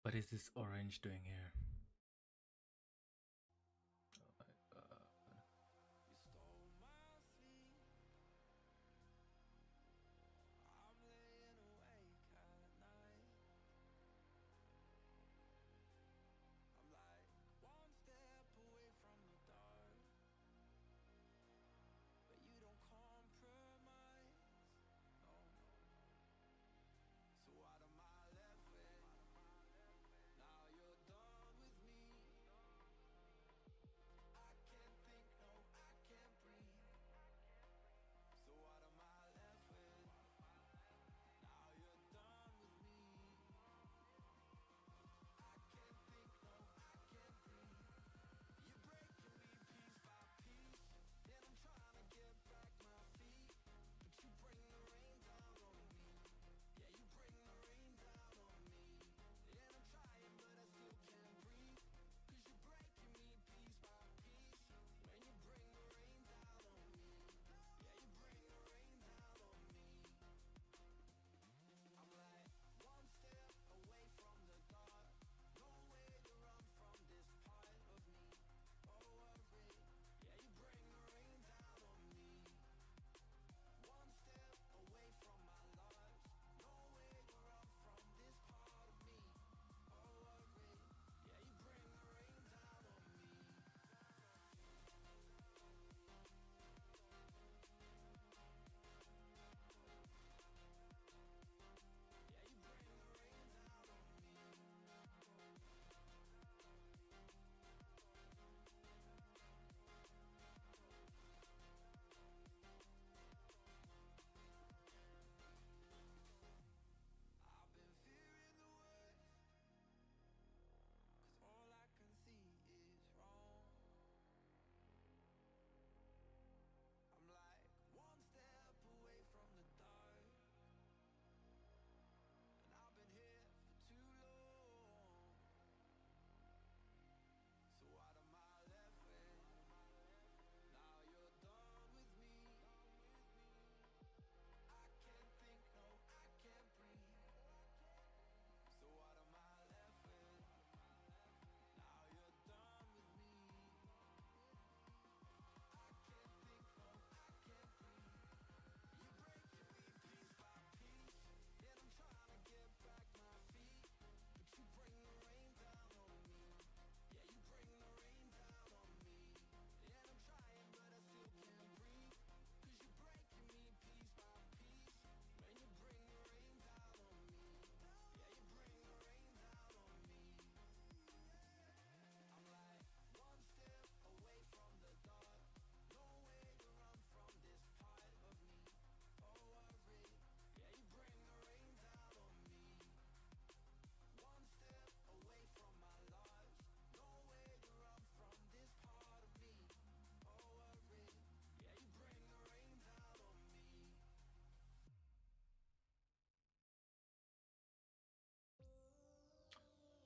What is this orange doing here? Oh my god.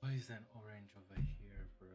Why is an orange over here, bro?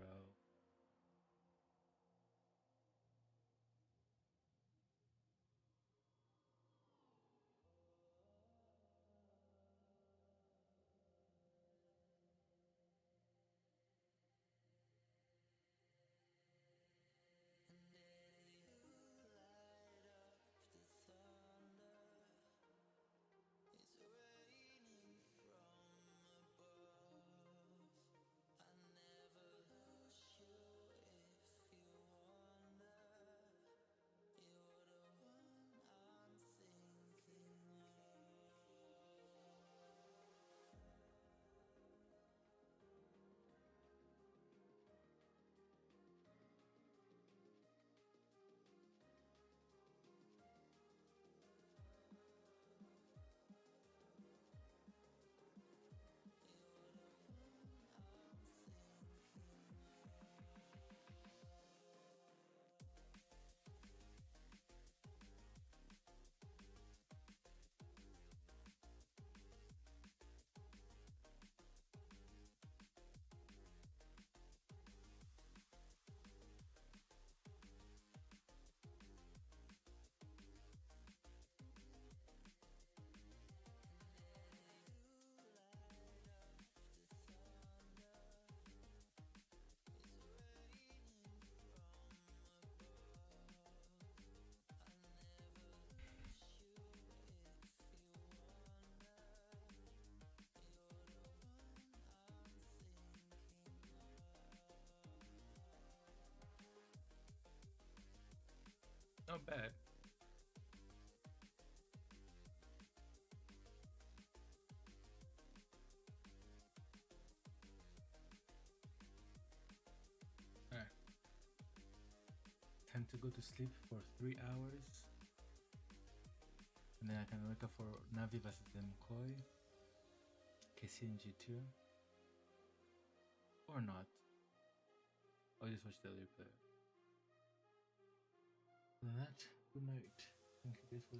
Not bad. Alright. Time to go to sleep for 3 hours. And then I can wake up for Navi vs McCoy, KCNG2. Or not. I'll just watch the other player. Other than that, good night. Thank you guys for